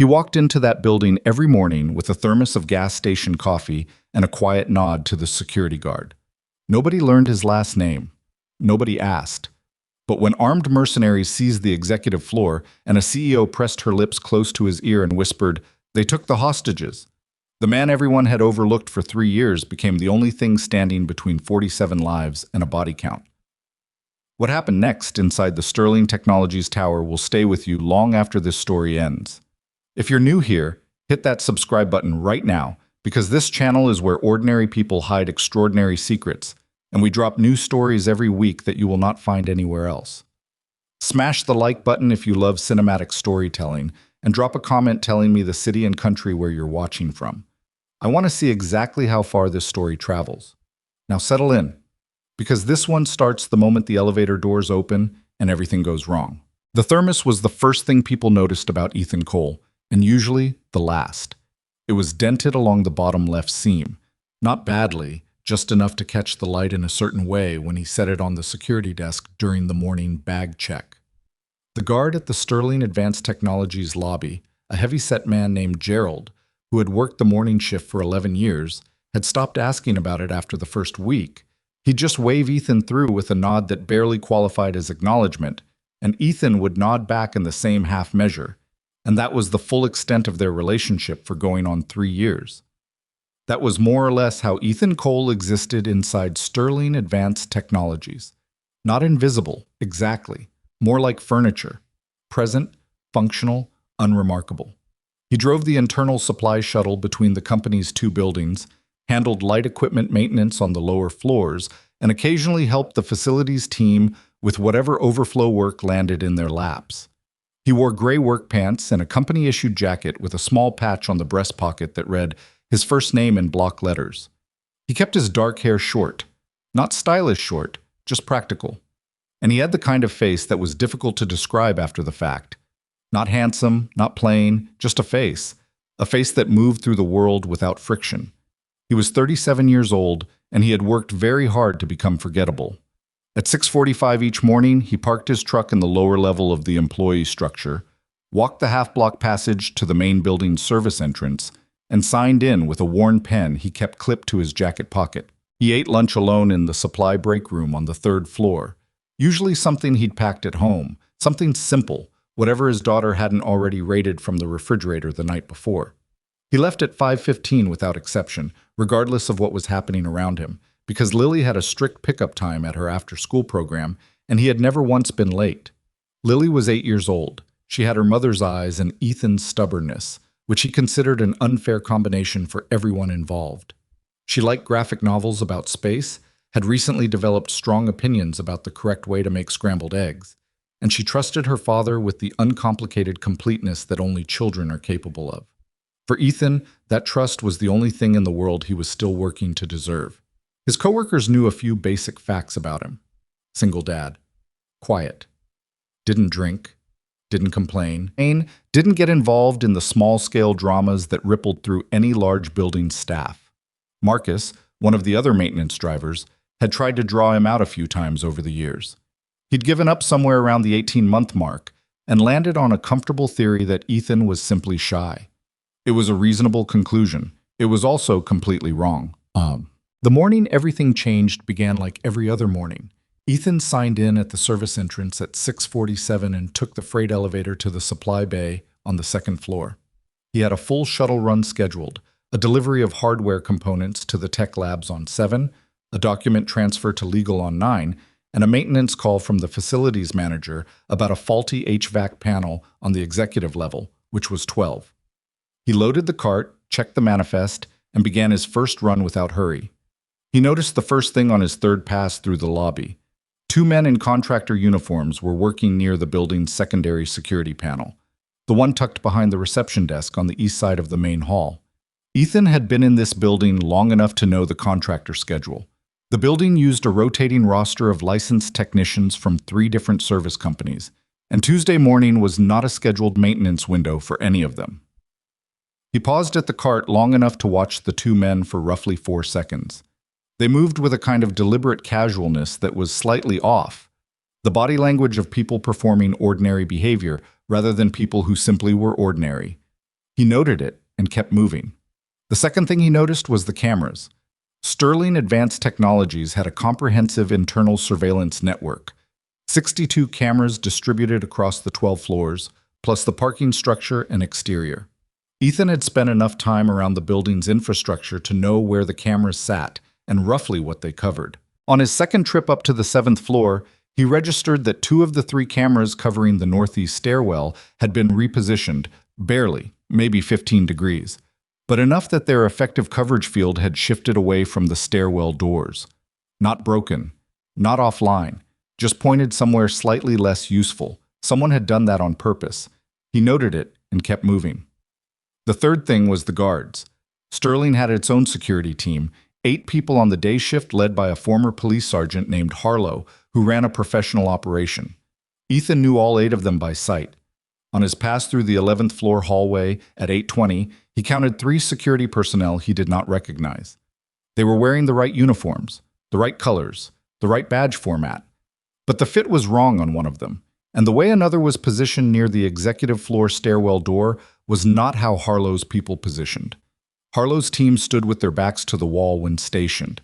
He walked into that building every morning with a thermos of gas station coffee and a quiet nod to the security guard. Nobody learned his last name. Nobody asked. But when armed mercenaries seized the executive floor and a CEO pressed her lips close to his ear and whispered, "They took the hostages," the man everyone had overlooked for 3 years became the only thing standing between 47 lives and a body count. What happened next inside the Sterling Technologies Tower will stay with you long after this story ends. If you're new here, hit that subscribe button right now, because this channel is where ordinary people hide extraordinary secrets, and we drop new stories every week that you will not find anywhere else. Smash the like button if you love cinematic storytelling, and drop a comment telling me the city and country where you're watching from. I want to see exactly how far this story travels. Now settle in, because this one starts the moment the elevator doors open and everything goes wrong. The thermos was the first thing people noticed about Ethan Cole, and usually the last. It was dented along the bottom left seam, not badly, just enough to catch the light in a certain way when he set it on the security desk during the morning bag check. The guard at the Sterling Advanced Technologies lobby, a heavy-set man named Gerald, who had worked the morning shift for 11 years, had stopped asking about it after the first week. He'd just wave Ethan through with a nod that barely qualified as acknowledgement, and Ethan would nod back in the same half measure, and that was the full extent of their relationship for going on 3 years. That was more or less how Ethan Cole existed inside Sterling Advanced Technologies. Not invisible, exactly. More like furniture. Present, functional, unremarkable. He drove the internal supply shuttle between the company's 2 buildings, handled light equipment maintenance on the lower floors, and occasionally helped the facilities team with whatever overflow work landed in their laps. He wore gray work pants and a company-issued jacket with a small patch on the breast pocket that read his first name in block letters. He kept his dark hair short. Not stylish short, just practical. And he had the kind of face that was difficult to describe after the fact. Not handsome, not plain, just a face that moved through the world without friction. He was 37 years old, and he had worked very hard to become forgettable. At 6:45 each morning, he parked his truck in the lower level of the employee structure, walked the half-block passage to the main building service entrance, and signed in with a worn pen he kept clipped to his jacket pocket. He ate lunch alone in the supply break room on the 3rd floor, usually something he'd packed at home, something simple, whatever his daughter hadn't already raided from the refrigerator the night before. He left at 5:15 without exception, regardless of what was happening around him, because Lily had a strict pickup time at her after-school program, and he had never once been late. Lily was 8 years old. She had her mother's eyes and Ethan's stubbornness, which he considered an unfair combination for everyone involved. She liked graphic novels about space, had recently developed strong opinions about the correct way to make scrambled eggs, and she trusted her father with the uncomplicated completeness that only children are capable of. For Ethan, that trust was the only thing in the world he was still working to deserve. His coworkers knew a few basic facts about him. Single dad. Quiet. Didn't drink. Didn't complain. Didn't get involved in the small-scale dramas that rippled through any large building staff. Marcus, one of the other maintenance drivers, had tried to draw him out a few times over the years. He'd given up somewhere around the 18-month mark and landed on a comfortable theory that Ethan was simply shy. It was a reasonable conclusion. It was also completely wrong. The morning everything changed began like every other morning. Ethan signed in at the service entrance at 6:47 and took the freight elevator to the supply bay on the 2nd floor. He had a full shuttle run scheduled, a delivery of hardware components to the tech labs on 7, a document transfer to legal on 9, and a maintenance call from the facilities manager about a faulty HVAC panel on the executive level, which was 12. He loaded the cart, checked the manifest, and began his first run without hurry. He noticed the first thing on his 3rd pass through the lobby. 2 men in contractor uniforms were working near the building's secondary security panel, the one tucked behind the reception desk on the east side of the main hall. Ethan had been in this building long enough to know the contractor schedule. The building used a rotating roster of licensed technicians from 3 different service companies, and Tuesday morning was not a scheduled maintenance window for any of them. He paused at the cart long enough to watch the 2 men for roughly 4 seconds. They moved with a kind of deliberate casualness that was slightly off, the body language of people performing ordinary behavior rather than people who simply were ordinary. He noted it and kept moving. The second thing he noticed was the cameras. Sterling Advanced Technologies had a comprehensive internal surveillance network. 62 cameras distributed across the 12 floors, plus the parking structure and exterior. Ethan had spent enough time around the building's infrastructure to know where the cameras sat and roughly what they covered. On his second trip up to the 7th floor, he registered that 2 of the 3 cameras covering the northeast stairwell had been repositioned, barely, maybe 15 degrees, but enough that their effective coverage field had shifted away from the stairwell doors. Not broken, not offline, just pointed somewhere slightly less useful. Someone had done that on purpose. He noted it and kept moving. The third thing was the guards. Sterling had its own security team, 8 people on the day shift led by a former police sergeant named Harlow, who ran a professional operation. Ethan knew all 8 of them by sight. On his pass through the 11th floor hallway at 8:20, he counted 3 security personnel he did not recognize. They were wearing the right uniforms, the right colors, the right badge format. But the fit was wrong on one of them, and the way another was positioned near the executive floor stairwell door was not how Harlow's people positioned. Harlow's team stood with their backs to the wall when stationed.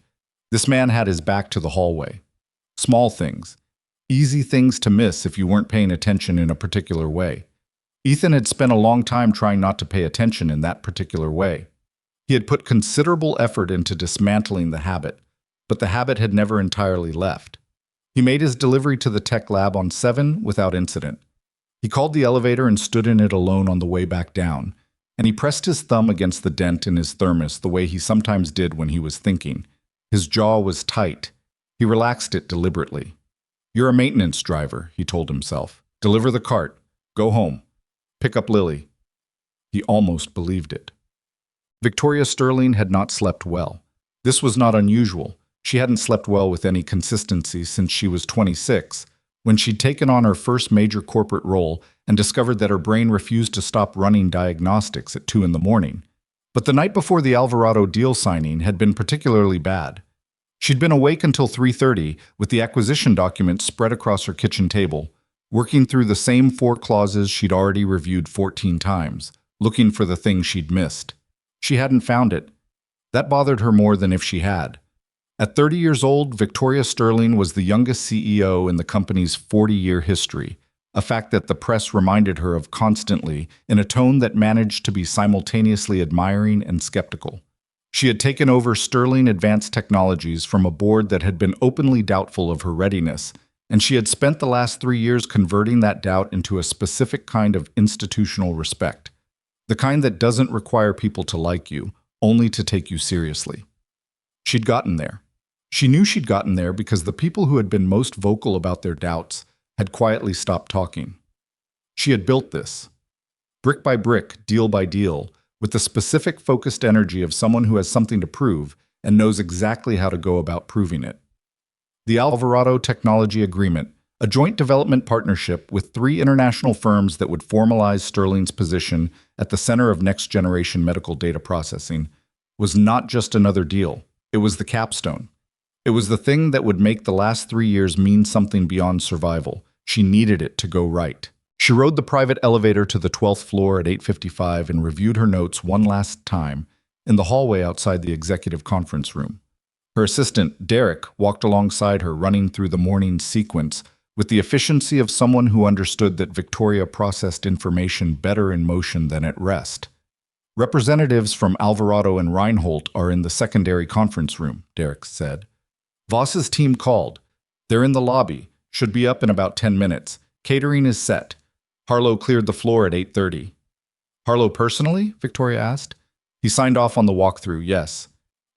This man had his back to the hallway. Small things. Easy things to miss if you weren't paying attention in a particular way. Ethan had spent a long time trying not to pay attention in that particular way. He had put considerable effort into dismantling the habit, but the habit had never entirely left. He made his delivery to the tech lab on 7 without incident. He called the elevator and stood in it alone on the way back down, and he pressed his thumb against the dent in his thermos the way he sometimes did when he was thinking. His jaw was tight. He relaxed it deliberately. "You're a maintenance driver," he told himself. "Deliver the cart. Go home. Pick up Lily." He almost believed it. Victoria Sterling had not slept well. This was not unusual. She hadn't slept well with any consistency since she was 26, when she'd taken on her first major corporate role and discovered that her brain refused to stop running diagnostics at 2 in the morning. But the night before the Alvarado deal signing had been particularly bad. She'd been awake until 3:30 with the acquisition documents spread across her kitchen table, working through the same 4 clauses she'd already reviewed 14 times, looking for the thing she'd missed. She hadn't found it. That bothered her more than if she had. At 30 years old, Victoria Sterling was the youngest CEO in the company's 40-year history, a fact that the press reminded her of constantly in a tone that managed to be simultaneously admiring and skeptical. She had taken over Sterling Advanced Technologies from a board that had been openly doubtful of her readiness, and she had spent the last 3 years converting that doubt into a specific kind of institutional respect, the kind that doesn't require people to like you, only to take you seriously. She'd gotten there. She knew she'd gotten there because the people who had been most vocal about their doubts had quietly stopped talking. She had built this, brick by brick, deal by deal, with the specific focused energy of someone who has something to prove and knows exactly how to go about proving it. The Alvarado Technology Agreement, a joint development partnership with 3 international firms that would formalize Sterling's position at the center of next-generation medical data processing, was not just another deal. It was the capstone. It was the thing that would make the last 3 years mean something beyond survival. She needed it to go right. She rode the private elevator to the 12th floor at 8:55 and reviewed her notes one last time in the hallway outside the executive conference room. Her assistant, Derek, walked alongside her, running through the morning sequence with the efficiency of someone who understood that Victoria processed information better in motion than at rest. "Representatives from Alvarado and Reinhold are in the secondary conference room," Derek said. "Voss's team called. They're in the lobby. Should be up in about 10 minutes. Catering is set." Harlow cleared the floor at 8:30. "Harlow personally?" Victoria asked. "He signed off on the walkthrough, yes."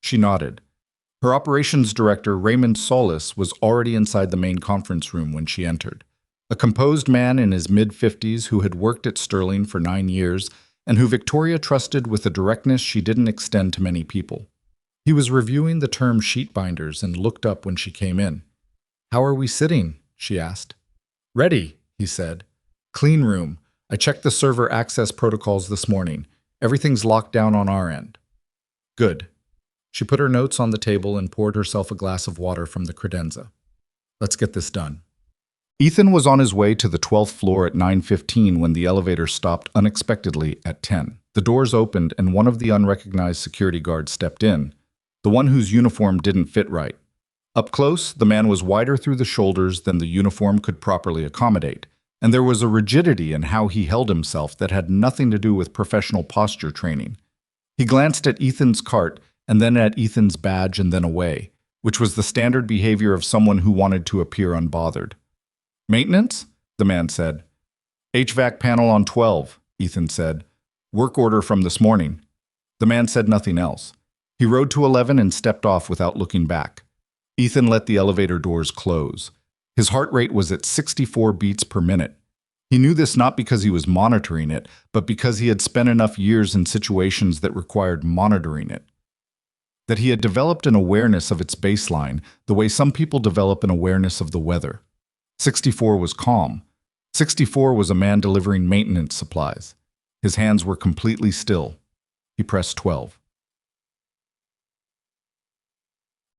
She nodded. Her operations director, Raymond Solis, was already inside the main conference room when she entered. A composed man in his mid-50s who had worked at Sterling for 9 years and who Victoria trusted with a directness she didn't extend to many people. He was reviewing the term sheet binders and looked up when she came in. "How are we sitting?" she asked. "Ready," he said. "Clean room. I checked the server access protocols this morning. Everything's locked down on our end." "Good." She put her notes on the table and poured herself a glass of water from the credenza. "Let's get this done." Ethan was on his way to the 12th floor at 9:15 when the elevator stopped unexpectedly at 10. The doors opened and one of the unrecognized security guards stepped in, the one whose uniform didn't fit right. Up close, the man was wider through the shoulders than the uniform could properly accommodate, and there was a rigidity in how he held himself that had nothing to do with professional posture training. He glanced at Ethan's cart and then at Ethan's badge and then away, which was the standard behavior of someone who wanted to appear unbothered. "Maintenance?" the man said. "HVAC panel on 12, Ethan said. "Work order from this morning." The man said nothing else. He rode to 11 and stepped off without looking back. Ethan let the elevator doors close. His heart rate was at 64 beats per minute. He knew this not because he was monitoring it, but because he had spent enough years in situations that required monitoring it. That he had developed an awareness of its baseline, the way some people develop an awareness of the weather. 64 was calm. 64 was a man delivering maintenance supplies. His hands were completely still. He pressed 12.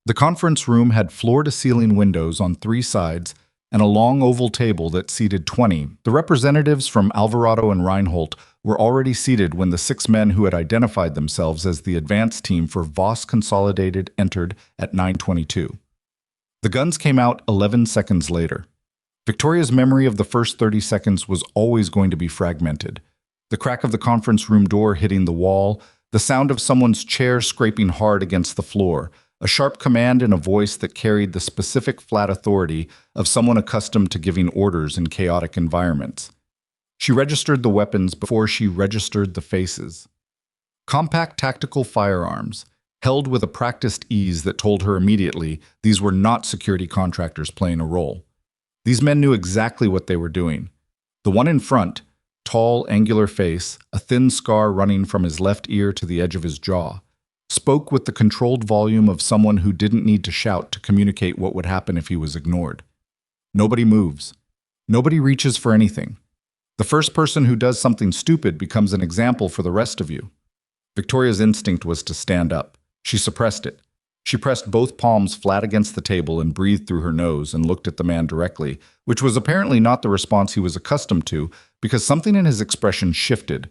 The conference room had floor-to-ceiling windows on 3 sides and a long oval table that seated 20. The representatives from Alvarado and Reinhold were already seated when the 6 men who had identified themselves as the advance team for Voss Consolidated entered at 9:22. The guns came out 11 seconds later. Victoria's memory of the first 30 seconds was always going to be fragmented. The crack of the conference room door hitting the wall, the sound of someone's chair scraping hard against the floor, a sharp command in a voice that carried the specific flat authority of someone accustomed to giving orders in chaotic environments. She registered the weapons before she registered the faces. Compact tactical firearms, held with a practiced ease that told her immediately these were not security contractors playing a role. These men knew exactly what they were doing. The one in front, tall, angular face, a thin scar running from his left ear to the edge of his jaw, spoke with the controlled volume of someone who didn't need to shout to communicate what would happen if he was ignored. Nobody moves. Nobody reaches for anything. The first person who does something stupid becomes an example for the rest of you. Victoria's instinct was to stand up. She suppressed it. She pressed both palms flat against the table and breathed through her nose and looked at the man directly, which was apparently not the response he was accustomed to because something in his expression shifted.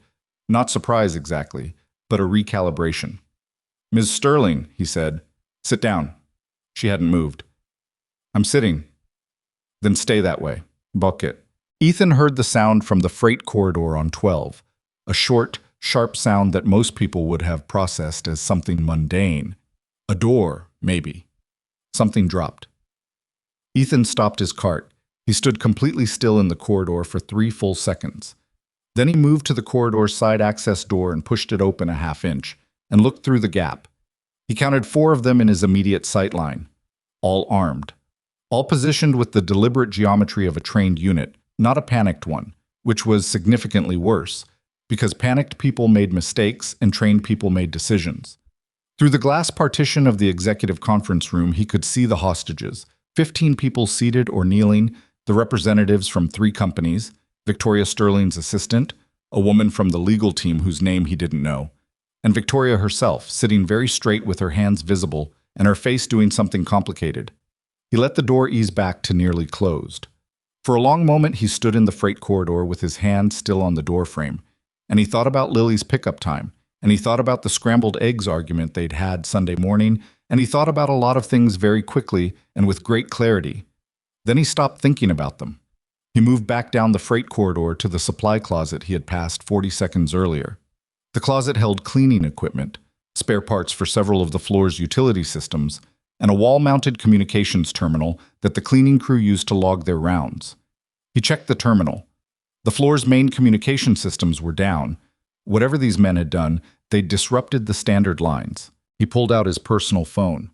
Not surprise exactly, but a recalibration. "Ms. Sterling," he said, "sit down." She hadn't moved. "I'm sitting." "Then stay that way. Bucket." Ethan heard the sound from the freight corridor on 12, a short, sharp sound that most people would have processed as something mundane. A door, maybe. Something dropped. Ethan stopped his cart. He stood completely still in the corridor for 3 full seconds. Then he moved to the corridor's side access door and pushed it open a half-inch, and looked through the gap. He counted 4 of them in his immediate sight line, all armed, all positioned with the deliberate geometry of a trained unit, not a panicked one, which was significantly worse, because panicked people made mistakes and trained people made decisions. Through the glass partition of the executive conference room, he could see the hostages, 15 people seated or kneeling, the representatives from 3 companies, Victoria Sterling's assistant, a woman from the legal team whose name he didn't know, and Victoria herself, sitting very straight with her hands visible and her face doing something complicated. He let the door ease back to nearly closed. For a long moment he stood in the freight corridor with his hand still on the doorframe, and he thought about Lily's pickup time, and he thought about the scrambled eggs argument they'd had Sunday morning, and he thought about a lot of things very quickly and with great clarity. Then he stopped thinking about them. He moved back down the freight corridor to the supply closet he had passed 40 seconds earlier. The closet held cleaning equipment, spare parts for several of the floor's utility systems, and a wall-mounted communications terminal that the cleaning crew used to log their rounds. He checked the terminal. The floor's main communication systems were down. Whatever these men had done, they'd disrupted the standard lines. He pulled out his personal phone.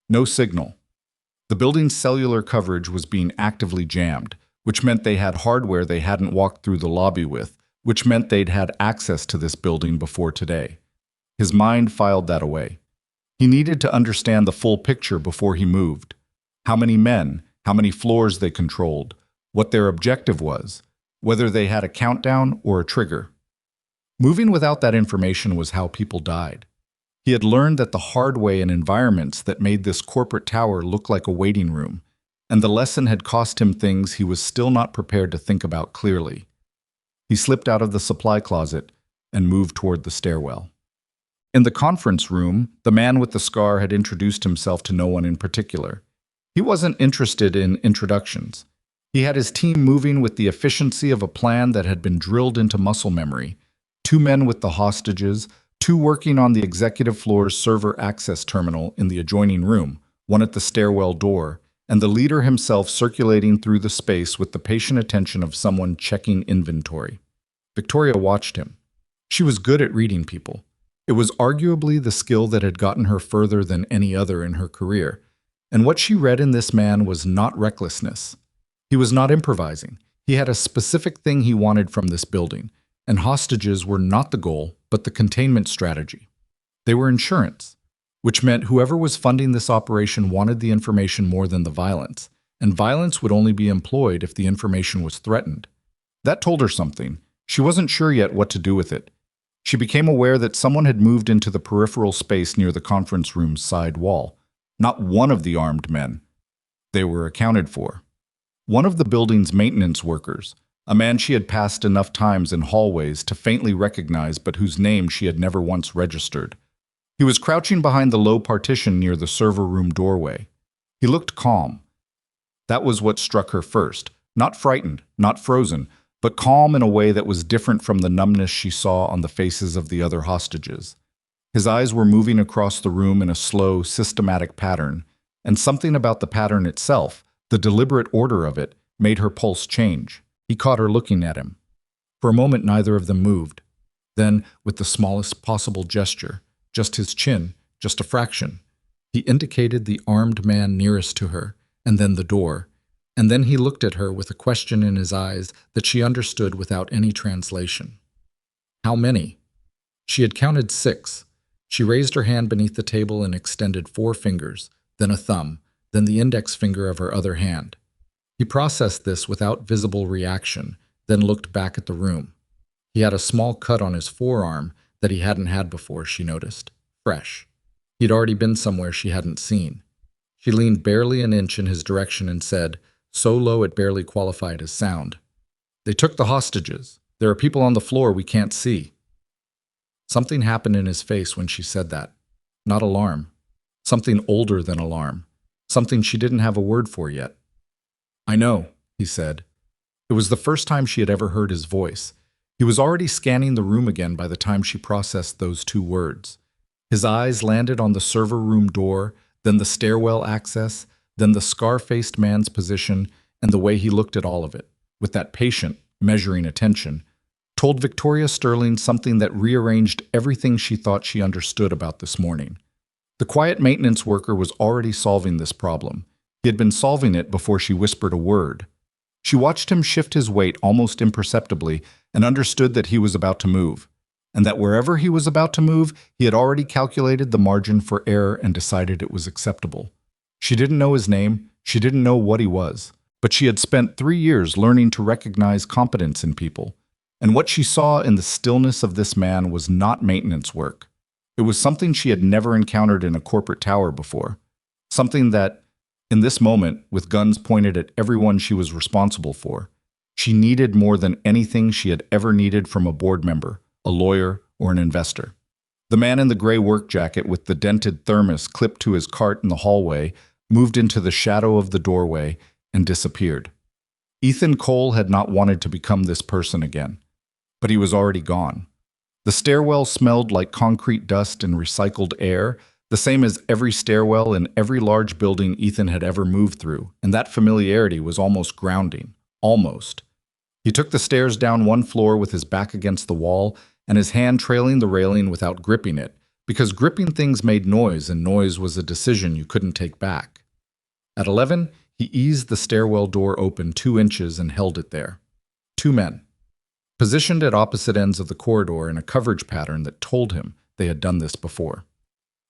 No signal. The building's cellular coverage was being actively jammed, which meant they had hardware they hadn't walked through the lobby with, which meant they'd had access to this building before today. His mind filed that away. He needed to understand the full picture before he moved. How many men, how many floors they controlled, what their objective was, whether they had a countdown or a trigger. Moving without that information was how people died. He had learned that the hard way in environments that made this corporate tower look like a waiting room, and the lesson had cost him things he was still not prepared to think about clearly. He slipped out of the supply closet, and moved toward the stairwell. In the conference room, the man with the scar had introduced himself to no one in particular. He wasn't interested in introductions. He had his team moving with the efficiency of a plan that had been drilled into muscle memory. 2 men with the hostages, 2 working on the executive floor's server access terminal in the adjoining room, 1 at the stairwell door, and the leader himself circulating through the space with the patient attention of someone checking inventory. Victoria watched him. She was good at reading people. It was arguably the skill that had gotten her further than any other in her career. And what she read in this man was not recklessness. He was not improvising. He had a specific thing he wanted from this building, and hostages were not the goal, but the containment strategy. They were insurance, which meant whoever was funding this operation wanted the information more than the violence, and violence would only be employed if the information was threatened. That told her something. She wasn't sure yet what to do with it. She became aware that someone had moved into the peripheral space near the conference room's side wall. Not one of the armed men. They were accounted for. One of the building's maintenance workers, a man she had passed enough times in hallways to faintly recognize but whose name she had never once registered. He was crouching behind the low partition near the server room doorway. He looked calm. That was what struck her first. Not frightened, not frozen, but calm in a way that was different from the numbness she saw on the faces of the other hostages. His eyes were moving across the room in a slow, systematic pattern, and something about the pattern itself, the deliberate order of it, made her pulse change. He caught her looking at him. For a moment, neither of them moved. Then, with the smallest possible gesture, just his chin, just a fraction, he indicated the armed man nearest to her, and then the door. And then he looked at her with a question in his eyes that she understood without any translation. How many? She had counted 6. She raised her hand beneath the table and extended 4 fingers, then a thumb, then the index finger of her other hand. He processed this without visible reaction, then looked back at the room. He had a small cut on his forearm that he hadn't had before, she noticed. Fresh. He'd already been somewhere she hadn't seen. She leaned barely an inch in his direction and said, so low it barely qualified as sound, "They took the hostages. There are people on the floor we can't see." Something happened in his face when she said that. Not alarm. Something older than alarm. Something she didn't have a word for yet. "I know," he said. It was the first time she had ever heard his voice. He was already scanning the room again by the time she processed those 2 words. His eyes landed on the server room door, then the stairwell access, then the scar-faced man's position, and the way he looked at all of it, with that patient, measuring attention, told Victoria Sterling something that rearranged everything she thought she understood about this morning. The quiet maintenance worker was already solving this problem. He had been solving it before she whispered a word. She watched him shift his weight almost imperceptibly and understood that he was about to move, and that wherever he was about to move, he had already calculated the margin for error and decided it was acceptable. She didn't know his name, she didn't know what he was, but she had spent 3 years learning to recognize competence in people. And what she saw in the stillness of this man was not maintenance work. It was something she had never encountered in a corporate tower before. Something that, in this moment, with guns pointed at everyone she was responsible for, she needed more than anything she had ever needed from a board member, a lawyer, or an investor. The man in the gray work jacket with the dented thermos clipped to his cart in the hallway moved into the shadow of the doorway and disappeared. Ethan Cole had not wanted to become this person again, but he was already gone. The stairwell smelled like concrete dust and recycled air, the same as every stairwell in every large building Ethan had ever moved through, and that familiarity was almost grounding. Almost. He took the stairs down 1 floor with his back against the wall and his hand trailing the railing without gripping it, because gripping things made noise, and noise was a decision you couldn't take back. At 11, he eased the stairwell door open 2 inches and held it there. 2 men, positioned at opposite ends of the corridor in a coverage pattern that told him they had done this before.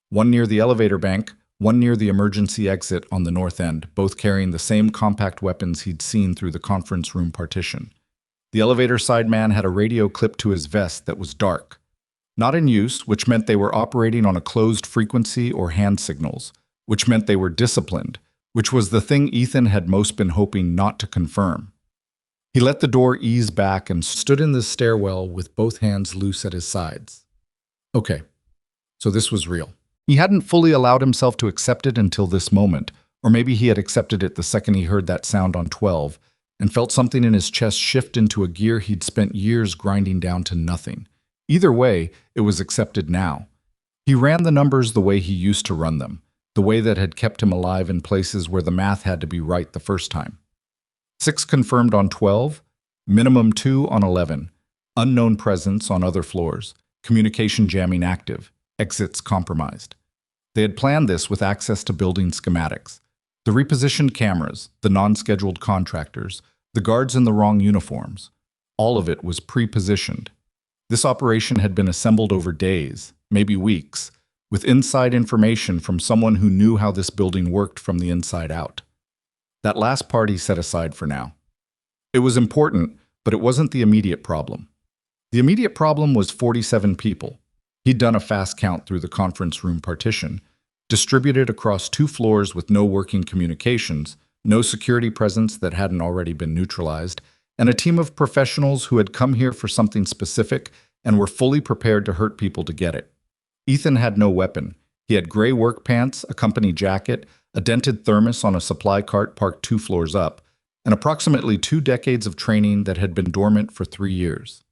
1 near the elevator bank, 1 near the emergency exit on the north end, both carrying the same compact weapons he'd seen through the conference room partition. The elevator side man had a radio clipped to his vest that was dark. Not in use, which meant they were operating on a closed frequency or hand signals, which meant they were disciplined, which was the thing Ethan had most been hoping not to confirm. He let the door ease back and stood in the stairwell with both hands loose at his sides. Okay, so this was real. He hadn't fully allowed himself to accept it until this moment, or maybe he had accepted it the second he heard that sound on 12 and felt something in his chest shift into a gear he'd spent years grinding down to nothing. Either way, it was accepted now. He ran the numbers the way he used to run them, the way that had kept him alive in places where the math had to be right the first time. 6 confirmed on 12, minimum 2 on 11, unknown presence on other floors, communication jamming active, exits compromised. They had planned this with access to building schematics. The repositioned cameras, the non-scheduled contractors, the guards in the wrong uniforms. All of it was pre-positioned. This operation had been assembled over days, maybe weeks, with inside information from someone who knew how this building worked from the inside out. That last part he set aside for now. It was important, but it wasn't the immediate problem. The immediate problem was 47 people. He'd done a fast count through the conference room partition, distributed across 2 floors with no working communications, no security presence that hadn't already been neutralized, and a team of professionals who had come here for something specific and were fully prepared to hurt people to get it. Ethan had no weapon. He had gray work pants, a company jacket, a dented thermos on a supply cart parked 2 floors up, and approximately 2 decades of training that had been dormant for 3 years.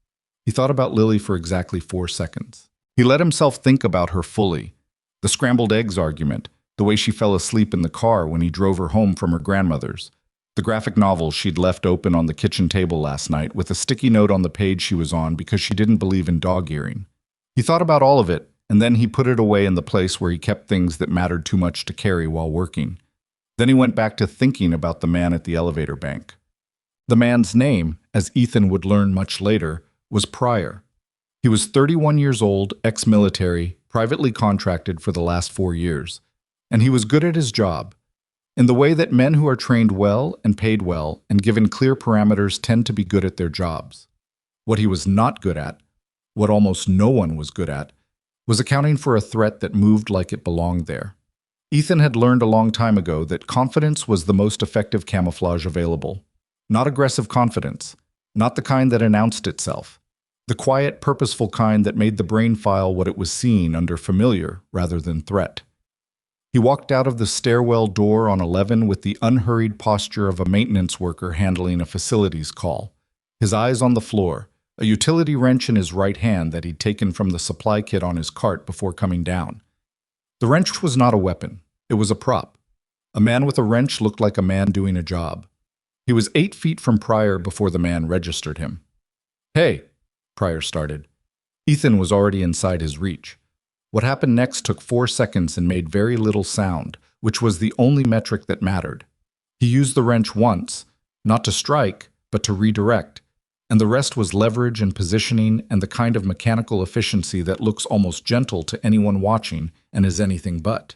He thought about Lily for exactly 4 seconds. He let himself think about her fully. The scrambled eggs argument, the way she fell asleep in the car when he drove her home from her grandmother's, the graphic novel she'd left open on the kitchen table last night with a sticky note on the page she was on because she didn't believe in dog-earing. He thought about all of it, and then he put it away in the place where he kept things that mattered too much to carry while working. Then he went back to thinking about the man at the elevator bank. The man's name, as Ethan would learn much later, was Pryor. He was 31 years old, ex-military, privately contracted for the last 4 years. And he was good at his job, in the way that men who are trained well and paid well and given clear parameters tend to be good at their jobs. What he was not good at, what almost no one was good at, was accounting for a threat that moved like it belonged there. Ethan had learned a long time ago that confidence was the most effective camouflage available. Not aggressive confidence, not the kind that announced itself. The quiet, purposeful kind that made the brain file what it was seeing under familiar rather than threat. He walked out of the stairwell door on 11 with the unhurried posture of a maintenance worker handling a facilities call, his eyes on the floor, a utility wrench in his right hand that he'd taken from the supply kit on his cart before coming down. The wrench was not a weapon. It was a prop. A man with a wrench looked like a man doing a job. He was 8 feet from Pryor before the man registered him. "Hey," Pryor started. Ethan was already inside his reach. What happened next took 4 seconds and made very little sound, which was the only metric that mattered. He used the wrench once, not to strike, but to redirect, and the rest was leverage and positioning and the kind of mechanical efficiency that looks almost gentle to anyone watching and is anything but.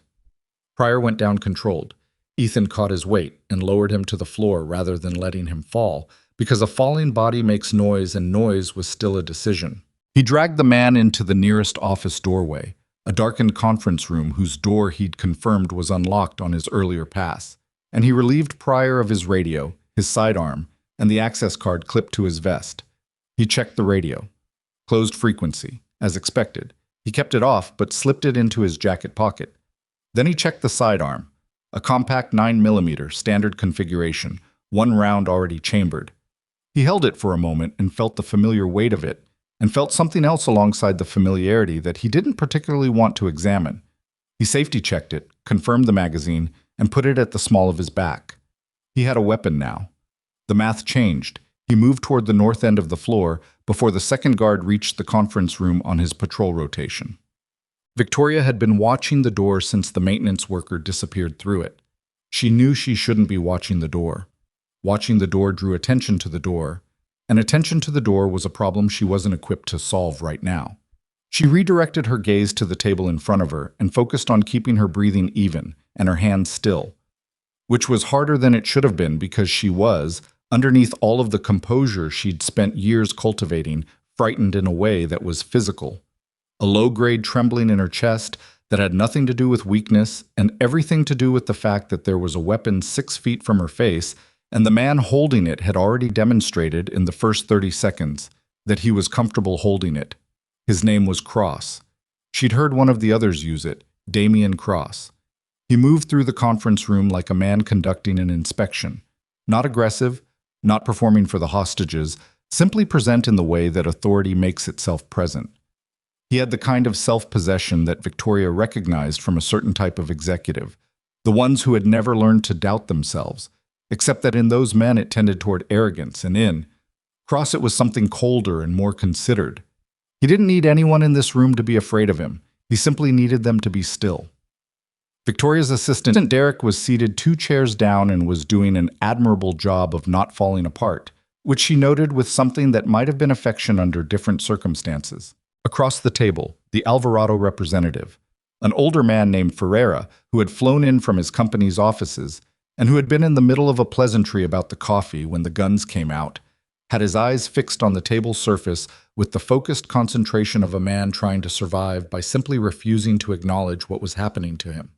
Pryor went down controlled. Ethan caught his weight and lowered him to the floor rather than letting him fall, because a falling body makes noise and noise was still a decision. He dragged the man into the nearest office doorway, a darkened conference room whose door he'd confirmed was unlocked on his earlier pass, and he relieved Pryor of his radio, his sidearm, and the access card clipped to his vest. He checked the radio. Closed frequency, as expected. He kept it off, but slipped it into his jacket pocket. Then he checked the sidearm, a compact 9mm standard configuration, 1 round already chambered. He held it for a moment and felt the familiar weight of it, and felt something else alongside the familiarity that he didn't particularly want to examine. He safety-checked it, confirmed the magazine, and put it at the small of his back. He had a weapon now. The math changed. He moved toward the north end of the floor before the second guard reached the conference room on his patrol rotation. Victoria had been watching the door since the maintenance worker disappeared through it. She knew she shouldn't be watching the door. Watching the door drew attention to the door, and attention to the door was a problem she wasn't equipped to solve right now. She redirected her gaze to the table in front of her and focused on keeping her breathing even and her hands still, which was harder than it should have been because she was, underneath all of the composure she'd spent years cultivating, frightened in a way that was physical. A low-grade trembling in her chest that had nothing to do with weakness and everything to do with the fact that there was a weapon 6 feet from her face and the man holding it had already demonstrated in the first 30 seconds that he was comfortable holding it. His name was Cross. She'd heard one of the others use it, Damien Cross. He moved through the conference room like a man conducting an inspection. Not aggressive, not performing for the hostages, simply present in the way that authority makes itself present. He had the kind of self-possession that Victoria recognized from a certain type of executive, the ones who had never learned to doubt themselves, except that in those men it tended toward arrogance, and in Cross it was something colder and more considered. He didn't need anyone in this room to be afraid of him. He simply needed them to be still. Victoria's assistant Derek was seated 2 chairs down and was doing an admirable job of not falling apart, which she noted with something that might have been affection under different circumstances. Across the table, the Alvarado representative, an older man named Ferreira, who had flown in from his company's offices and who had been in the middle of a pleasantry about the coffee when the guns came out, had his eyes fixed on the table surface with the focused concentration of a man trying to survive by simply refusing to acknowledge what was happening to him.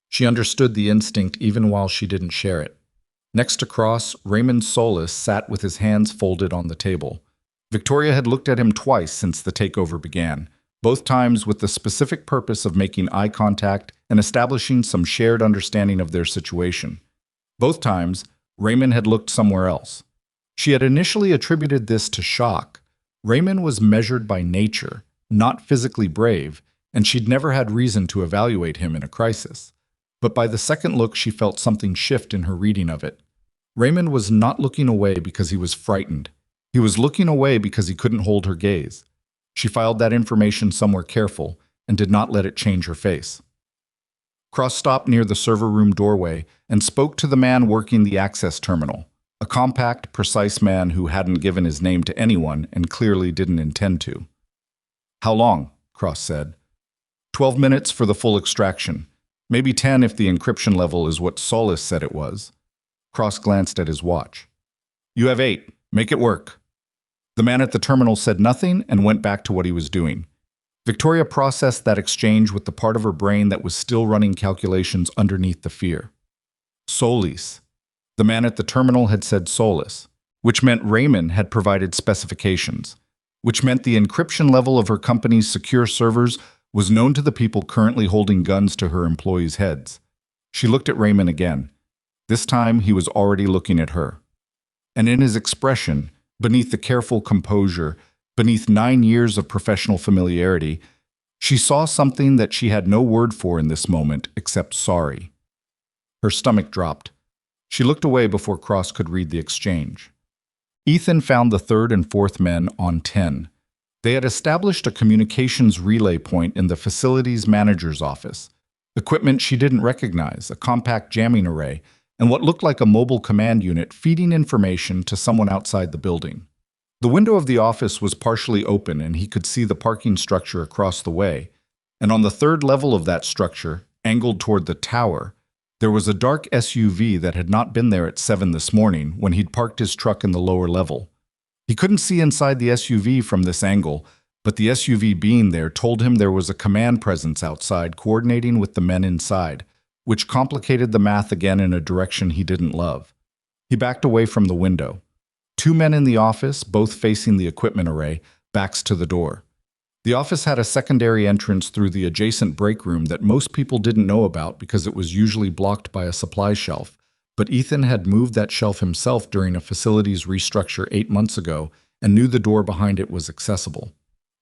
She understood the instinct even while she didn't share it. Next to Cross, Raymond Solis sat with his hands folded on the table. Victoria had looked at him twice since the takeover began, both times with the specific purpose of making eye contact and establishing some shared understanding of their situation. Both times, Raymond had looked somewhere else. She had initially attributed this to shock. Raymond was measured by nature, not physically brave, and she'd never had reason to evaluate him in a crisis. But by the second look, she felt something shift in her reading of it. Raymond was not looking away because he was frightened. He was looking away because he couldn't hold her gaze. She filed that information somewhere careful and did not let it change her face. Cross stopped near the server room doorway and spoke to the man working the access terminal, a compact, precise man who hadn't given his name to anyone and clearly didn't intend to. "How long?" Cross said. 12 minutes for the full extraction. Maybe 10 if the encryption level is what Solis said it was. Cross glanced at his watch. "You have 8. Make it work." The man at the terminal said nothing and went back to what he was doing. Victoria processed that exchange with the part of her brain that was still running calculations underneath the fear. Solis. The man at the terminal had said Solis, which meant Raymond had provided specifications, which meant the encryption level of her company's secure servers was known to the people currently holding guns to her employees' heads. She looked at Raymond again. This time he was already looking at her. And in his expression, beneath the careful composure, beneath 9 years of professional familiarity, she saw something that she had no word for in this moment except sorry. Her stomach dropped. She looked away before Cross could read the exchange. Ethan found the 3rd and 4th men on 10. They had established a communications relay point in the facilities manager's office. Equipment she didn't recognize, a compact jamming array, and what looked like a mobile command unit feeding information to someone outside the building. The window of the office was partially open and he could see the parking structure across the way, and on the 3rd level of that structure, angled toward the tower, there was a dark SUV that had not been there at 7 this morning when he'd parked his truck in the lower level. He couldn't see inside the SUV from this angle, but the SUV being there told him there was a command presence outside coordinating with the men inside, which complicated the math again in a direction he didn't love. He backed away from the window. 2 men in the office, both facing the equipment array, backs to the door. The office had a secondary entrance through the adjacent break room that most people didn't know about because it was usually blocked by a supply shelf, but Ethan had moved that shelf himself during a facilities restructure 8 months ago and knew the door behind it was accessible.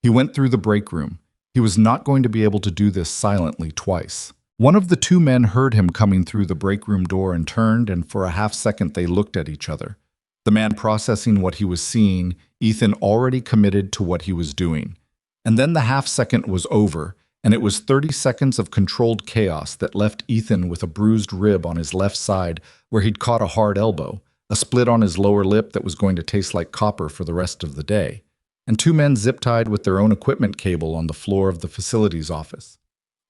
He went through the break room. He was not going to be able to do this silently twice. One of the 2 men heard him coming through the break room door and turned, and for a half-second they looked at each other. The man processing what he was seeing, Ethan already committed to what he was doing. And then the half-second was over, and it was 30 seconds of controlled chaos that left Ethan with a bruised rib on his left side where he'd caught a hard elbow, a split on his lower lip that was going to taste like copper for the rest of the day, and 2 men zip-tied with their own equipment cable on the floor of the facilities office.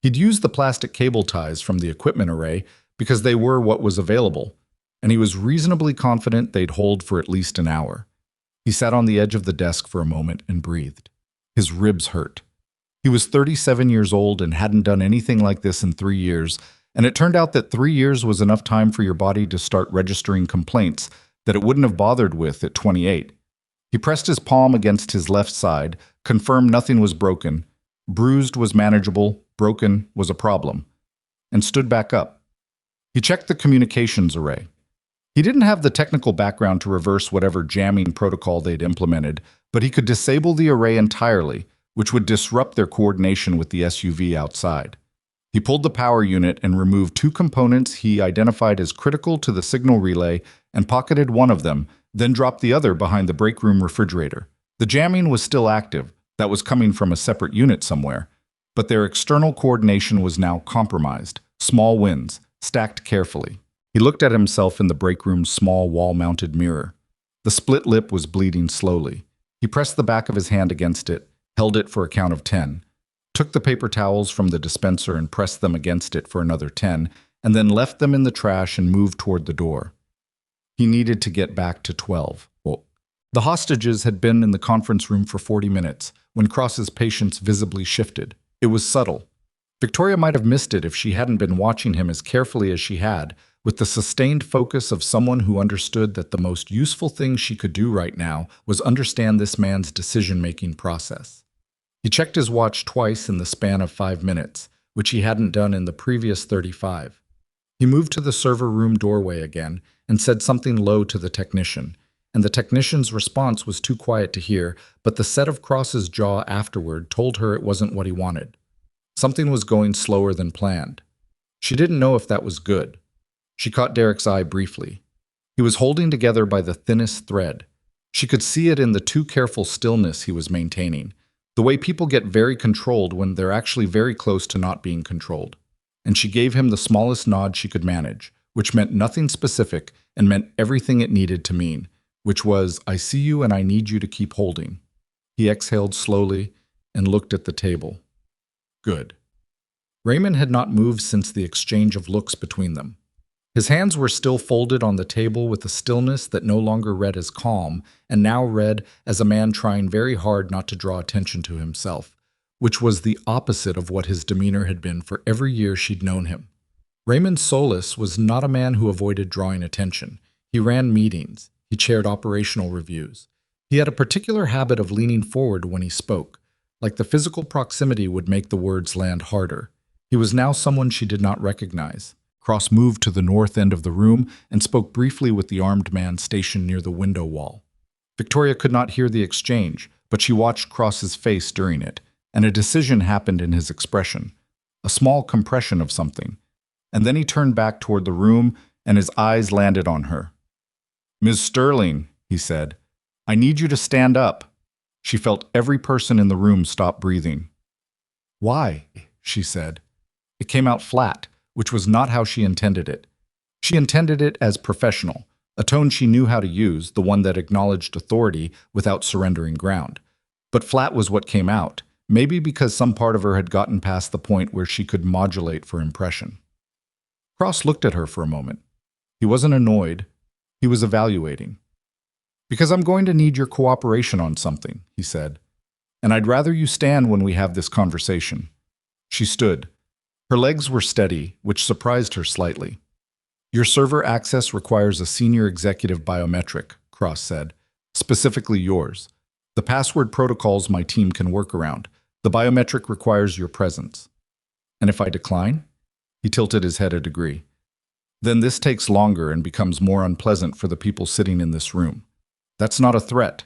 He'd used the plastic cable ties from the equipment array because they were what was available, and he was reasonably confident they'd hold for at least an hour. He sat on the edge of the desk for a moment and breathed. His ribs hurt. He was 37 years old and hadn't done anything like this in 3 years, And it turned out that 3 years was enough time for your body to start registering complaints that it wouldn't have bothered with at 28. He pressed his palm against his left side, confirmed nothing was broken, bruised was manageable, broken was a problem, and stood back up. He checked the communications array. He didn't have the technical background to reverse whatever jamming protocol they'd implemented, but he could disable the array entirely, which would disrupt their coordination with the SUV outside. He pulled the power unit and removed two components he identified as critical to the signal relay and pocketed one of them, then dropped the other behind the break room refrigerator. The jamming was still active, that was coming from a separate unit somewhere, but their external coordination was now compromised. Small wins, stacked carefully. He looked at himself in the break room's small wall-mounted mirror. The split lip was bleeding slowly. He pressed the back of his hand against it, held it for a count of 10, took the paper towels from the dispenser and pressed them against it for another 10, and then left them in the trash and moved toward the door. He needed to get back to 12. The hostages had been in the conference room for 40 minutes when Cross's patience visibly shifted. It was subtle. Victoria might have missed it if she hadn't been watching him as carefully as she had, with the sustained focus of someone who understood that the most useful thing she could do right now was understand this man's decision-making process. He checked his watch twice in the span of 5 minutes, which he hadn't done in the previous 35. He moved to the server room doorway again and said something low to the technician, and the technician's response was too quiet to hear, but the set of Cross's jaw afterward told her it wasn't what he wanted. Something was going slower than planned. She didn't know if that was good. She caught Derek's eye briefly. He was holding together by the thinnest thread. She could see it in the too careful stillness he was maintaining, the way people get very controlled when they're actually very close to not being controlled. And she gave him the smallest nod she could manage, which meant nothing specific and meant everything it needed to mean, which was, I see you and I need you to keep holding. He exhaled slowly and looked at the table. Good. Raymond had not moved since the exchange of looks between them. His hands were still folded on the table with a stillness that no longer read as calm, and now read as a man trying very hard not to draw attention to himself, which was the opposite of what his demeanor had been for every year she'd known him. Raymond Solis was not a man who avoided drawing attention. He ran meetings. He chaired operational reviews. He had a particular habit of leaning forward when he spoke, like the physical proximity would make the words land harder. He was now someone she did not recognize. Cross moved to the north end of the room and spoke briefly with the armed man stationed near the window wall. Victoria could not hear the exchange, but she watched Cross's face during it, and a decision happened in his expression, a small compression of something. And then he turned back toward the room, and his eyes landed on her. "Ms. Sterling," he said, "I need you to stand up." She felt every person in the room stop breathing. "Why?" she said. It came out flat, which was not how she intended it. She intended it as professional, a tone she knew how to use, the one that acknowledged authority without surrendering ground. But flat was what came out, maybe because some part of her had gotten past the point where she could modulate for impression. Cross looked at her for a moment. He wasn't annoyed. He was evaluating. "Because I'm going to need your cooperation on something," he said. "And I'd rather you stand when we have this conversation." She stood. Her legs were steady, which surprised her slightly. "Your server access requires a senior executive biometric," Cross said. "Specifically yours. The password protocols my team can work around. The biometric requires your presence." "And if I decline?" He tilted his head a degree. "Then this takes longer and becomes more unpleasant for the people sitting in this room. That's not a threat.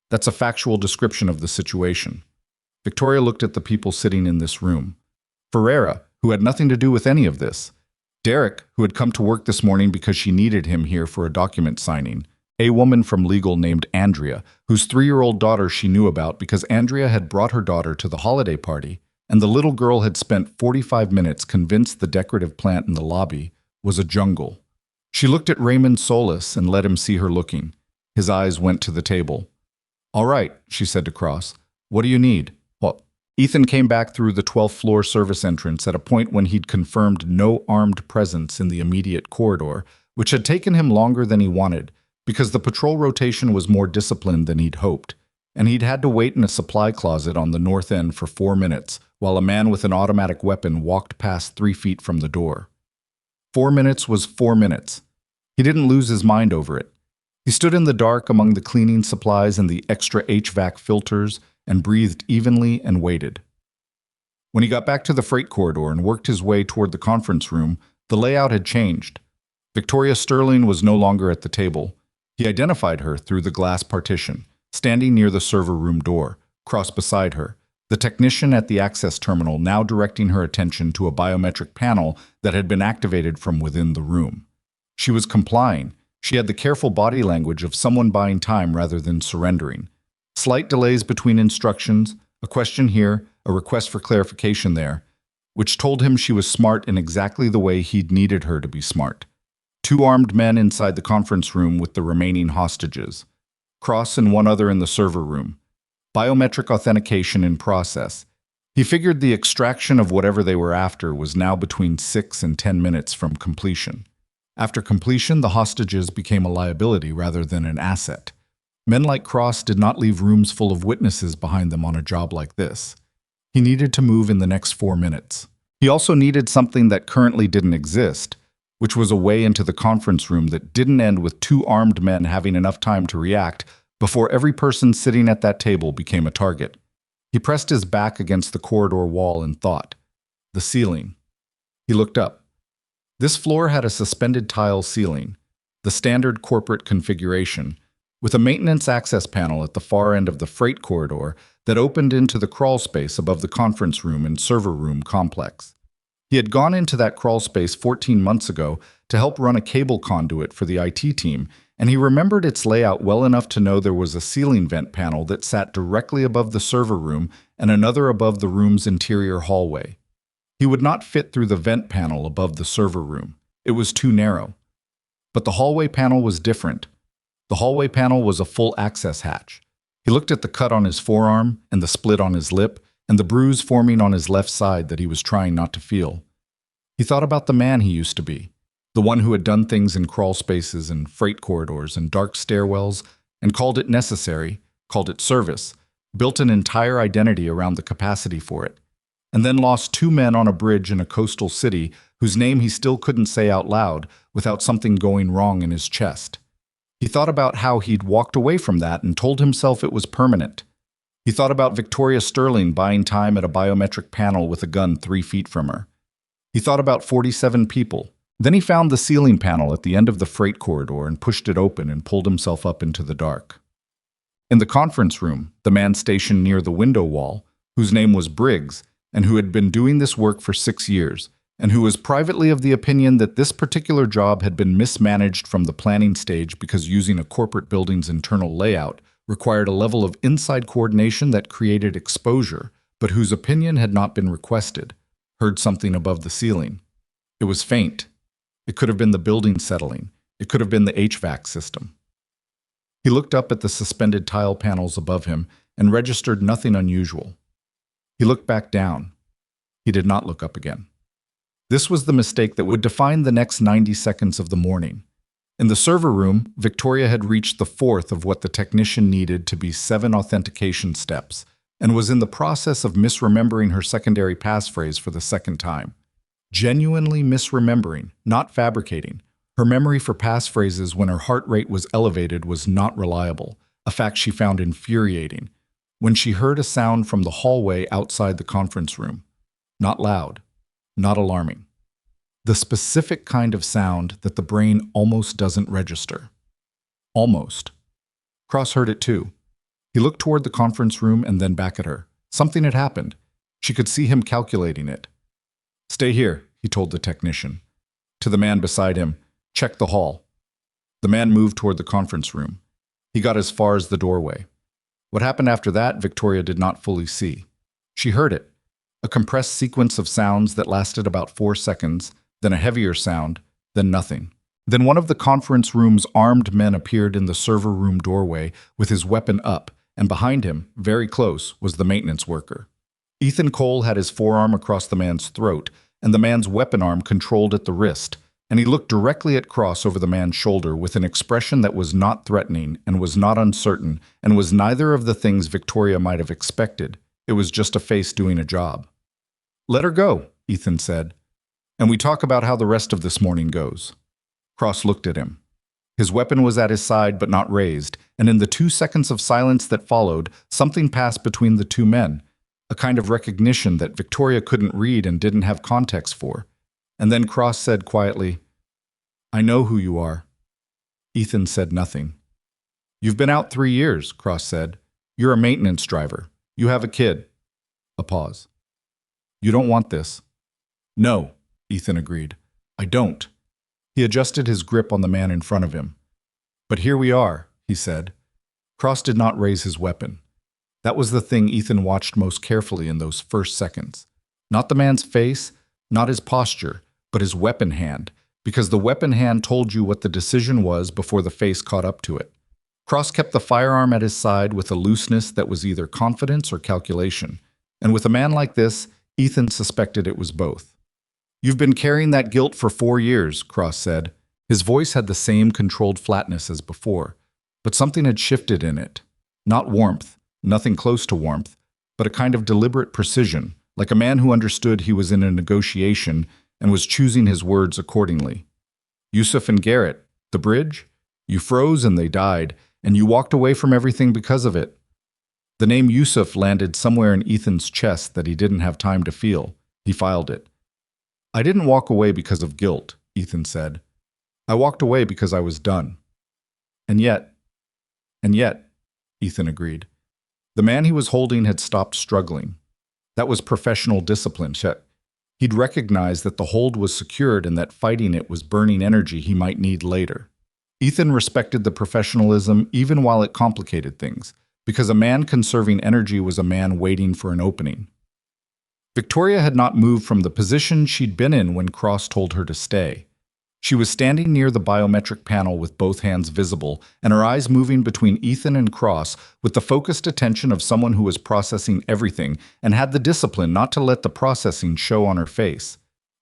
That's a factual description of the situation." Victoria looked at the people sitting in this room. Ferreira, who had nothing to do with any of this. Derek, who had come to work this morning because she needed him here for a document signing. A woman from legal named Andrea, whose 3-year-old daughter she knew about because Andrea had brought her daughter to the holiday party, and the little girl had spent 45 minutes convinced the decorative plant in the lobby was a jungle. She looked at Raymond Solis and let him see her looking. His eyes went to the table. "All right," she said to Cross. "What do you need?" "Well," Ethan came back through the 12th floor service entrance at a point when he'd confirmed no armed presence in the immediate corridor, which had taken him longer than he wanted, because the patrol rotation was more disciplined than he'd hoped, and he'd had to wait in a supply closet on the north end for 4 minutes, while a man with an automatic weapon walked past 3 feet from the door. 4 minutes was 4 minutes. He didn't lose his mind over it. He stood in the dark among the cleaning supplies and the extra HVAC filters and breathed evenly and waited. When he got back to the freight corridor and worked his way toward the conference room, the layout had changed. Victoria Sterling was no longer at the table. He identified her through the glass partition, standing near the server room door, cross beside her, the technician at the access terminal now directing her attention to a biometric panel that had been activated from within the room. She was complying. She had the careful body language of someone buying time rather than surrendering. Slight delays between instructions, a question here, a request for clarification there, which told him she was smart in exactly the way he'd needed her to be smart. 2 armed men inside the conference room with the remaining hostages. Cross and 1 other in the server room. Biometric authentication in process. He figured the extraction of whatever they were after was now between 6 and 10 minutes from completion. After completion, the hostages became a liability rather than an asset. Men like Cross did not leave rooms full of witnesses behind them on a job like this. He needed to move in the next 4 minutes. He also needed something that currently didn't exist, which was a way into the conference room that didn't end with 2 armed men having enough time to react before every person sitting at that table became a target. He pressed his back against the corridor wall and thought. The ceiling. He looked up. This floor had a suspended tile ceiling, the standard corporate configuration, with a maintenance access panel at the far end of the freight corridor that opened into the crawl space above the conference room and server room complex. He had gone into that crawl space 14 months ago to help run a cable conduit for the IT team, and he remembered its layout well enough to know there was a ceiling vent panel that sat directly above the server room and another above the room's interior hallway. He would not fit through the vent panel above the server room. It was too narrow. But the hallway panel was different. The hallway panel was a full access hatch. He looked at the cut on his forearm and the split on his lip and the bruise forming on his left side that he was trying not to feel. He thought about the man he used to be, the one who had done things in crawl spaces and freight corridors and dark stairwells and called it necessary, called it service, built an entire identity around the capacity for it, and then lost 2 men on a bridge in a coastal city whose name he still couldn't say out loud without something going wrong in his chest. He thought about how he'd walked away from that and told himself it was permanent. He thought about Victoria Sterling buying time at a biometric panel with a gun 3 feet from her. He thought about 47 people. Then he found the ceiling panel at the end of the freight corridor and pushed it open and pulled himself up into the dark. In the conference room, the man stationed near the window wall, whose name was Briggs, and who had been doing this work for 6 years, and who was privately of the opinion that this particular job had been mismanaged from the planning stage because using a corporate building's internal layout required a level of inside coordination that created exposure, but whose opinion had not been requested, heard something above the ceiling. It was faint. It could have been the building settling. It could have been the HVAC system. He looked up at the suspended tile panels above him and registered nothing unusual. He looked back down. He did not look up again. This was the mistake that would define the next 90 seconds of the morning. In the server room, Victoria had reached the 4th of what the technician needed to be 7 authentication steps, and was in the process of misremembering her secondary passphrase for the 2nd time. Genuinely misremembering, not fabricating. Her memory for passphrases when her heart rate was elevated was not reliable, a fact she found infuriating. When she heard a sound from the hallway outside the conference room. Not loud, not alarming. The specific kind of sound that the brain almost doesn't register. Almost. Cross heard it too. He looked toward the conference room and then back at her. Something had happened. She could see him calculating it. "Stay here," he told the technician. To the man beside him, "Check the hall." The man moved toward the conference room. He got as far as the doorway. What happened after that, Victoria did not fully see. She heard it, a compressed sequence of sounds that lasted about 4 seconds, then a heavier sound, then nothing. Then one of the conference room's armed men appeared in the server room doorway with his weapon up, and behind him, very close, was the maintenance worker. Ethan Cole had his forearm across the man's throat, and the man's weapon arm controlled at the wrist, and he looked directly at Cross over the man's shoulder with an expression that was not threatening and was not uncertain and was neither of the things Victoria might have expected. It was just a face doing a job. "Let her go," Ethan said. And we talk about how the rest of this morning goes. Cross looked at him. His weapon was at his side but not raised, and in the 2 seconds of silence that followed, something passed between the two men, a kind of recognition that Victoria couldn't read and didn't have context for. And then Cross said quietly, "I know who you are." Ethan said nothing. "You've been out 3 years," Cross said. "You're a maintenance driver. You have a kid." A pause. "You don't want this." "No," Ethan agreed. "I don't." He adjusted his grip on the man in front of him. "But here we are," he said. Cross did not raise his weapon. That was the thing Ethan watched most carefully in those first seconds. Not the man's face, not his posture, but his weapon hand, because the weapon hand told you what the decision was before the face caught up to it. Cross kept the firearm at his side with a looseness that was either confidence or calculation. And with a man like this, Ethan suspected it was both. "You've been carrying that guilt for 4 years, Cross said. His voice had the same controlled flatness as before, but something had shifted in it. Not warmth, nothing close to warmth, but a kind of deliberate precision, like a man who understood he was in a negotiation and was choosing his words accordingly. "Yusuf and Garrett, the bridge? You froze and they died, and you walked away from everything because of it." The name Yusuf landed somewhere in Ethan's chest that he didn't have time to feel. He filed it. "I didn't walk away because of guilt," Ethan said. "I walked away because I was done." And yet, Ethan agreed. The man he was holding had stopped struggling. That was professional discipline. He'd recognized that the hold was secured and that fighting it was burning energy he might need later. Ethan respected the professionalism even while it complicated things, because a man conserving energy was a man waiting for an opening. Victoria had not moved from the position she'd been in when Cross told her to stay. She was standing near the biometric panel with both hands visible and her eyes moving between Ethan and Cross with the focused attention of someone who was processing everything and had the discipline not to let the processing show on her face.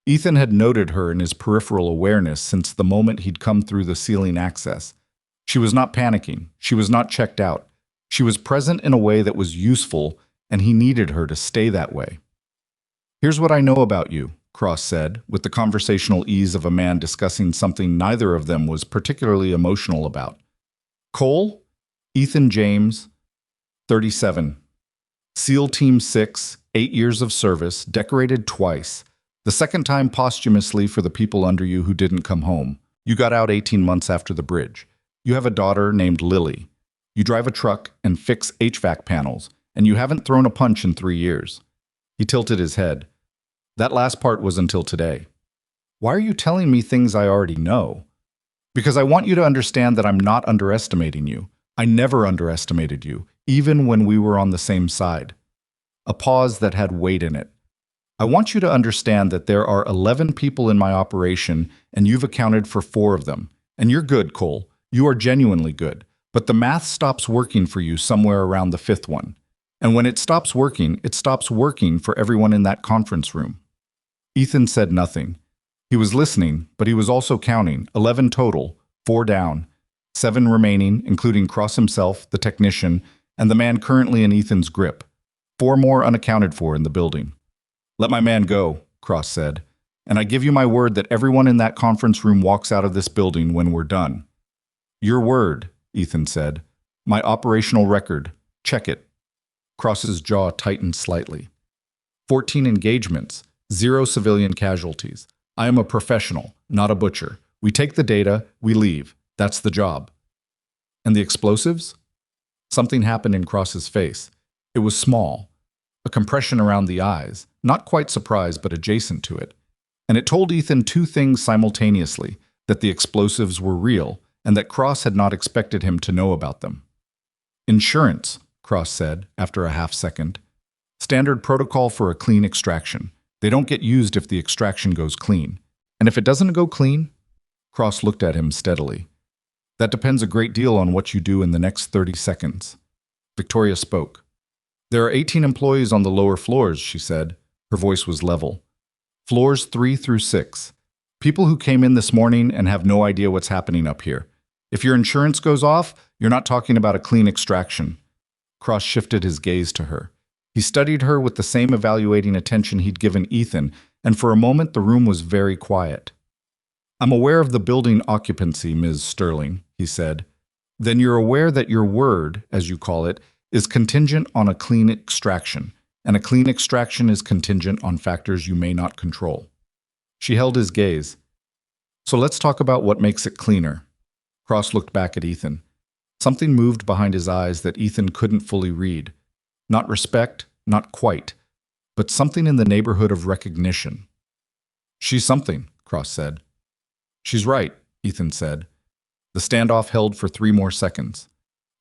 Ethan had noted her in his peripheral awareness since the moment he'd come through the ceiling access. She was not panicking. She was not checked out. She was present in a way that was useful, and he needed her to stay that way. "Here's what I know about you," Cross said, with the conversational ease of a man discussing something neither of them was particularly emotional about. "Cole? Ethan James, 37. SEAL Team 6, 8 years of service, decorated twice. The second time posthumously for the people under you who didn't come home. You got out 18 months after the bridge. You have a daughter named Lily. You drive a truck and fix HVAC panels, and you haven't thrown a punch in 3 years. He tilted his head. "That last part was until today." "Why are you telling me things I already know?" "Because I want you to understand that I'm not underestimating you. I never underestimated you, even when we were on the same side." A pause that had weight in it. "I want you to understand that there are 11 people in my operation, and you've accounted for 4 of them. And you're good, Cole. You are genuinely good. But the math stops working for you somewhere around the 5th one. And when it stops working for everyone in that conference room." Ethan said nothing. He was listening, but he was also counting. 11 total, 4 down, 7 remaining, including Cross himself, the technician, and the man currently in Ethan's grip. 4 more unaccounted for in the building. "Let my man go," Cross said, "and I give you my word that everyone in that conference room walks out of this building when we're done." "Your word," Ethan said. "My operational record. Check it." Cross's jaw tightened slightly. 14 engagements, 0 civilian casualties. I am a professional, not a butcher. We take the data, we leave. That's the job. "And the explosives?" Something happened in Cross's face. It was small. A compression around the eyes, not quite surprise but adjacent to it. And it told Ethan 2 things simultaneously, that the explosives were real, and that Cross had not expected him to know about them. "Insurance," Cross said, after a half-second. "Standard protocol for a clean extraction. They don't get used if the extraction goes clean. And if it doesn't go clean?" Cross looked at him steadily. "That depends a great deal on what you do in the next 30 seconds. Victoria spoke. "There are 18 employees on the lower floors," she said. Her voice was level. "Floors 3 through 6. People who came in this morning and have no idea what's happening up here. If your insurance goes off, you're not talking about a clean extraction." Cross shifted his gaze to her. He He studied her with the same evaluating attention he'd given Ethan, and for a moment the room was very quiet. "I'm aware of the building occupancy, Ms. Sterling," he said. "Then you're aware that your word, as you call it, is contingent on a clean extraction, and a clean extraction is contingent on factors you may not control." She held his gaze. "So let's talk about what makes it cleaner." Cross looked back at Ethan. Something moved behind his eyes that Ethan couldn't fully read. Not respect, not quite, but something in the neighborhood of recognition. "She's something," Cross said. "She's right," Ethan said. The standoff held for 3 more seconds.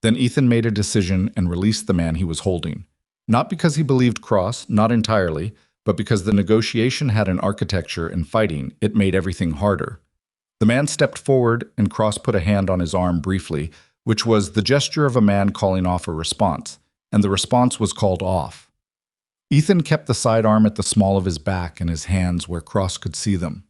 Then Ethan made a decision and released the man he was holding. Not because he believed Cross, not entirely, but because the negotiation had an architecture and fighting, it made everything harder. The man stepped forward and Cross put a hand on his arm briefly, which was the gesture of a man calling off a response, and the response was called off. Ethan kept the sidearm at the small of his back and his hands where Cross could see them.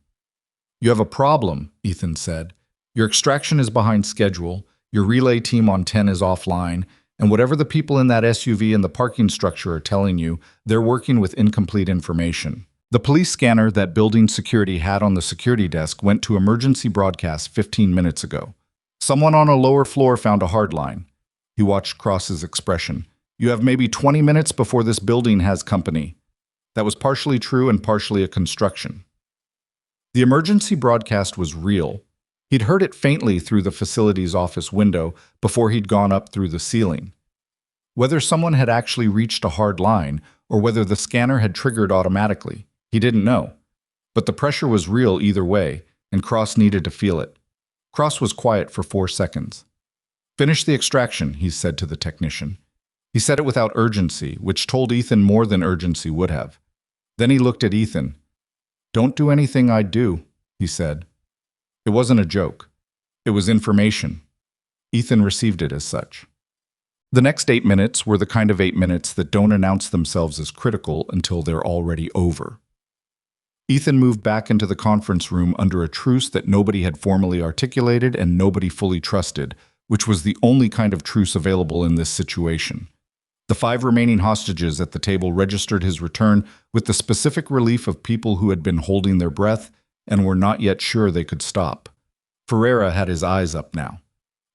"You have a problem," Ethan said. "Your extraction is behind schedule, your relay team on 10 is offline, and whatever the people in that SUV and the parking structure are telling you, they're working with incomplete information. The police scanner that building security had on the security desk went to emergency broadcast 15 minutes ago. Someone on a lower floor found a hard line." He watched Cross's expression. "You have maybe 20 minutes before this building has company." That was partially true and partially a construction. The emergency broadcast was real. He'd heard it faintly through the facility's office window before he'd gone up through the ceiling. Whether someone had actually reached a hard line or whether the scanner had triggered automatically, he didn't know. But the pressure was real either way, and Cross needed to feel it. Cross was quiet for 4 seconds. "Finish the extraction," he said to the technician. He said it without urgency, which told Ethan more than urgency would have. Then he looked at Ethan. "Don't do anything I'd do," he said. It wasn't a joke. It was information. Ethan received it as such. The next 8 minutes were the kind of 8 minutes that don't announce themselves as critical until they're already over. Ethan moved back into the conference room under a truce that nobody had formally articulated and nobody fully trusted, which was the only kind of truce available in this situation. The 5 remaining hostages at the table registered his return with the specific relief of people who had been holding their breath and were not yet sure they could stop. Ferreira had his eyes up now.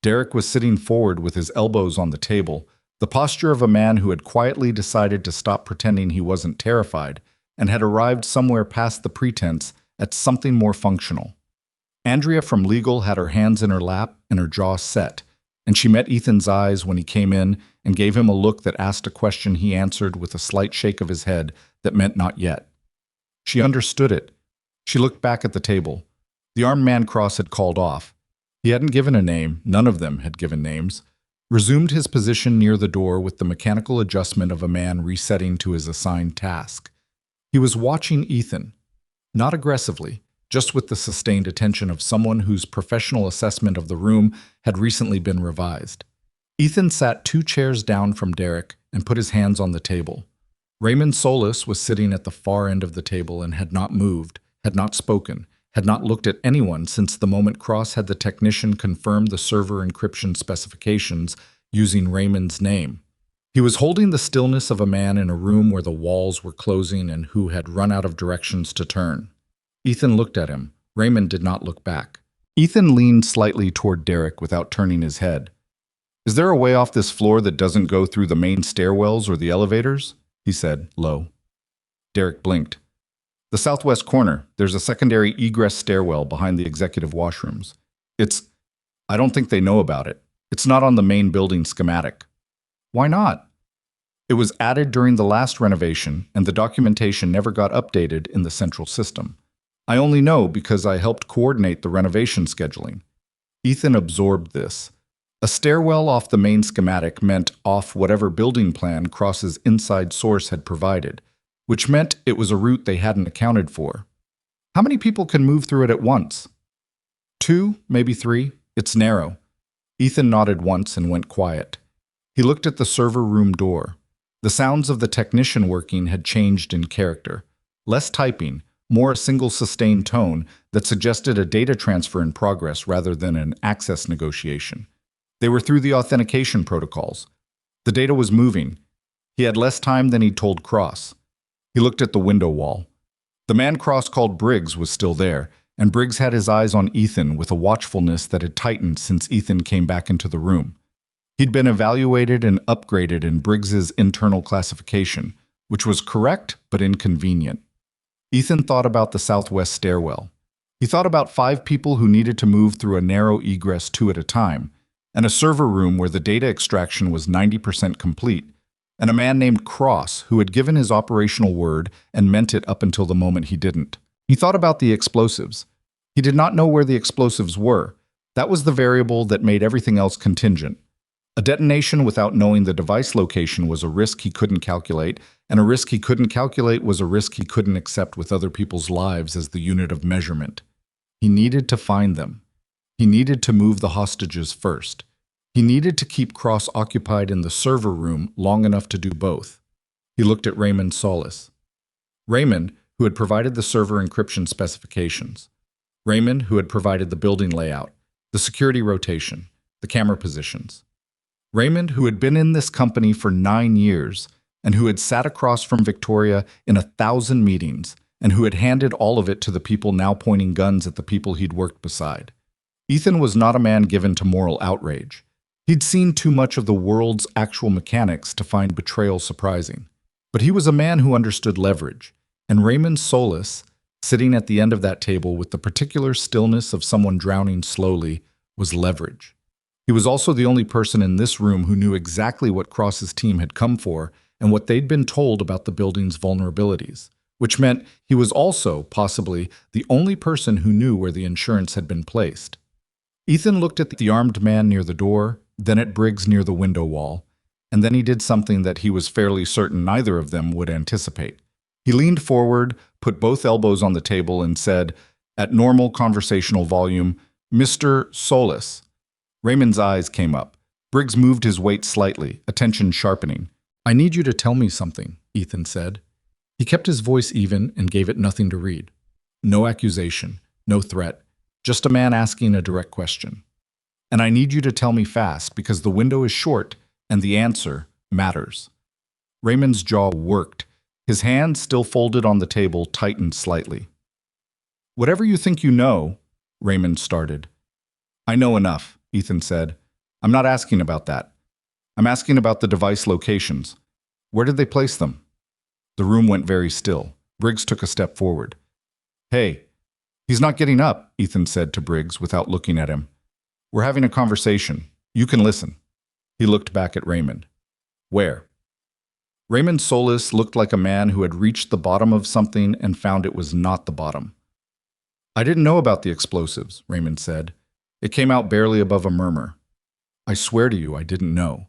Derek was sitting forward with his elbows on the table, the posture of a man who had quietly decided to stop pretending he wasn't terrified and had arrived somewhere past the pretense at something more functional. Andrea from legal had her hands in her lap and her jaw set, and she met Ethan's eyes when he came in and gave him a look that asked a question he answered with a slight shake of his head that meant not yet. She understood it. She looked back at the table. The armed man Cross had called off. He hadn't given a name, none of them had given names, resumed his position near the door with the mechanical adjustment of a man resetting to his assigned task. He was watching Ethan, not aggressively, just with the sustained attention of someone whose professional assessment of the room had recently been revised. Ethan sat 2 chairs down from Derek and put his hands on the table. Raymond Solis was sitting at the far end of the table and had not moved, had not spoken, had not looked at anyone since the moment Cross had the technician confirm the server encryption specifications using Raymond's name. He was holding the stillness of a man in a room where the walls were closing and who had run out of directions to turn. Ethan looked at him. Raymond did not look back. Ethan leaned slightly toward Derek without turning his head. "Is there a way off this floor that doesn't go through the main stairwells or the elevators?" he said, low. Derek blinked. "The southwest corner. There's a secondary egress stairwell behind the executive washrooms. I don't think they know about it. It's not on the main building schematic." "Why not?" "It was added during the last renovation, and the documentation never got updated in the central system. I only know because I helped coordinate the renovation scheduling." Ethan absorbed this. A stairwell off the main schematic meant off whatever building plan Cross's inside source had provided, which meant it was a route they hadn't accounted for. "How many people can move through it at once?" 2, maybe 3. It's narrow." Ethan nodded once and went quiet. He looked at the server room door. The sounds of the technician working had changed in character. Less typing, more a single sustained tone that suggested a data transfer in progress rather than an access negotiation. They were through the authentication protocols. The data was moving. He had less time than he'd told Cross. He looked at the window wall. The man Cross called Briggs was still there, and Briggs had his eyes on Ethan with a watchfulness that had tightened since Ethan came back into the room. He'd been evaluated and upgraded in Briggs's internal classification, which was correct but inconvenient. Ethan thought about the southwest stairwell. He thought about 5 people who needed to move through a narrow egress 2 at a time, and a server room where the data extraction was 90% complete, and a man named Cross who had given his operational word and meant it up until the moment he didn't. He thought about the explosives. He did not know where the explosives were. That was the variable that made everything else contingent. A detonation without knowing the device location was a risk he couldn't calculate, and a risk he couldn't calculate was a risk he couldn't accept with other people's lives as the unit of measurement. He needed to find them. He needed to move the hostages first. He needed to keep Cross occupied in the server room long enough to do both. He looked at Raymond Solis. Raymond, who had provided the server encryption specifications. Raymond, who had provided the building layout, the security rotation, the camera positions. Raymond, who had been in this company for 9 years and who had sat across from Victoria in 1,000 meetings and who had handed all of it to the people now pointing guns at the people he'd worked beside. Ethan was not a man given to moral outrage. He'd seen too much of the world's actual mechanics to find betrayal surprising. But he was a man who understood leverage, and Raymond Solis, sitting at the end of that table with the particular stillness of someone drowning slowly, was leverage. He was also the only person in this room who knew exactly what Cross's team had come for and what they'd been told about the building's vulnerabilities, which meant he was also, possibly, the only person who knew where the insurance had been placed. Ethan looked at the armed man near the door, then at Briggs near the window wall, and then he did something that he was fairly certain neither of them would anticipate. He leaned forward, put both elbows on the table, and said, at normal conversational volume, "Mr. Solis." Raymond's eyes came up. Briggs moved his weight slightly, attention sharpening. "I need you to tell me something," Ethan said. He kept his voice even and gave it nothing to read. No accusation, no threat, just a man asking a direct question. "And I need you to tell me fast because the window is short and the answer matters." Raymond's jaw worked. His hand, still folded on the table, tightened slightly. "Whatever you think you know," Raymond started. "I know enough," Ethan said. "I'm not asking about that. I'm asking about the device locations. Where did they place them?" The room went very still. Briggs took a step forward. "Hey, he's not getting up," Ethan said to Briggs without looking at him. "We're having a conversation. You can listen." He looked back at Raymond. "Where?" Raymond Solis looked like a man who had reached the bottom of something and found it was not the bottom. "I didn't know about the explosives," Raymond said. It came out barely above a murmur. "I swear to you, I didn't know.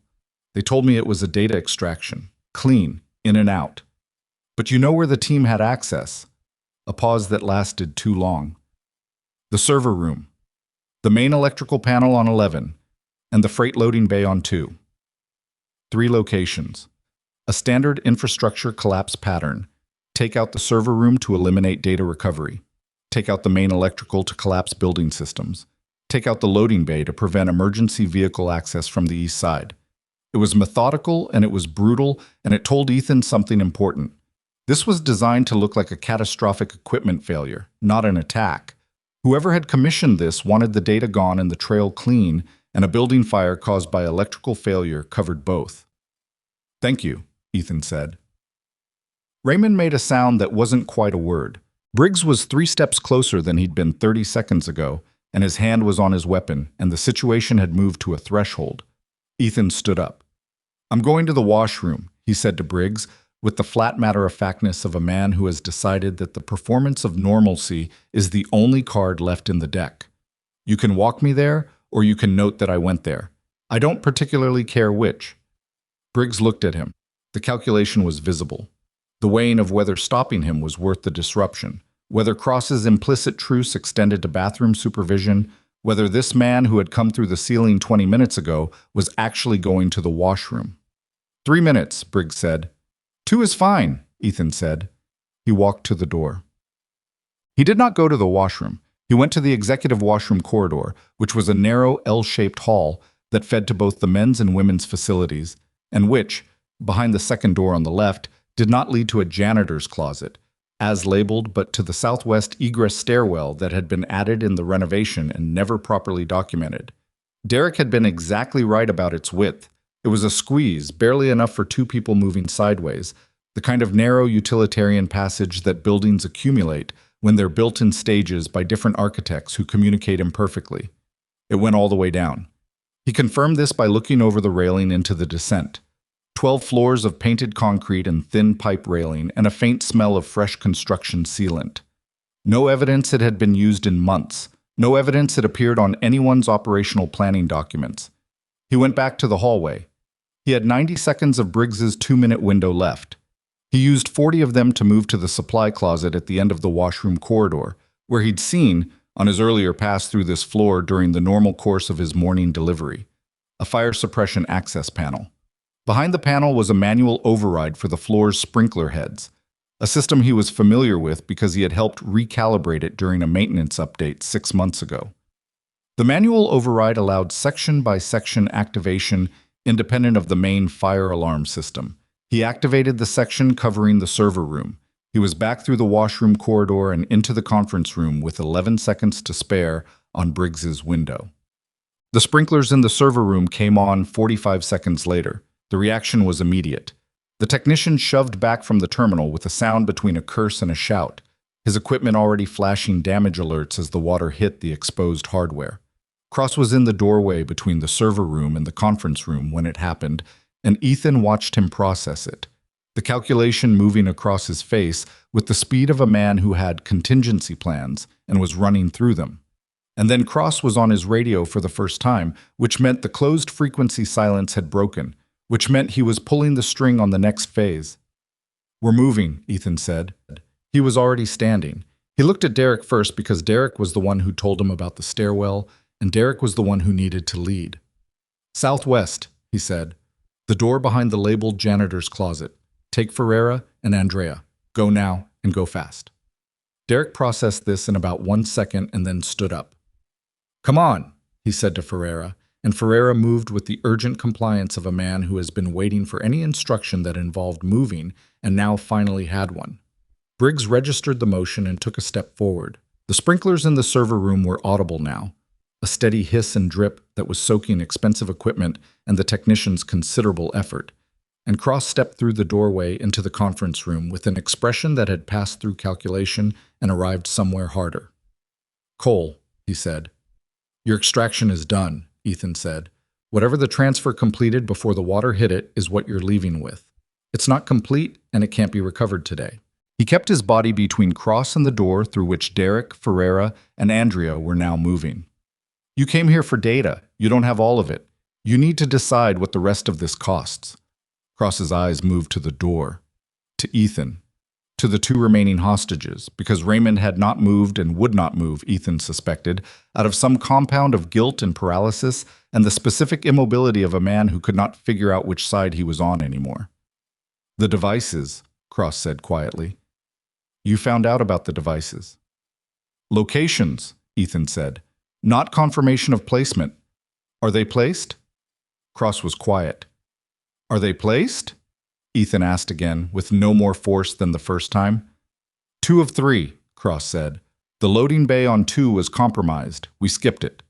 They told me it was a data extraction. Clean, in and out. But you know where the team had access?" A pause that lasted too long. "The server room. The main electrical panel on 11, and the freight loading bay on 2. 3 locations. A standard infrastructure collapse pattern. Take out the server room to eliminate data recovery. Take out the main electrical to collapse building systems. Take out the loading bay to prevent emergency vehicle access from the east side." It was methodical and it was brutal, and it told Ethan something important. This was designed to look like a catastrophic equipment failure, not an attack. Whoever had commissioned this wanted the data gone and the trail clean, and a building fire caused by electrical failure covered both. "Thank you," Ethan said. Raymond made a sound that wasn't quite a word. Briggs was 3 steps closer than he'd been 30 seconds ago, and his hand was on his weapon, and the situation had moved to a threshold. Ethan stood up. "I'm going to the washroom," he said to Briggs, with the flat matter-of-factness of a man who has decided that the performance of normalcy is the only card left in the deck. "You can walk me there, or you can note that I went there. I don't particularly care which." Briggs looked at him. The calculation was visible. The weighing of whether stopping him was worth the disruption, whether Cross's implicit truce extended to bathroom supervision, whether this man who had come through the ceiling 20 minutes ago was actually going to the washroom. 3 minutes, Briggs said. 2 is fine, Ethan said. He walked to the door. He did not go to the washroom. He went to the executive washroom corridor, which was a narrow L-shaped hall that fed to both the men's and women's facilities, and which, behind the second door on the left, did not lead to a janitor's closet, as labeled, but to the southwest egress stairwell that had been added in the renovation and never properly documented. Derek had been exactly right about its width. It was a squeeze, barely enough for two people moving sideways, the kind of narrow utilitarian passage that buildings accumulate when they're built in stages by different architects who communicate imperfectly. It went all the way down. He confirmed this by looking over the railing into the descent. 12 floors of painted concrete and thin pipe railing, and a faint smell of fresh construction sealant. No evidence it had been used in months. No evidence it appeared on anyone's operational planning documents. He went back to the hallway. He had 90 seconds of Briggs's 2-minute window left. He used 40 of them to move to the supply closet at the end of the washroom corridor, where he'd seen, on his earlier pass through this floor during the normal course of his morning delivery, a fire suppression access panel. Behind the panel was a manual override for the floor's sprinkler heads, a system he was familiar with because he had helped recalibrate it during a maintenance update 6 months ago. The manual override allowed section-by-section activation independent of the main fire alarm system. He activated the section covering the server room. He was back through the washroom corridor and into the conference room with 11 seconds to spare on Briggs's window. The sprinklers in the server room came on 45 seconds later. The reaction was immediate. The technician shoved back from the terminal with a sound between a curse and a shout, his equipment already flashing damage alerts as the water hit the exposed hardware. Cross was in the doorway between the server room and the conference room when it happened, and Ethan watched him process it, the calculation moving across his face with the speed of a man who had contingency plans and was running through them. And then Cross was on his radio for the first time, which meant the closed frequency silence had broken, which meant he was pulling the string on the next phase. "We're moving," Ethan said. He was already standing. He looked at Derek first because Derek was the one who told him about the stairwell, and Derek was the one who needed to lead. "Southwest," he said. "The door behind the labeled janitor's closet. Take Ferreira and Andrea. Go now and go fast." Derek processed this in about 1 second and then stood up. "Come on," he said to Ferreira, and Ferreira moved with the urgent compliance of a man who has been waiting for any instruction that involved moving and now finally had one. Briggs registered the motion and took a step forward. The sprinklers in the server room were audible now, a steady hiss and drip that was soaking expensive equipment and the technician's considerable effort, and Cross stepped through the doorway into the conference room with an expression that had passed through calculation and arrived somewhere harder. "Cole," he said. "Your extraction is done," Ethan said. "Whatever the transfer completed before the water hit it is what you're leaving with. It's not complete, and it can't be recovered today." He kept his body between Cross and the door through which Derek, Ferreira, and Andrea were now moving. "You came here for data. You don't have all of it. You need to decide what the rest of this costs." Cross's eyes moved to the door, to Ethan, to the 2 remaining hostages, because Raymond had not moved and would not move, Ethan suspected, out of some compound of guilt and paralysis and the specific immobility of a man who could not figure out which side he was on anymore. "The devices," Cross said quietly. "You found out about the devices." "Locations," Ethan said. "Not confirmation of placement. Are they placed?" Cross was quiet. "Are they placed?" Ethan asked again, with no more force than the first time. 2 of 3, Cross said. "The loading bay on 2 was compromised. We skipped it."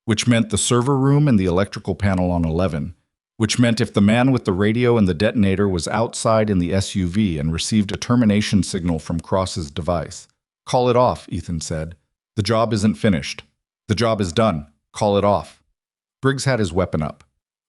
Which meant the server room and the electrical panel on 11. Which meant if the man with the radio and the detonator was outside in the SUV and received a termination signal from Cross's device. "Call it off," Ethan said. "The job isn't finished. The job is done. Call it off." Briggs had his weapon up.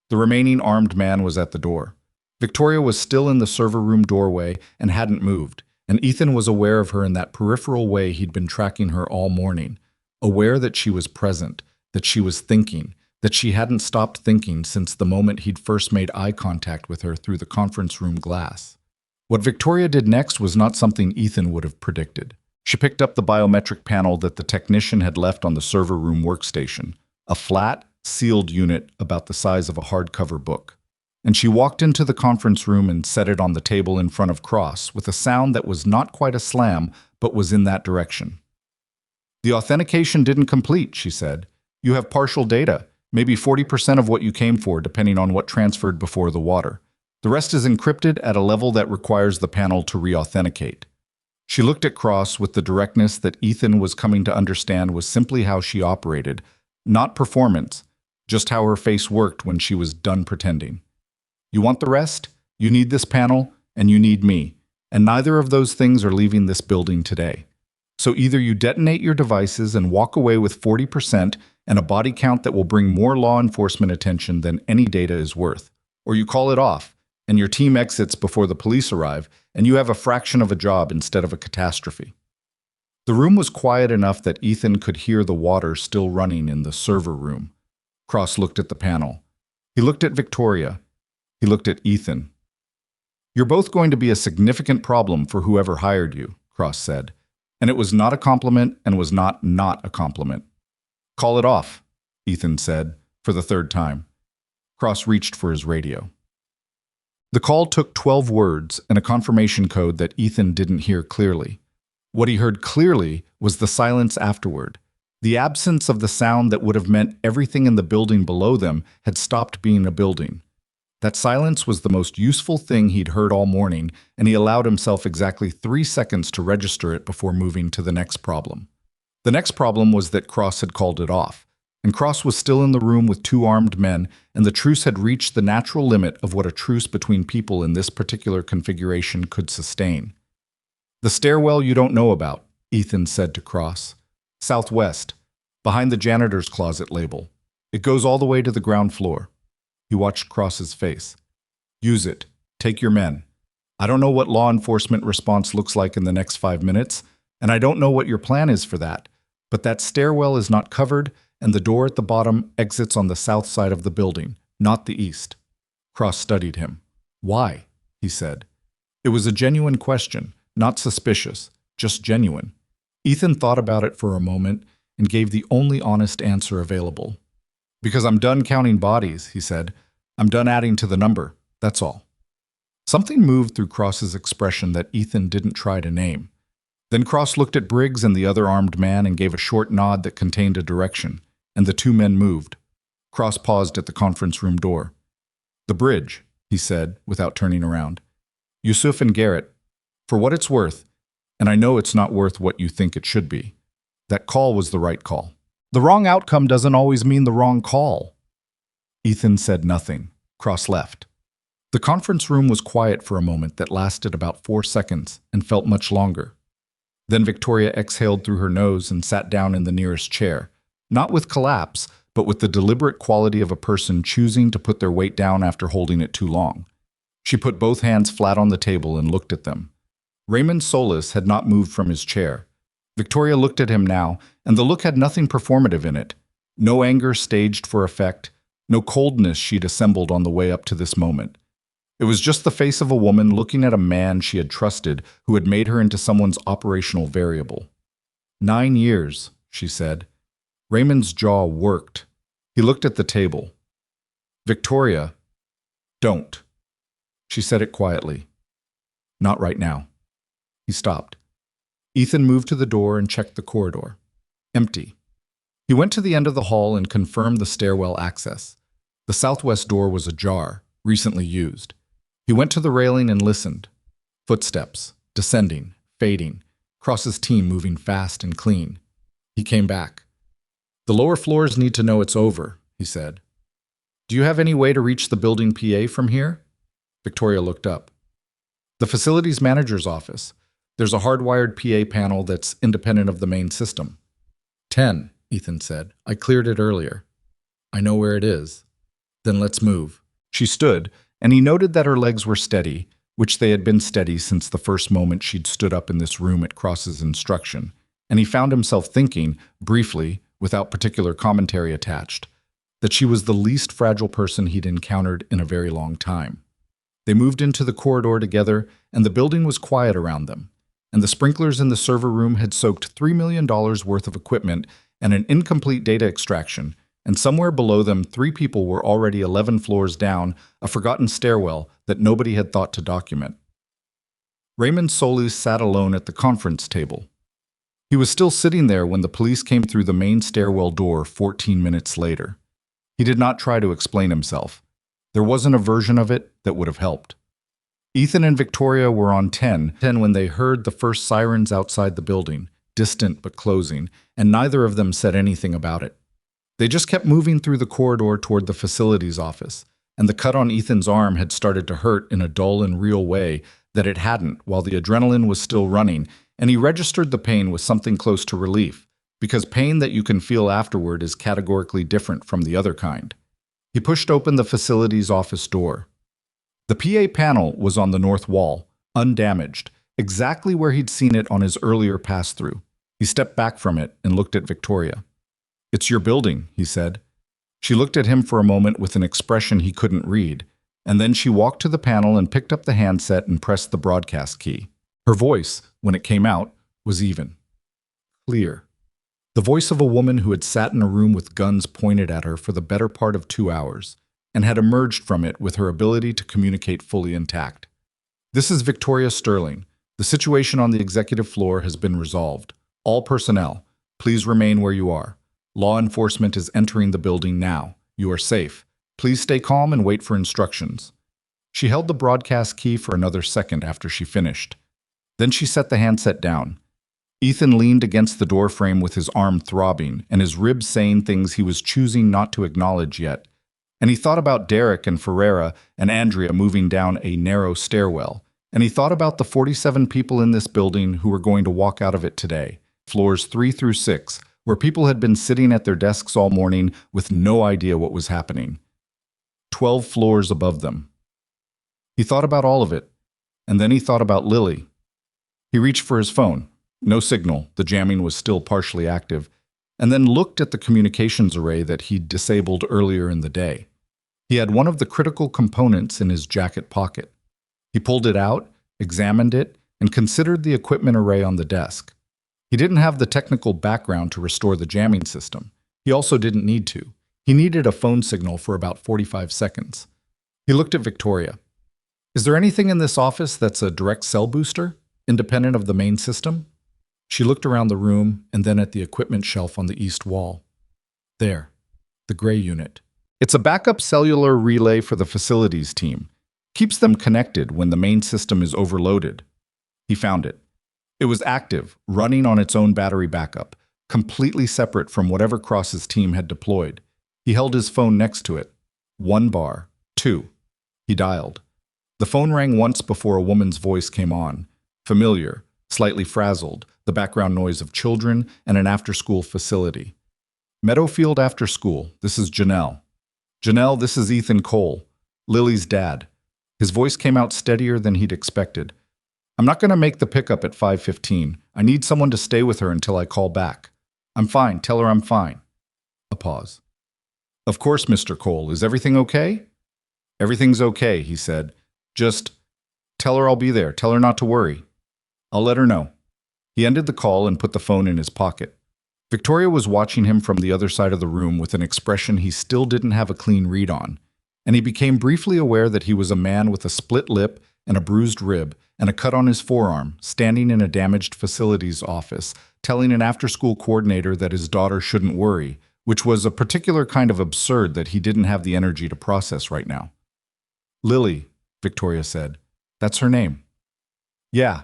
The remaining armed man was at the door. Victoria was still in the server room doorway and hadn't moved, and Ethan was aware of her in that peripheral way he'd been tracking her all morning, aware that she was present, that she was thinking, that she hadn't stopped thinking since the moment he'd first made eye contact with her through the conference room glass. What Victoria did next was not something Ethan would have predicted. She picked up the biometric panel that the technician had left on the server room workstation, a flat, sealed unit about the size of a hardcover book. And she walked into the conference room and set it on the table in front of Cross with a sound that was not quite a slam, but was in that direction. "The authentication didn't complete," she said. "You have partial data, maybe 40% of what you came for, depending on what transferred before the water. The rest is encrypted at a level that requires the panel to re-authenticate. She looked at Cross with the directness that Ethan was coming to understand was simply how she operated, not performance, just how her face worked when she was done pretending. You want the rest? You need this panel, and you need me. And neither of those things are leaving this building today. So either you detonate your devices and walk away with 40% and a body count that will bring more law enforcement attention than any data is worth, or you call it off, and your team exits before the police arrive, and you have a fraction of a job instead of a catastrophe. The room was quiet enough that Ethan could hear the water still running in the server room. Cross looked at the panel. He looked at Victoria. He looked at Ethan. You're both going to be a significant problem for whoever hired you, Cross said. And it was not a compliment and was not a compliment. Call it off, Ethan said, for the third time. Cross reached for his radio. The call took 12 words and a confirmation code that Ethan didn't hear clearly. What he heard clearly was the silence afterward. The absence of the sound that would have meant everything in the building below them had stopped being a building. That silence was the most useful thing he'd heard all morning, and he allowed himself exactly 3 seconds to register it before moving to the next problem. The next problem was that Cross had called it off, and Cross was still in the room with 2 armed men, and the truce had reached the natural limit of what a truce between people in this particular configuration could sustain. The stairwell you don't know about, Ethan said to Cross. Southwest, behind the janitor's closet label. It goes all the way to the ground floor. He watched Cross's face. Use it. Take your men. I don't know what law enforcement response looks like in the next 5 minutes, and I don't know what your plan is for that, but that stairwell is not covered, and the door at the bottom exits on the south side of the building, not the east. Cross studied him. Why? He said. It was a genuine question, not suspicious, just genuine. Ethan thought about it for a moment and gave the only honest answer available. Because I'm done counting bodies, he said. I'm done adding to the number, that's all. Something moved through Cross's expression that Ethan didn't try to name. Then Cross looked at Briggs and the other armed man and gave a short nod that contained a direction, and the 2 men moved. Cross paused at the conference room door. The bridge, he said, without turning around. Yusuf and Garrett, for what it's worth, and I know it's not worth what you think it should be, that call was the right call. The wrong outcome doesn't always mean the wrong call. Ethan said nothing. Cross left. The conference room was quiet for a moment that lasted about 4 seconds and felt much longer. Then Victoria exhaled through her nose and sat down in the nearest chair, not with collapse, but with the deliberate quality of a person choosing to put their weight down after holding it too long. She put both hands flat on the table and looked at them. Raymond Solis had not moved from his chair. Victoria looked at him now, and the look had nothing performative in it. No anger staged for effect, no coldness she'd assembled on the way up to this moment. It was just the face of a woman looking at a man she had trusted who had made her into someone's operational variable. 9 years, she said. Raymond's jaw worked. He looked at the table. Victoria, don't. She said it quietly. Not right now. He stopped. Ethan moved to the door and checked the corridor. Empty. He went to the end of the hall and confirmed the stairwell access. The southwest door was ajar, recently used. He went to the railing and listened. Footsteps, descending, fading, Cross's team moving fast and clean. He came back. The lower floors need to know it's over, he said. Do you have any way to reach the building PA from here? Victoria looked up. The facilities manager's office. There's a hardwired PA panel that's independent of the main system. 10, Ethan said. I cleared it earlier. I know where it is. Then let's move. She stood, and he noted that her legs were steady, which they had been steady since the first moment she'd stood up in this room at Cross's instruction, and he found himself thinking, briefly, without particular commentary attached, that she was the least fragile person he'd encountered in a very long time. They moved into the corridor together, and the building was quiet around them, and the sprinklers in the server room had soaked $3 million worth of equipment and an incomplete data extraction, and somewhere below them 3 people were already 11 floors down a forgotten stairwell that nobody had thought to document. Raymond Solis sat alone at the conference table. He was still sitting there when the police came through the main stairwell door 14 minutes later. He did not try to explain himself. There wasn't a version of it that would have helped. Ethan and Victoria were on 10 when they heard the first sirens outside the building, distant but closing, and neither of them said anything about it. They just kept moving through the corridor toward the facilities office, and the cut on Ethan's arm had started to hurt in a dull and real way that it hadn't while the adrenaline was still running, and he registered the pain with something close to relief, because pain that you can feel afterward is categorically different from the other kind. He pushed open the facilities office door. The PA panel was on the north wall, undamaged, exactly where he'd seen it on his earlier pass-through. He stepped back from it and looked at Victoria. "It's your building," he said. She looked at him for a moment with an expression he couldn't read, and then she walked to the panel and picked up the handset and pressed the broadcast key. Her voice, when it came out, was even. Clear. The voice of a woman who had sat in a room with guns pointed at her for the better part of 2 hours, and had emerged from it with her ability to communicate fully intact. "This is Victoria Sterling. The situation on the executive floor has been resolved. All personnel, please remain where you are. Law enforcement is entering the building now. You are safe. Please stay calm and wait for instructions." She held the broadcast key for another second after she finished. Then she set the handset down. Ethan leaned against the doorframe with his arm throbbing and his ribs saying things he was choosing not to acknowledge yet. And he thought about Derek and Ferreira and Andrea moving down a narrow stairwell. And he thought about the 47 people in this building who were going to walk out of it today, floors 3 through 6, where people had been sitting at their desks all morning with no idea what was happening. 12 floors above them. He thought about all of it, and then he thought about Lily. He reached for his phone. No signal, the jamming was still partially active, and then looked at the communications array that he'd disabled earlier in the day. He had one of the critical components in his jacket pocket. He pulled it out, examined it, and considered the equipment array on the desk. He didn't have the technical background to restore the jamming system. He also didn't need to. He needed a phone signal for about 45 seconds. He looked at Victoria. "Is there anything in this office that's a direct cell booster, independent of the main system?" She looked around the room and then at the equipment shelf on the east wall. There, the gray unit. It's a backup cellular relay for the facilities team. Keeps them connected when the main system is overloaded. He found it. It was active, running on its own battery backup, completely separate from whatever Cross's team had deployed. He held his phone next to it. 1 bar. 2. He dialed. The phone rang once before a woman's voice came on. Familiar, slightly frazzled, the background noise of children and an after-school facility. "Meadowfield After School, this is Janelle." "Janelle, this is Ethan Cole, Lily's dad." His voice came out steadier than he'd expected. "I'm not going to make the pickup at 5:15. I need someone to stay with her until I call back." "I'm fine. Tell her I'm fine." A pause. "Of course, Mr. Cole. Is everything okay?" "Everything's okay," he said. "Just tell her I'll be there. Tell her not to worry." "I'll let her know." He ended the call and put the phone in his pocket. Victoria was watching him from the other side of the room with an expression he still didn't have a clean read on, and he became briefly aware that he was a man with a split lip and a bruised rib and a cut on his forearm, standing in a damaged facilities office, telling an after-school coordinator that his daughter shouldn't worry, which was a particular kind of absurd that he didn't have the energy to process right now. "Lily," Victoria said. "That's her name." "Yeah."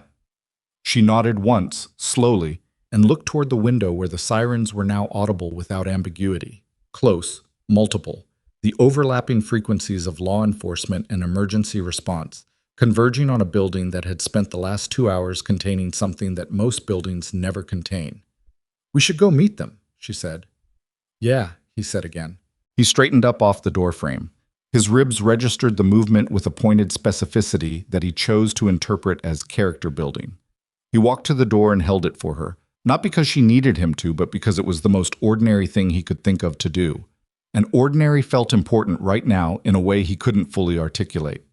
She nodded once, slowly, and looked toward the window where the sirens were now audible without ambiguity. Close, multiple, the overlapping frequencies of law enforcement and emergency response, converging on a building that had spent the last 2 hours containing something that most buildings never contain. "We should go meet them," she said. "Yeah," he said again. He straightened up off the doorframe. His ribs registered the movement with a pointed specificity that he chose to interpret as character building. He walked to the door and held it for her, not because she needed him to, but because it was the most ordinary thing he could think of to do. And ordinary felt important right now in a way he couldn't fully articulate.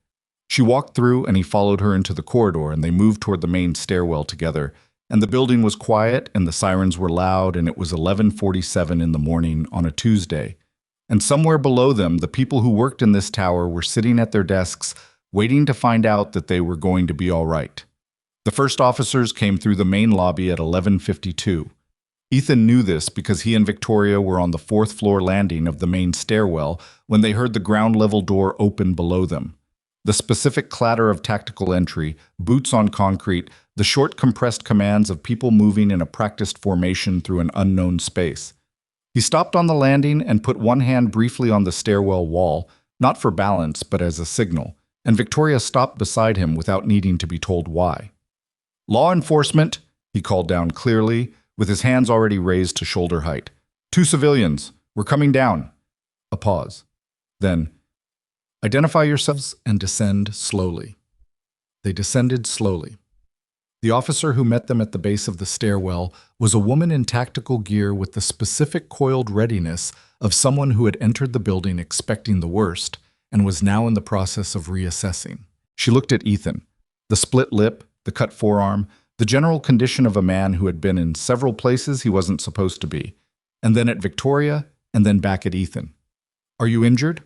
She walked through and he followed her into the corridor and they moved toward the main stairwell together. And the building was quiet and the sirens were loud and it was 11:47 in the morning on a Tuesday. And somewhere below them, the people who worked in this tower were sitting at their desks waiting to find out that they were going to be all right. The first officers came through the main lobby at 11:52. Ethan knew this because he and Victoria were on the fourth-floor landing of the main stairwell when they heard the ground-level door open below them. The specific clatter of tactical entry, boots on concrete, the short compressed commands of people moving in a practiced formation through an unknown space. He stopped on the landing and put one hand briefly on the stairwell wall, not for balance but as a signal, and Victoria stopped beside him without needing to be told why. "Law enforcement," he called down clearly, with his hands already raised to shoulder height. "Two civilians. We're coming down." A pause. Then, "Identify yourselves and descend slowly." They descended slowly. The officer who met them at the base of the stairwell was a woman in tactical gear with the specific coiled readiness of someone who had entered the building expecting the worst and was now in the process of reassessing. She looked at Ethan. The split lip, the cut forearm, the general condition of a man who had been in several places he wasn't supposed to be, and then at Victoria, and then back at Ethan. "Are you injured?"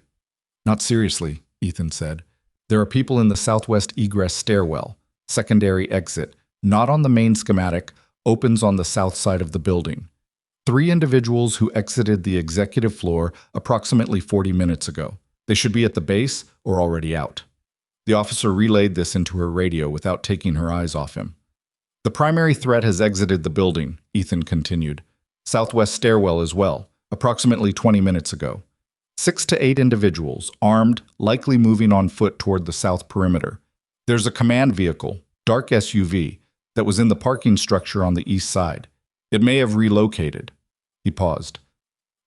"Not seriously," Ethan said. "There are people in the southwest egress stairwell, secondary exit, not on the main schematic, opens on the south side of the building. 3 individuals who exited the executive floor approximately 40 minutes ago. They should be at the base or already out." The officer relayed this into her radio without taking her eyes off him. "The primary threat has exited the building," Ethan continued. "Southwest stairwell as well, approximately 20 minutes ago. 6 to 8 individuals, armed, likely moving on foot toward the south perimeter. There's a command vehicle, dark SUV, that was in the parking structure on the east side. It may have relocated." He paused.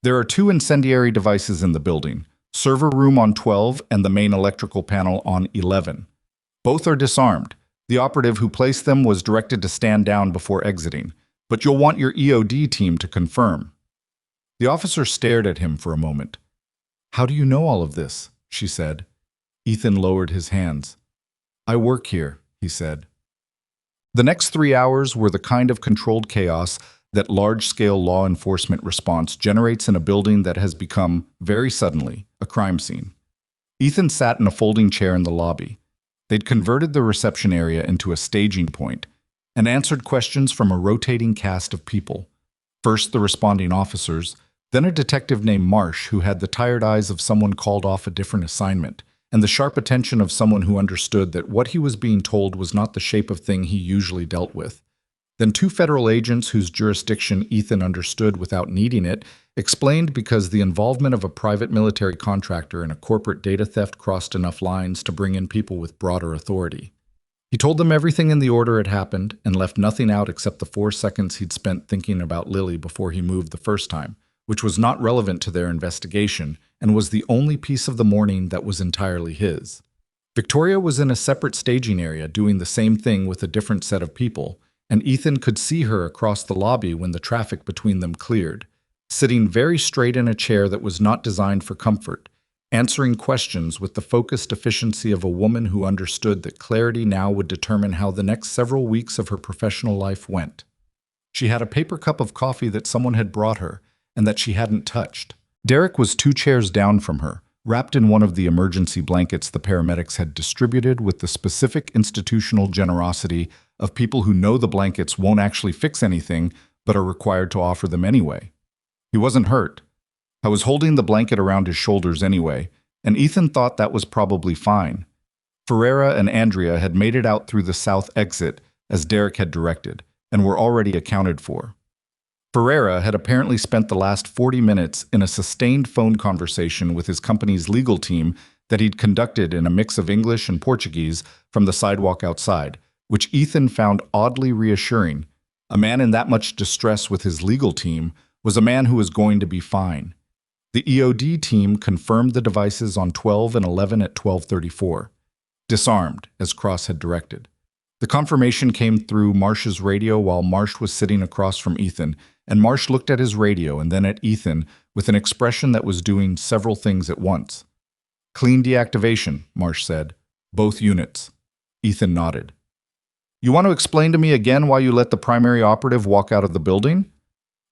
"There are 2 incendiary devices in the building, server room on 12 and the main electrical panel on 11. Both are disarmed. The operative who placed them was directed to stand down before exiting, but you'll want your EOD team to confirm." The officer stared at him for a moment. "How do you know all of this?" she said. Ethan lowered his hands. "I work here," he said. The next 3 hours were the kind of controlled chaos that large-scale law enforcement response generates in a building that has become, very suddenly, a crime scene. Ethan sat in a folding chair in the lobby. They'd converted the reception area into a staging point and answered questions from a rotating cast of people. First the responding officers, then a detective named Marsh who had the tired eyes of someone called off a different assignment, and the sharp attention of someone who understood that what he was being told was not the shape of thing he usually dealt with. Then 2 federal agents whose jurisdiction Ethan understood without needing it, explained because the involvement of a private military contractor in a corporate data theft crossed enough lines to bring in people with broader authority. He told them everything in the order it happened and left nothing out except the 4 seconds he'd spent thinking about Lily before he moved the first time, which was not relevant to their investigation and was the only piece of the morning that was entirely his. Victoria was in a separate staging area doing the same thing with a different set of people, and Ethan could see her across the lobby when the traffic between them cleared, sitting very straight in a chair that was not designed for comfort, answering questions with the focused efficiency of a woman who understood that clarity now would determine how the next several weeks of her professional life went. She had a paper cup of coffee that someone had brought her and that she hadn't touched. Derek was 2 chairs down from her, wrapped in one of the emergency blankets the paramedics had distributed with the specific institutional generosity of people who know the blankets won't actually fix anything but are required to offer them anyway. He wasn't hurt. I was holding the blanket around his shoulders anyway, and Ethan thought that was probably fine. Ferreira and Andrea had made it out through the south exit as Derek had directed, and were already accounted for. Ferreira had apparently spent the last 40 minutes in a sustained phone conversation with his company's legal team that he'd conducted in a mix of English and Portuguese from the sidewalk outside, which Ethan found oddly reassuring. A man in that much distress with his legal team was a man who was going to be fine. The EOD team confirmed the devices on 12 and 11 at 12:34. Disarmed, as Cross had directed. The confirmation came through Marsh's radio while Marsh was sitting across from Ethan, and Marsh looked at his radio and then at Ethan with an expression that was doing several things at once. "Clean deactivation," Marsh said. "Both units." Ethan nodded. "You want to explain to me again why you let the primary operative walk out of the building?"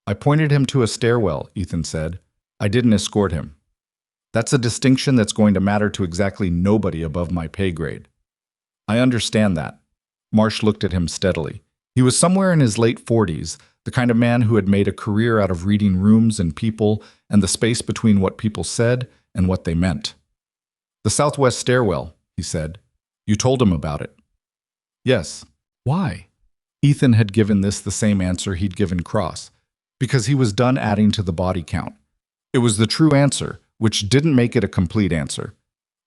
"I pointed him to a stairwell," Ethan said. "I didn't escort him. That's a distinction that's going to matter to exactly nobody above my pay grade." "I understand that." Marsh looked at him steadily. He was somewhere in his late 40s, the kind of man who had made a career out of reading rooms and people and the space between what people said and what they meant. "The Southwest stairwell," he said. "You told him about it." "Yes." "Why?" Ethan had given this the same answer he'd given Cross. Because he was done adding to the body count. It was the true answer, which didn't make it a complete answer.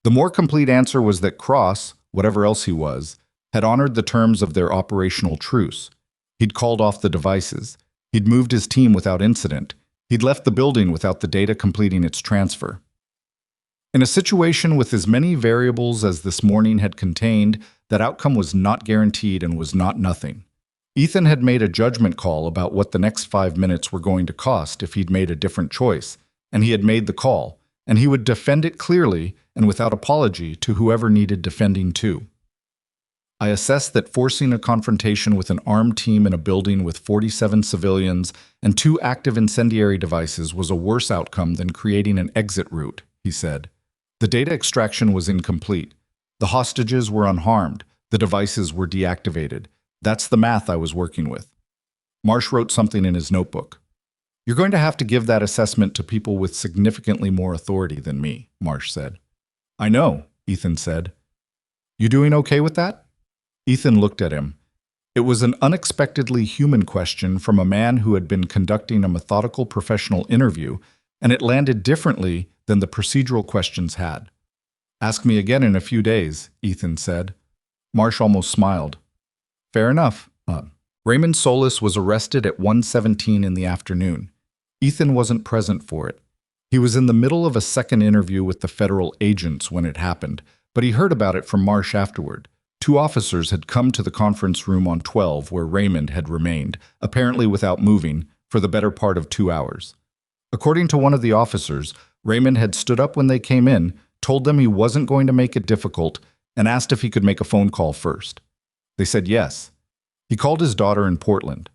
The more complete answer was that Cross, whatever else he was, had honored the terms of their operational truce. He'd called off the devices. He'd moved his team without incident. He'd left the building without the data completing its transfer. In a situation with as many variables as this morning had contained, that outcome was not guaranteed and was not nothing. Ethan had made a judgment call about what the next 5 minutes were going to cost if he'd made a different choice, and he had made the call, and he would defend it clearly and without apology to whoever needed defending to. I assessed that forcing a confrontation with an armed team in a building with 47 civilians and 2 active incendiary devices was a worse outcome than creating an exit route, he said. The data extraction was incomplete. The hostages were unharmed. The devices were deactivated. That's the math I was working with. Marsh wrote something in his notebook. "You're going to have to give that assessment to people with significantly more authority than me," Marsh said. "I know," Ethan said. "You doing okay with that?" Ethan looked at him. It was an unexpectedly human question from a man who had been conducting a methodical professional interview, and it landed differently than the procedural questions had. "Ask me again in a few days," Ethan said. Marsh almost smiled. "Fair enough." Raymond Solis was arrested at 1:17 in the afternoon. Ethan wasn't present for it. He was in the middle of a second interview with the federal agents when it happened, but he heard about it from Marsh afterward. 2 officers had come to the conference room on 12 where Raymond had remained, apparently without moving, for the better part of 2 hours. According to one of the officers, Raymond had stood up when they came in, told them he wasn't going to make it difficult, and asked if he could make a phone call first. They said yes. He called his daughter in Portland.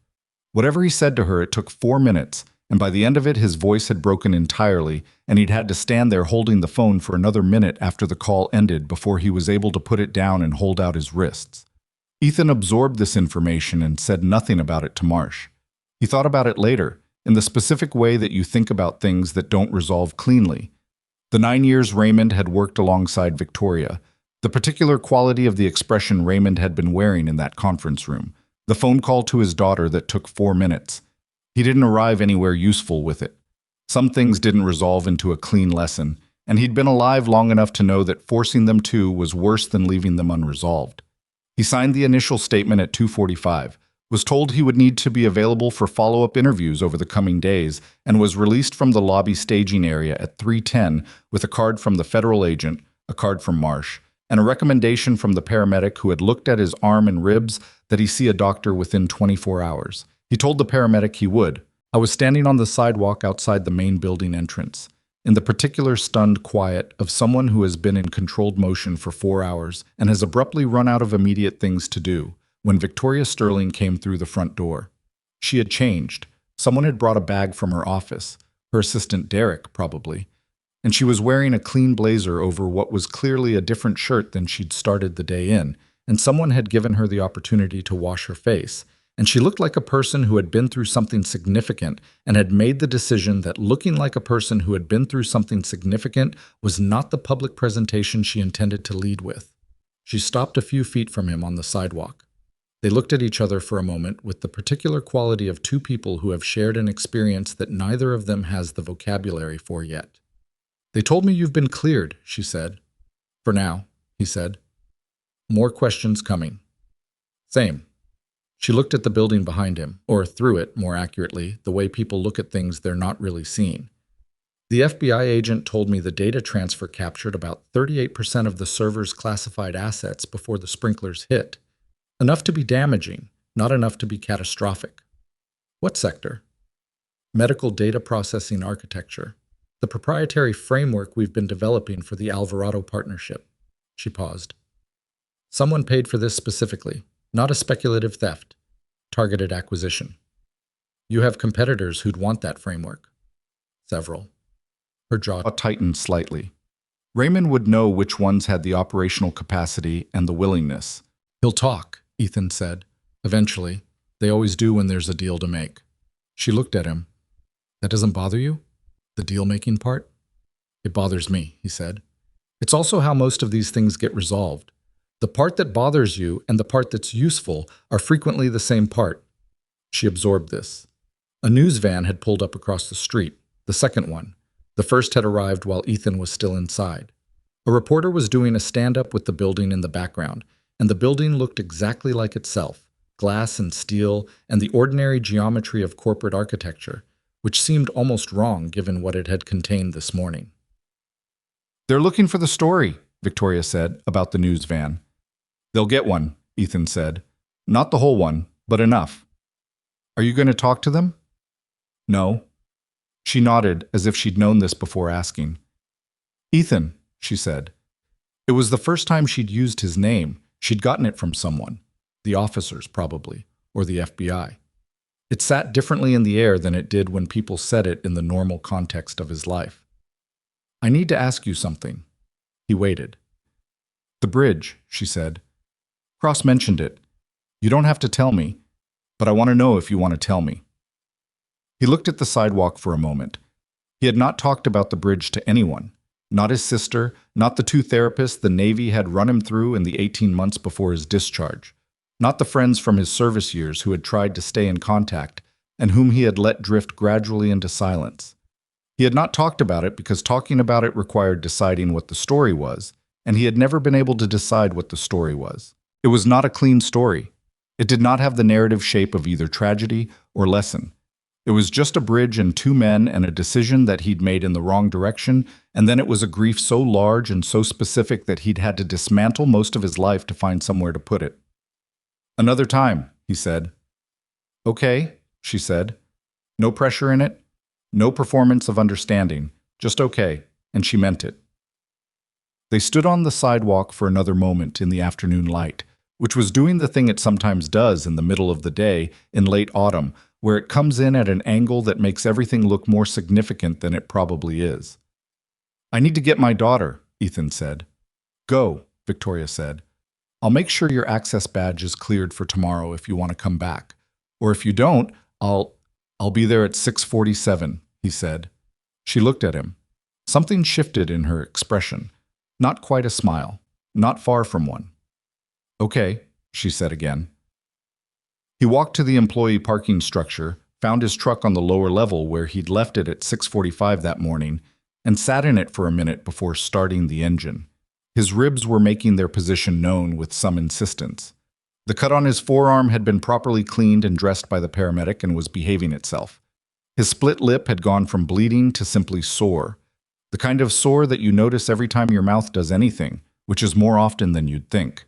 Whatever he said to her, it took 4 minutes, and by the end of it his voice had broken entirely, and he'd had to stand there holding the phone for another minute after the call ended before he was able to put it down and hold out his wrists. Ethan absorbed this information and said nothing about it to Marsh. He thought about it later, in the specific way that you think about things that don't resolve cleanly. The 9 years Raymond had worked alongside Victoria, the particular quality of the expression Raymond had been wearing in that conference room, the phone call to his daughter that took 4 minutes. He didn't arrive anywhere useful with it. Some things didn't resolve into a clean lesson, and he'd been alive long enough to know that forcing them to was worse than leaving them unresolved. He signed the initial statement at 2:45, was told he would need to be available for follow-up interviews over the coming days, and was released from the lobby staging area at 3:10 with a card from the federal agent, a card from Marsh, and a recommendation from the paramedic who had looked at his arm and ribs that he see a doctor within 24 hours. He told the paramedic he would. I was standing on the sidewalk outside the main building entrance, in the particular stunned quiet of someone who has been in controlled motion for 4 hours and has abruptly run out of immediate things to do, when Victoria Sterling came through the front door. She had changed. Someone had brought a bag from her office, her assistant Derek, probably, and she was wearing a clean blazer over what was clearly a different shirt than she'd started the day in, and someone had given her the opportunity to wash her face, and she looked like a person who had been through something significant and had made the decision that looking like a person who had been through something significant was not the public presentation she intended to lead with. She stopped a few feet from him on the sidewalk. They looked at each other for a moment with the particular quality of 2 people who have shared an experience that neither of them has the vocabulary for yet. "They told me you've been cleared," she said. "For now," he said. "More questions coming." "Same." She looked at the building behind him, or through it, more accurately, the way people look at things they're not really seeing. "The FBI agent told me the data transfer captured about 38% of the server's classified assets before the sprinklers hit. Enough to be damaging, not enough to be catastrophic." "What sector?" "Medical data processing architecture. The proprietary framework we've been developing for the Alvarado partnership." She paused. "Someone paid for this specifically. Not a speculative theft. Targeted acquisition. You have competitors who'd want that framework." "Several." Her jaw tightened slightly. Raymond would know which ones had the operational capacity and the willingness. "He'll talk," Ethan said. "Eventually. They always do when there's a deal to make." She looked at him. That doesn't bother you? The deal-making part? It bothers me, he said. It's also how most of these things get resolved. The part that bothers you and the part that's useful are frequently the same part. She absorbed this. A news van had pulled up across the street, the second one. The first had arrived while Ethan was still inside. A reporter was doing a stand-up with the building in the background, and the building looked exactly like itself, glass and steel and the ordinary geometry of corporate architecture, which seemed almost wrong given what it had contained this morning. They're looking for the story, Victoria said, about the news van. They'll get one, Ethan said. Not the whole one, but enough. Are you going to talk to them? No. She nodded as if she'd known this before asking. Ethan, she said. It was the first time she'd used his name. She'd gotten it from someone. The officers, probably, or the FBI. It sat differently in the air than it did when people said it in the normal context of his life. I need to ask you something. He waited. The bridge, she said. Cross mentioned it. You don't have to tell me, but I want to know if you want to tell me. He looked at the sidewalk for a moment. He had not talked about the bridge to anyone. Not his sister, not the 2 therapists the Navy had run him through in the 18 months before his discharge. Not the friends from his service years who had tried to stay in contact and whom he had let drift gradually into silence. He had not talked about it because talking about it required deciding what the story was, and he had never been able to decide what the story was. It was not a clean story. It did not have the narrative shape of either tragedy or lesson. It was just a bridge and 2 men and a decision that he'd made in the wrong direction, and then it was a grief so large and so specific that he'd had to dismantle most of his life to find somewhere to put it. Another time, he said. Okay, she said. No pressure in it. No performance of understanding. Just okay, and she meant it. They stood on the sidewalk for another moment in the afternoon light, which was doing the thing it sometimes does in the middle of the day in late autumn, where it comes in at an angle that makes everything look more significant than it probably is. I need to get my daughter, Ethan said. Go, Victoria said. I'll make sure your access badge is cleared for tomorrow if you want to come back. Or if you don't, I'll be there at 6:47, he said. She looked at him. Something shifted in her expression. Not quite a smile. Not far from one. Okay, she said again. He walked to the employee parking structure, found his truck on the lower level where he'd left it at 6:45 that morning, and sat in it for a minute before starting the engine. His ribs were making their position known with some insistence. The cut on his forearm had been properly cleaned and dressed by the paramedic and was behaving itself. His split lip had gone from bleeding to simply sore. The kind of sore that you notice every time your mouth does anything, which is more often than you'd think.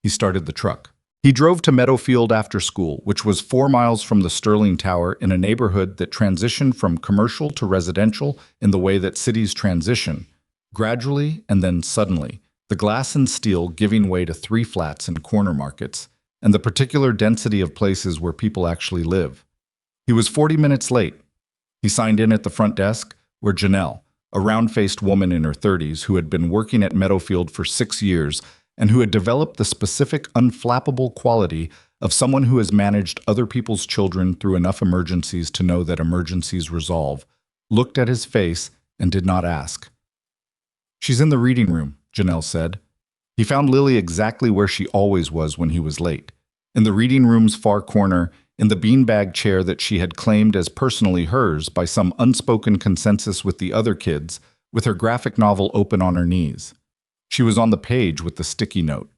He started the truck. He drove to Meadowfield after school, which was 4 miles from the Sterling Tower in a neighborhood that transitioned from commercial to residential in the way that cities transition, gradually and then suddenly, the glass and steel giving way to 3 flats and corner markets, and the particular density of places where people actually live. He was 40 minutes late. He signed in at the front desk, where Janelle, a round-faced woman in her 30s who had been working at Meadowfield for 6 years, and who had developed the specific unflappable quality of someone who has managed other people's children through enough emergencies to know that emergencies resolve, looked at his face and did not ask. She's in the reading room, Janelle said. He found Lily exactly where she always was when he was late, in the reading room's far corner, in the beanbag chair that she had claimed as personally hers by some unspoken consensus with the other kids, with her graphic novel open on her knees. She was on the page with the sticky note.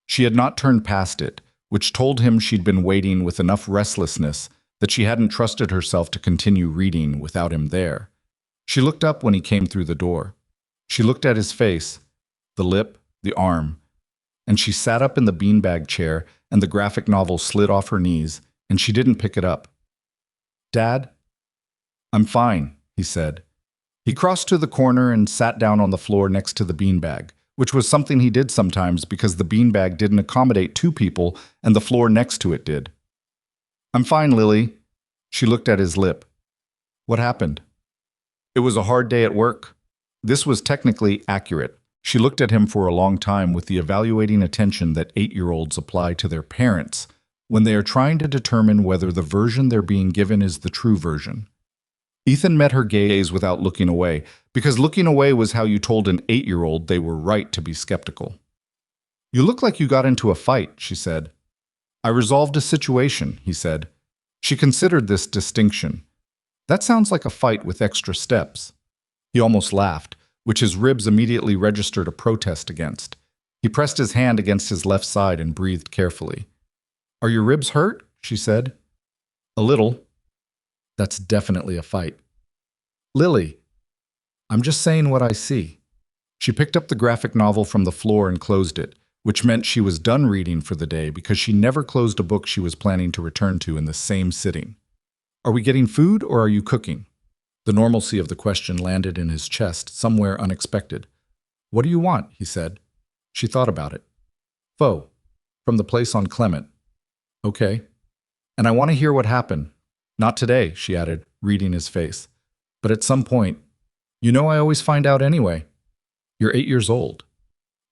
She had not turned past it, which told him she'd been waiting with enough restlessness that she hadn't trusted herself to continue reading without him there. She looked up when he came through the door. She looked at his face, the lip, the arm, and she sat up in the beanbag chair and the graphic novel slid off her knees and she didn't pick it up. Dad? I'm fine, he said. He crossed to the corner and sat down on the floor next to the beanbag, which was something he did sometimes because the beanbag didn't accommodate 2 people and the floor next to it did. I'm fine, Lily. She looked at his lip. What happened? It was a hard day at work. This was technically accurate. She looked at him for a long time with the evaluating attention that 8-year-olds apply to their parents, when they are trying to determine whether the version they're being given is the true version. Ethan met her gaze without looking away, because looking away was how you told an 8-year-old they were right to be skeptical. "You look like you got into a fight," she said. "I resolved a situation," he said. She considered this distinction. "That sounds like a fight with extra steps." He almost laughed, which his ribs immediately registered a protest against. He pressed his hand against his left side and breathed carefully. "Are your ribs hurt?" she said. "A little." "That's definitely a fight." "Lily, I'm just saying what I see." She picked up the graphic novel from the floor and closed it, which meant she was done reading for the day because she never closed a book she was planning to return to in the same sitting. "Are we getting food or are you cooking?" The normalcy of the question landed in his chest, somewhere unexpected. "What do you want?" he said. She thought about it. "Pho, from the place on Clement." "Okay. And I want to hear what happened. Not today," she added, reading his face. "But at some point. You know I always find out anyway." "You're 8 years old."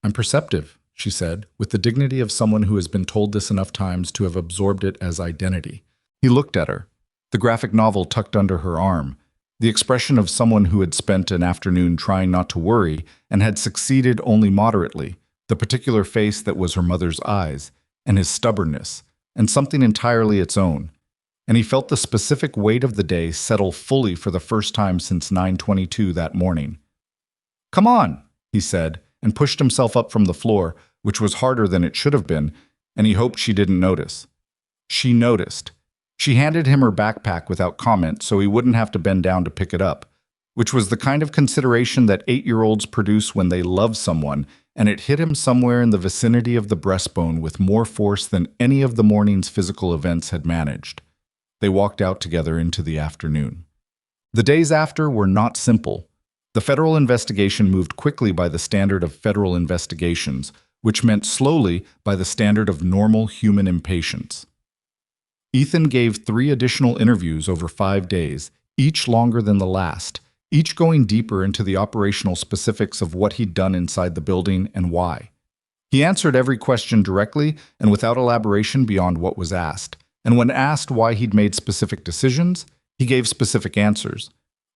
"I'm perceptive," she said, with the dignity of someone who has been told this enough times to have absorbed it as identity. He looked at her, the graphic novel tucked under her arm, the expression of someone who had spent an afternoon trying not to worry and had succeeded only moderately, the particular face that was her mother's eyes, and his stubbornness, and something entirely its own. And he felt the specific weight of the day settle fully for the first time since 9:22 that morning. "Come on," he said, and pushed himself up from the floor, which was harder than it should have been, and he hoped she didn't notice. She noticed. She handed him her backpack without comment so he wouldn't have to bend down to pick it up, which was the kind of consideration that 8-year-olds produce when they love someone, and it hit him somewhere in the vicinity of the breastbone with more force than any of the morning's physical events had managed. They walked out together into the afternoon. The days after were not simple. The federal investigation moved quickly by the standard of federal investigations, which meant slowly by the standard of normal human impatience. Ethan gave 3 additional interviews over 5 days, each longer than the last, each going deeper into the operational specifics of what he'd done inside the building and why. He answered every question directly and without elaboration beyond what was asked. And when asked why he'd made specific decisions, he gave specific answers.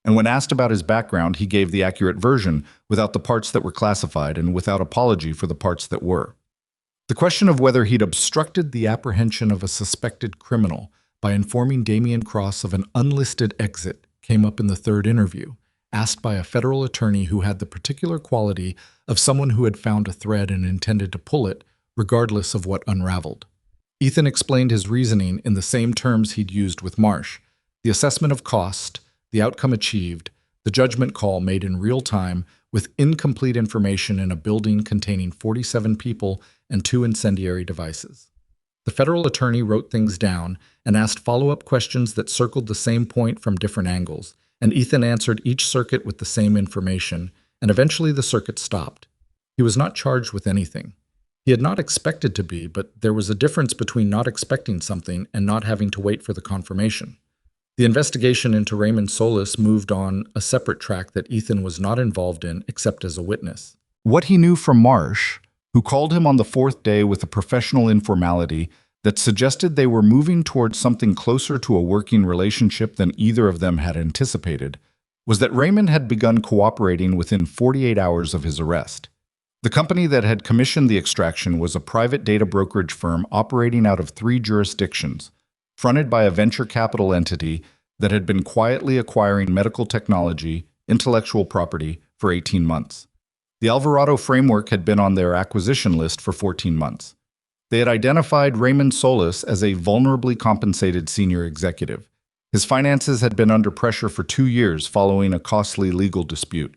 And when asked about his background, he gave the accurate version, without the parts that were classified and without apology for the parts that were. The question of whether he'd obstructed the apprehension of a suspected criminal by informing Damian Cross of an unlisted exit came up in the 3rd interview, asked by a federal attorney who had the particular quality of someone who had found a thread and intended to pull it, regardless of what unraveled. Ethan explained his reasoning in the same terms he'd used with Marsh: the assessment of cost, the outcome achieved, the judgment call made in real time with incomplete information in a building containing 47 people and 2 incendiary devices. The federal attorney wrote things down and asked follow-up questions that circled the same point from different angles, and Ethan answered each circuit with the same information, and eventually the circuit stopped. He was not charged with anything. He had not expected to be, but there was a difference between not expecting something and not having to wait for the confirmation. The investigation into Raymond Solis moved on a separate track that Ethan was not involved in except as a witness. What he knew from Marsh, who called him on the 4th day with a professional informality that suggested they were moving towards something closer to a working relationship than either of them had anticipated, was that Raymond had begun cooperating within 48 hours of his arrest. The company that had commissioned the extraction was a private data brokerage firm operating out of 3 jurisdictions, fronted by a venture capital entity that had been quietly acquiring medical technology, intellectual property, for 18 months. The Alvarado framework had been on their acquisition list for 14 months. They had identified Raymond Solis as a vulnerably compensated senior executive. His finances had been under pressure for 2 years following a costly legal dispute,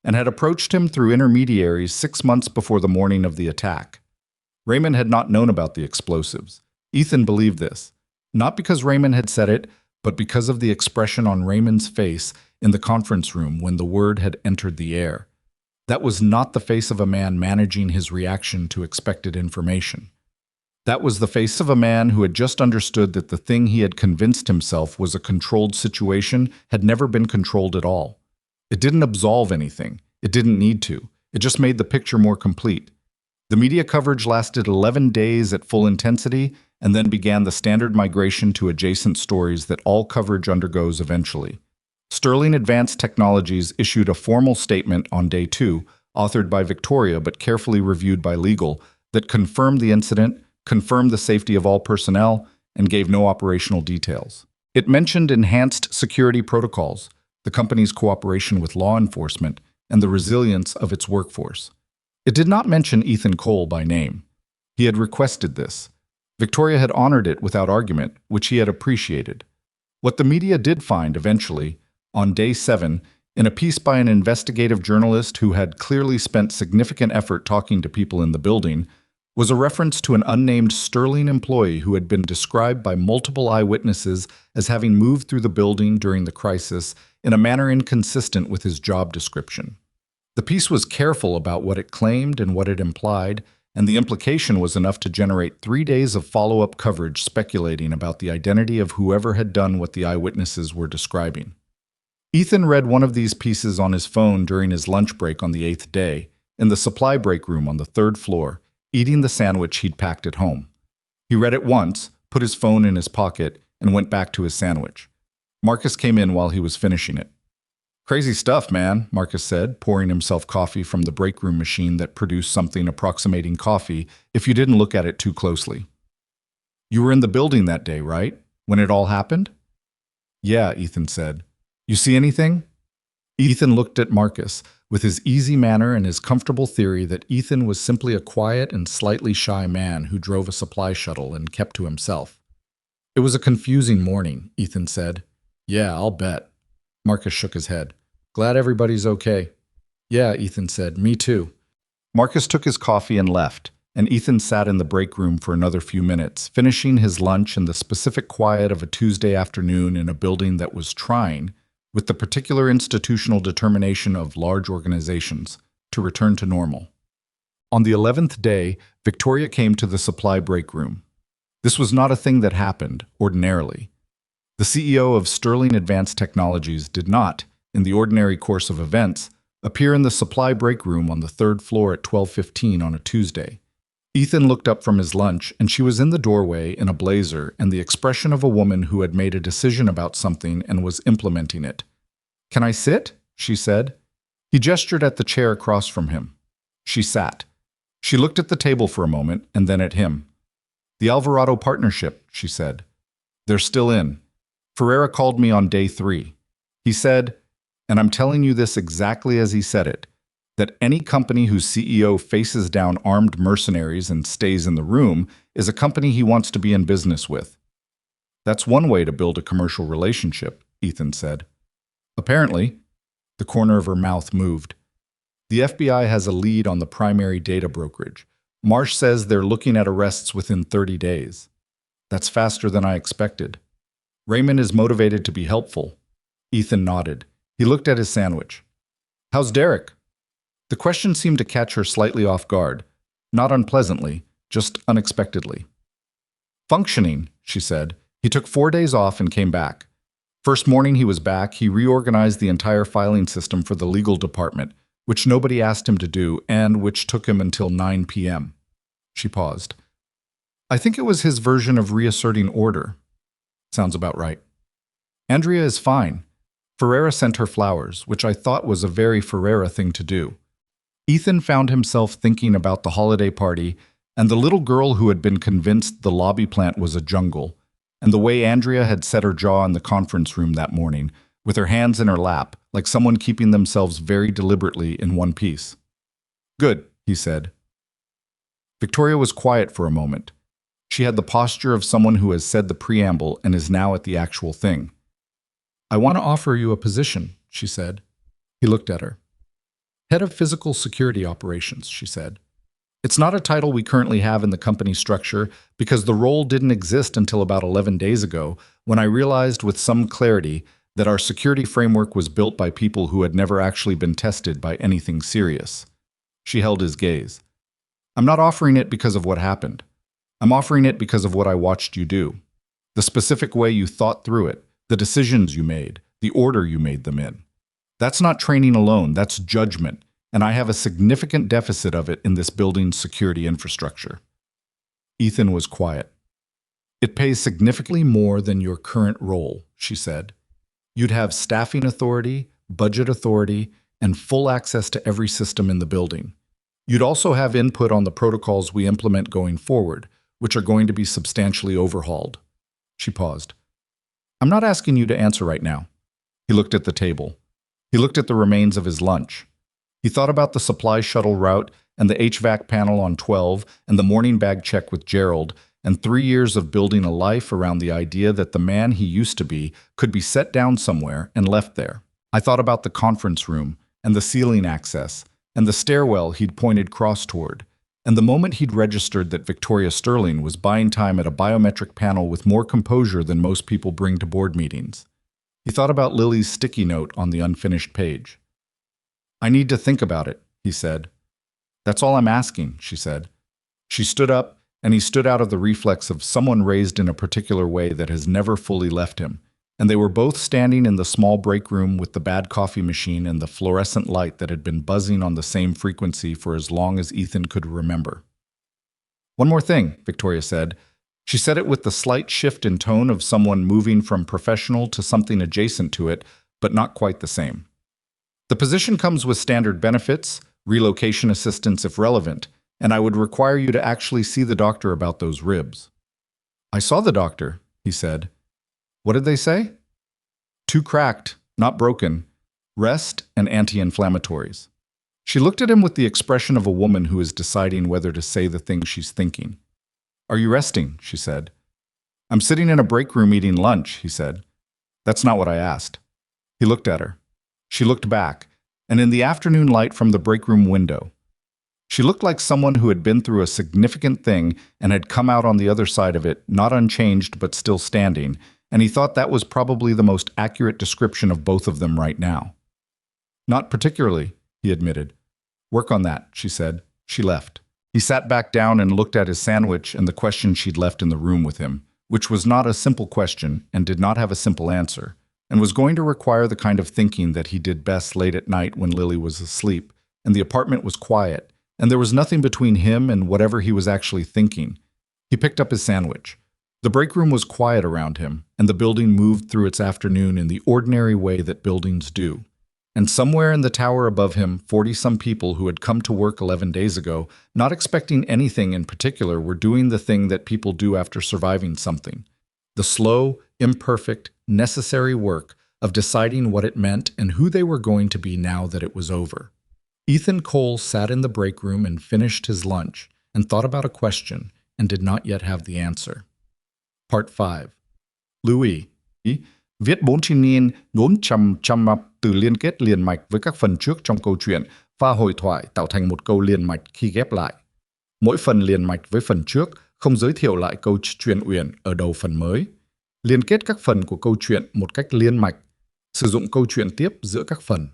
and had approached him through intermediaries 6 months before the morning of the attack. Raymond had not known about the explosives. Ethan believed this, not because Raymond had said it, but because of the expression on Raymond's face in the conference room when the word had entered the air. That was not the face of a man managing his reaction to expected information. That was the face of a man who had just understood that the thing he had convinced himself was a controlled situation had never been controlled at all. It didn't absolve anything. It didn't need to. It just made the picture more complete. The media coverage lasted 11 days at full intensity, and then began the standard migration to adjacent stories that all coverage undergoes eventually. Sterling Advanced Technologies issued a formal statement on day 2, authored by Victoria but carefully reviewed by legal, that confirmed the incident, confirmed the safety of all personnel, and gave no operational details. It mentioned enhanced security protocols, the company's cooperation with law enforcement, and the resilience of its workforce. It did not mention Ethan Cole by name. He had requested this. Victoria had honored it without argument, which he had appreciated. What the media did find eventually, on day 7, in a piece by an investigative journalist who had clearly spent significant effort talking to people in the building, was a reference to an unnamed Sterling employee who had been described by multiple eyewitnesses as having moved through the building during the crisis in a manner inconsistent with his job description. The piece was careful about what it claimed and what it implied, and the implication was enough to generate 3 days of follow-up coverage speculating about the identity of whoever had done what the eyewitnesses were describing. Ethan read one of these pieces on his phone during his lunch break on the 8th day, in the supply break room on the 3rd floor, eating the sandwich he'd packed at home. He read it once, put his phone in his pocket, and went back to his sandwich. Marcus came in while he was finishing it. "Crazy stuff, man," Marcus said, pouring himself coffee from the break room machine that produced something approximating coffee if you didn't look at it too closely. "You were in the building that day, right? When it all happened?" "Yeah," Ethan said. "You see anything?" Ethan looked at Marcus, with his easy manner and his comfortable theory that Ethan was simply a quiet and slightly shy man who drove a supply shuttle and kept to himself. "It was a confusing morning," Ethan said. "Yeah, I'll bet." Marcus shook his head. "Glad everybody's okay." "Yeah," Ethan said. "Me too." Marcus took his coffee and left, and Ethan sat in the break room for another few minutes, finishing his lunch in the specific quiet of a Tuesday afternoon in a building that was trying, with the particular institutional determination of large organizations, to return to normal. On the 11th day, Victoria came to the supply break room. This was not a thing that happened, ordinarily. The CEO of Sterling Advanced Technologies did not, in the ordinary course of events, appear in the supply break room on the 3rd floor at 12:15 on a Tuesday. Ethan looked up from his lunch, and she was in the doorway in a blazer and the expression of a woman who had made a decision about something and was implementing it. "Can I sit?" she said. He gestured at the chair across from him. She sat. She looked at the table for a moment and then at him. "The Alvarado partnership," she said. "They're still in. Ferreira called me on day 3. He said, and I'm telling you this exactly as he said it, that any company whose CEO faces down armed mercenaries and stays in the room is a company he wants to be in business with." "That's one way to build a commercial relationship," Ethan said. "Apparently." The corner of her mouth moved. "The FBI has a lead on the primary data brokerage. Marsh says they're looking at arrests within 30 days. That's faster than I expected. Raymond is motivated to be helpful." Ethan nodded. He looked at his sandwich. "How's Derek?" The question seemed to catch her slightly off guard, not unpleasantly, just unexpectedly. "Functioning," she said. "He took 4 days off and came back. First morning he was back, he reorganized the entire filing system for the legal department, which nobody asked him to do and which took him until 9 p.m. She paused. "I think it was his version of reasserting order." "Sounds about right." "Andrea is fine. Ferreira sent her flowers, which I thought was a very Ferreira thing to do." Ethan found himself thinking about the holiday party and the little girl who had been convinced the lobby plant was a jungle, and the way Andrea had set her jaw in the conference room that morning, with her hands in her lap, like someone keeping themselves very deliberately in one piece. "Good," he said. Victoria was quiet for a moment. She had the posture of someone who has said the preamble and is now at the actual thing. "I want to offer you a position," she said. He looked at her. "Head of Physical Security Operations," she said. "It's not a title we currently have in the company structure because the role didn't exist until about 11 days ago, when I realized with some clarity that our security framework was built by people who had never actually been tested by anything serious." She held his gaze. "I'm not offering it because of what happened. I'm offering it because of what I watched you do. The specific way you thought through it, the decisions you made, the order you made them in. That's not training alone, that's judgment, and I have a significant deficit of it in this building's security infrastructure." Ethan was quiet. It pays significantly more than your current role, she said. You'd have staffing authority, budget authority, and full access to every system in the building. You'd also have input on the protocols we implement going forward, which are going to be substantially overhauled. She paused. I'm not asking you to answer right now. He looked at the table. He looked at the remains of his lunch. He thought about the supply shuttle route and the HVAC panel on 12 and the morning bag check with Gerald, and 3 years of building a life around the idea that the man he used to be could be set down somewhere and left there. I thought about the conference room and the ceiling access and the stairwell he'd pointed cross toward, and the moment he'd registered that Victoria Sterling was buying time at a biometric panel with more composure than most people bring to board meetings. He thought about Lily's sticky note on the unfinished page. I need to think about it, he said. That's all I'm asking, she said. She stood up, and he stood out of the reflex of someone raised in a particular way that has never fully left him, and they were both standing in the small break room with the bad coffee machine and the fluorescent light that had been buzzing on the same frequency for as long as Ethan could remember. One more thing, Victoria said. She said it with the slight shift in tone of someone moving from professional to something adjacent to it, but not quite the same. The position comes with standard benefits, relocation assistance if relevant, and I would require you to actually see the doctor about those ribs. I saw the doctor, he said. What did they say? Too cracked, not broken. Rest and anti-inflammatories. She looked at him with the expression of a woman who is deciding whether to say the thing she's thinking. Are you resting? She said. I'm sitting in a break room eating lunch, he said. That's not what I asked. He looked at her. She looked back, and in the afternoon light from the break room window, she looked like someone who had been through a significant thing and had come out on the other side of it, not unchanged but still standing, and he thought that was probably the most accurate description of both of them right now. Not particularly, he admitted. Work on that, she said. She left. He sat back down and looked at his sandwich and the question she'd left in the room with him, which was not a simple question and did not have a simple answer, and was going to require the kind of thinking that he did best late at night when Lily was asleep, and the apartment was quiet, and there was nothing between him and whatever he was actually thinking. He picked up his sandwich. The break room was quiet around him, and the building moved through its afternoon in the ordinary way that buildings do. And somewhere in the tower above him, 40-some people who had come to work 11 days ago, not expecting anything in particular, were doing the thing that people do after surviving something. The slow, imperfect, necessary work of deciding what it meant and who they were going to be now that it was over. Ethan Cole sat in the break room and finished his lunch and thought about a question and did not yet have the answer. Part 5. Louis viết 4 chi niên 400 map từ liên kết liền mạch với các phần trước trong câu chuyện, pha hồi thoại tạo thành một câu liền mạch khi ghép lại. Mỗi phần liền mạch với phần trước không giới thiệu lại câu chuyện uyển ở đầu phần mới. Liên kết các phần của câu chuyện một cách liên mạch, sử dụng câu chuyện tiếp giữa các phần.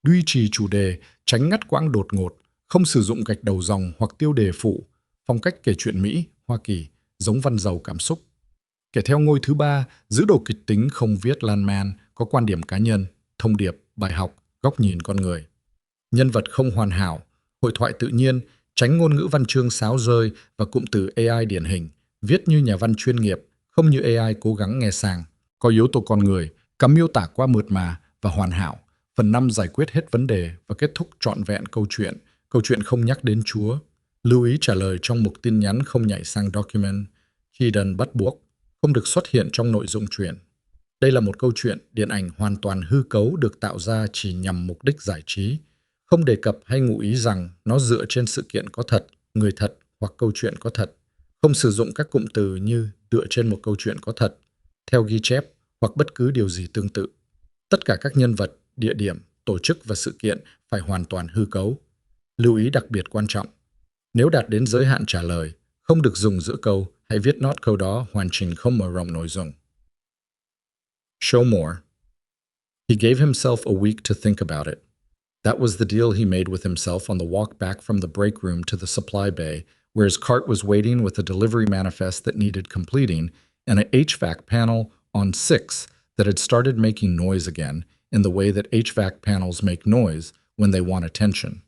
Duy trì chủ đề, tránh ngắt quãng đột ngột, không sử dụng gạch đầu dòng hoặc tiêu đề phụ, phong cách kể chuyện Mỹ, Hoa Kỳ, giống văn giàu cảm xúc. Kể theo ngôi thứ 3, giữ đồ kịch tính không viết lan man, có quan điểm cá nhân, thông điệp, bài học, góc nhìn con người. Nhân vật không hoàn hảo, hội thoại tự nhiên, tránh ngôn ngữ văn chương sáo rơi và cụm từ AI điển hình, viết như nhà văn chuyên nghiệp, không như AI cố gắng nghe sang. Có yếu tố con người, cắm miêu tả qua mượt mà và hoàn hảo. Phần 5 giải quyết hết vấn đề và kết thúc trọn vẹn câu chuyện không nhắc đến Chúa. Lưu ý trả lời trong mục tin nhắn không nhảy sang document, hidden bắt buộc, không được xuất hiện trong nội dung truyện. Đây là một câu chuyện điện ảnh hoàn toàn hư cấu được tạo ra chỉ nhằm mục đích giải trí, không đề cập hay ngụ ý rằng nó dựa trên sự kiện có thật, người thật hoặc câu chuyện có thật, không sử dụng các cụm từ như dựa trên một câu chuyện có thật, theo ghi chép hoặc bất cứ điều gì tương tự. Tất cả các nhân vật, địa điểm, tổ chức và sự kiện phải hoàn toàn hư cấu. Lưu ý đặc biệt quan trọng. Nếu đạt đến giới hạn trả lời, không được dùng giữa câu, hãy viết nốt câu đó hoàn chỉnh không mở rộng nội dung. Show more. He gave himself a week to think about it. That was the deal he made with himself on the walk back from the break room to the supply bay, where his cart was waiting with a delivery manifest that needed completing and an HVAC panel on 6 that had started making noise again in the way that HVAC panels make noise when they want attention.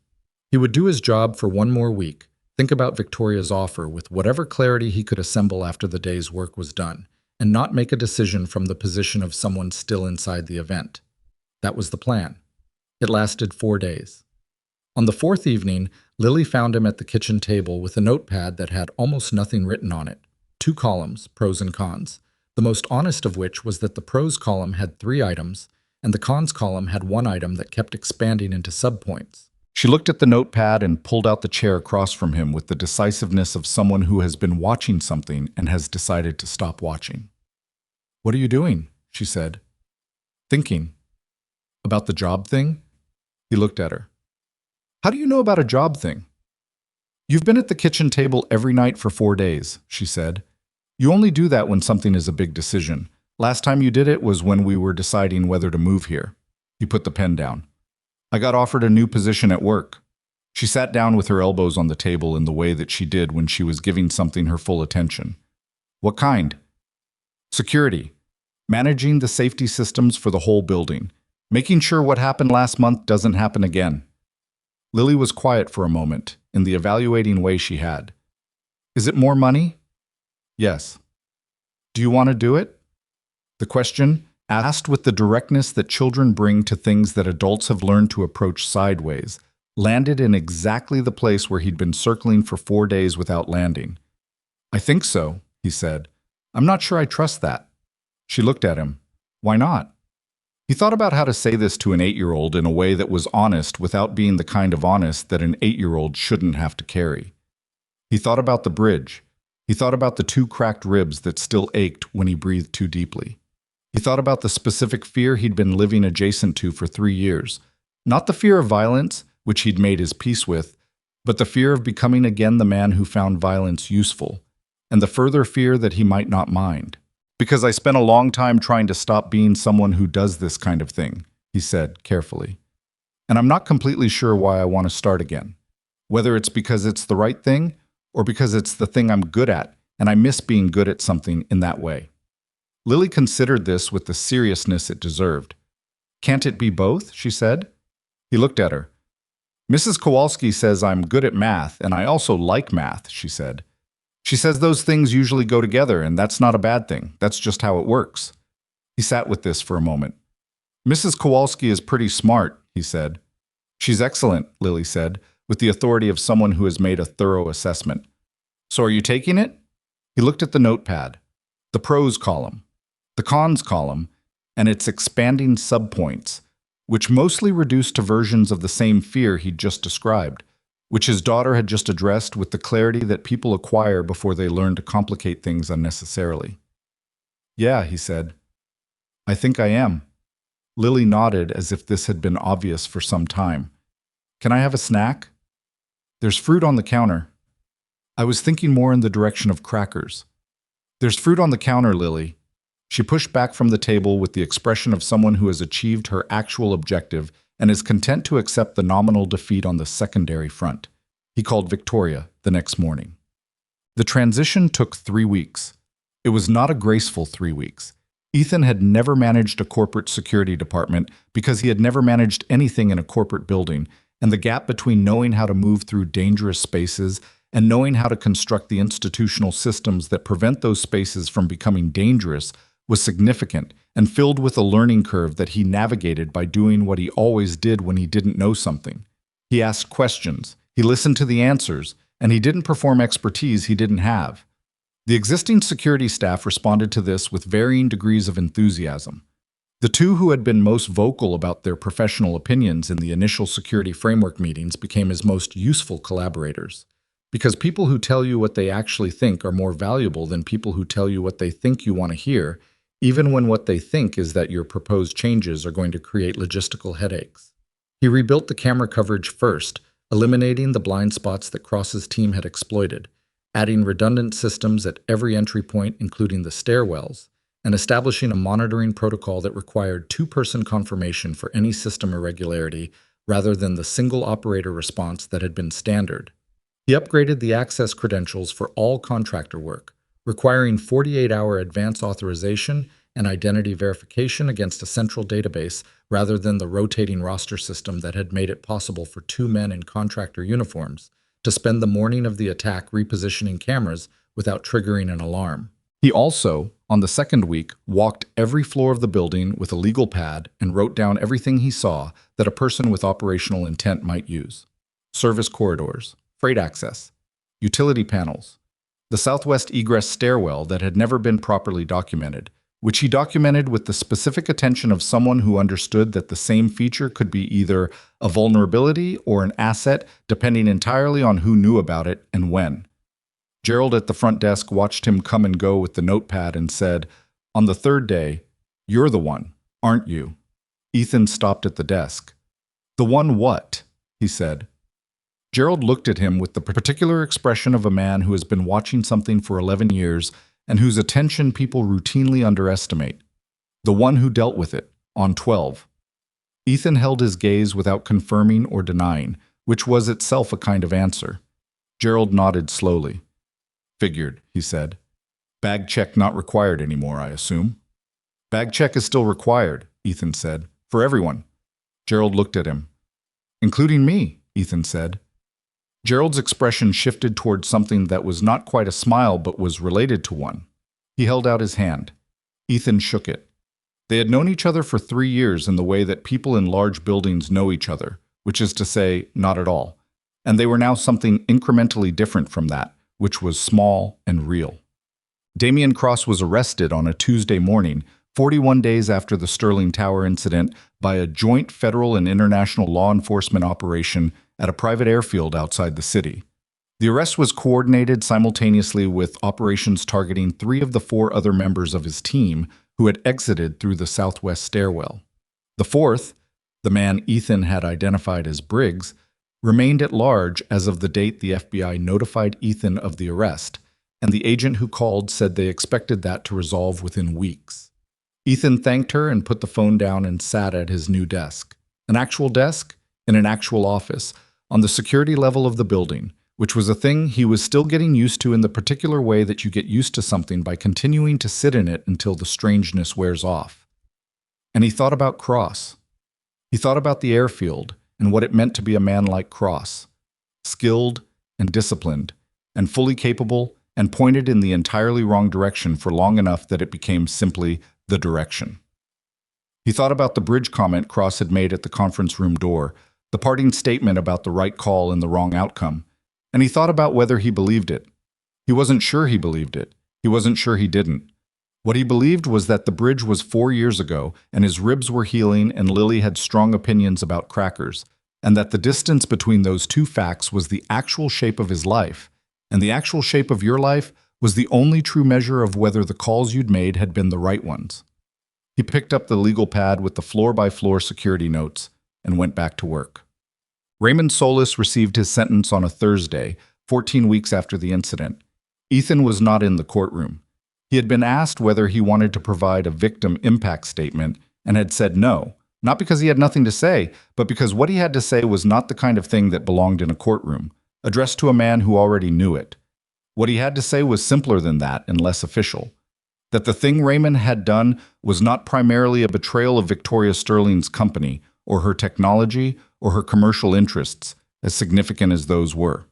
He would do his job for one more week, Think about Victoria's offer with whatever clarity he could assemble after the day's work was done, and not make a decision from the position of someone still inside the event. That was the plan. It lasted 4 days. On the fourth evening, Lily found him at the kitchen table with a notepad that had almost nothing written on it. 2 columns, pros and cons, the most honest of which was that the pros column had 3 items, and the cons column had 1 item that kept expanding into subpoints. She looked at the notepad and pulled out the chair across from him with the decisiveness of someone who has been watching something and has decided to stop watching. "What are you doing?" she said. "Thinking." "About the job thing?" He looked at her. "How do you know about a job thing?" "You've been at the kitchen table every night for 4 days, she said. "You only do that when something is a big decision. Last time you did it was when we were deciding whether to move here." He put the pen down. "I got offered a new position at work." She sat down with her elbows on the table in the way that she did when she was giving something her full attention. "What kind?" "Security. Managing the safety systems for the whole building. Making sure what happened last month doesn't happen again." Lily was quiet for a moment, in the evaluating way she had. "Is it more money?" "Yes." "Do you want to do it?" The question, asked with the directness that children bring to things that adults have learned to approach sideways, landed in exactly the place where he'd been circling for 4 days without landing. "I think so," he said. "I'm not sure I trust that." She looked at him. "Why not?" He thought about how to say this to an 8-year-old in a way that was honest without being the kind of honest that an 8-year-old shouldn't have to carry. He thought about the bridge. He thought about the 2 cracked ribs that still ached when he breathed too deeply. He thought about the specific fear he'd been living adjacent to for 3 years. Not the fear of violence, which he'd made his peace with, but the fear of becoming again the man who found violence useful, and the further fear that he might not mind. "Because I spent a long time trying to stop being someone who does this kind of thing," he said carefully. "And I'm not completely sure why I want to start again. Whether it's because it's the right thing, or because it's the thing I'm good at, and I miss being good at something in that way." Lily considered this with the seriousness it deserved. "Can't it be both?" she said. He looked at her. "Mrs. Kowalski says I'm good at math, and I also like math," she said. "She says those things usually go together, and that's not a bad thing. That's just how it works." He sat with this for a moment. "Mrs. Kowalski is pretty smart," he said. "She's excellent," Lily said, with the authority of someone who has made a thorough assessment. "So are you taking it?" He looked at the notepad, the pros column, the cons column, and its expanding subpoints, which mostly reduced to versions of the same fear he'd just described, which his daughter had just addressed with the clarity that people acquire before they learn to complicate things unnecessarily. "Yeah," he said. "I think I am." Lily nodded as if this had been obvious for some time. "Can I have a snack?" "There's fruit on the counter." "I was thinking more in the direction of crackers." "There's fruit on the counter, Lily." She pushed back from the table with the expression of someone who has achieved her actual objective and is content to accept the nominal defeat on the secondary front. He called Victoria the next morning. The transition took 3 weeks. It was not a graceful 3 weeks. Ethan had never managed a corporate security department because he had never managed anything in a corporate building, and the gap between knowing how to move through dangerous spaces and knowing how to construct the institutional systems that prevent those spaces from becoming dangerous was significant and filled with a learning curve that he navigated by doing what he always did when he didn't know something. He asked questions, he listened to the answers, and he didn't perform expertise he didn't have. The existing security staff responded to this with varying degrees of enthusiasm. The 2 who had been most vocal about their professional opinions in the initial security framework meetings became his most useful collaborators. Because people who tell you what they actually think are more valuable than people who tell you what they think you want to hear, even when what they think is that your proposed changes are going to create logistical headaches. He rebuilt the camera coverage first, eliminating the blind spots that Cross's team had exploited, adding redundant systems at every entry point, including the stairwells, and establishing a monitoring protocol that required 2-person confirmation for any system irregularity rather than the single operator response that had been standard. He upgraded the access credentials for all contractor work, requiring 48-hour advance authorization and identity verification against a central database rather than the rotating roster system that had made it possible for 2 men in contractor uniforms to spend the morning of the attack repositioning cameras without triggering an alarm. He also, on the second week, walked every floor of the building with a legal pad and wrote down everything he saw that a person with operational intent might use. Service corridors, freight access, utility panels, the southwest egress stairwell that had never been properly documented, which he documented with the specific attention of someone who understood that the same feature could be either a vulnerability or an asset, depending entirely on who knew about it and when. Gerald at the front desk watched him come and go with the notepad and said, "On the third day, you're the one, aren't you?" Ethan stopped at the desk. "The one what?" he said. Gerald looked at him with the particular expression of a man who has been watching something for 11 years and whose attention people routinely underestimate. "The one who dealt with it, on 12. Ethan held his gaze without confirming or denying, which was itself a kind of answer. Gerald nodded slowly. "Figured," he said. "Bag check not required anymore, I assume?" "Bag check is still required," Ethan said. "For everyone." Gerald looked at him. "Including me," Ethan said. Gerald's expression shifted towards something that was not quite a smile but was related to one. He held out his hand. Ethan shook it. They had known each other for 3 years in the way that people in large buildings know each other, which is to say, not at all. And they were now something incrementally different from that, which was small and real. Damian Cross was arrested on a Tuesday morning, 41 days after the Sterling Tower incident, by a joint federal and international law enforcement operation at a private airfield outside the city. The arrest was coordinated simultaneously with operations targeting 3 of the 4 other members of his team who had exited through the southwest stairwell. The 4th, the man Ethan had identified as Briggs, remained at large as of the date the FBI notified Ethan of the arrest, and the agent who called said they expected that to resolve within weeks. Ethan thanked her and put the phone down and sat at his new desk. An actual desk in an actual office, on the security level of the building, which was a thing he was still getting used to in the particular way that you get used to something by continuing to sit in it until the strangeness wears off. And he thought about Cross. He thought about the airfield and what it meant to be a man like Cross, skilled and disciplined and fully capable and pointed in the entirely wrong direction for long enough that it became simply the direction. He thought about the bridge comment Cross had made at the conference room door, the parting statement about the right call and the wrong outcome, and he thought about whether he believed it. He wasn't sure he believed it. He wasn't sure he didn't. What he believed was that the bridge was 4 years ago, and his ribs were healing, and Lily had strong opinions about crackers, and that the distance between those 2 facts was the actual shape of his life, and the actual shape of your life was the only true measure of whether the calls you'd made had been the right ones. He picked up the legal pad with the floor-by-floor security notes and went back to work. Raymond Solis received his sentence on a Thursday, 14 weeks after the incident. Ethan was not in the courtroom. He had been asked whether he wanted to provide a victim impact statement and had said no, not because he had nothing to say, but because what he had to say was not the kind of thing that belonged in a courtroom, addressed to a man who already knew it. What he had to say was simpler than that and less official. That the thing Raymond had done was not primarily a betrayal of Victoria Sterling's company, or her technology, or her commercial interests, as significant as those were.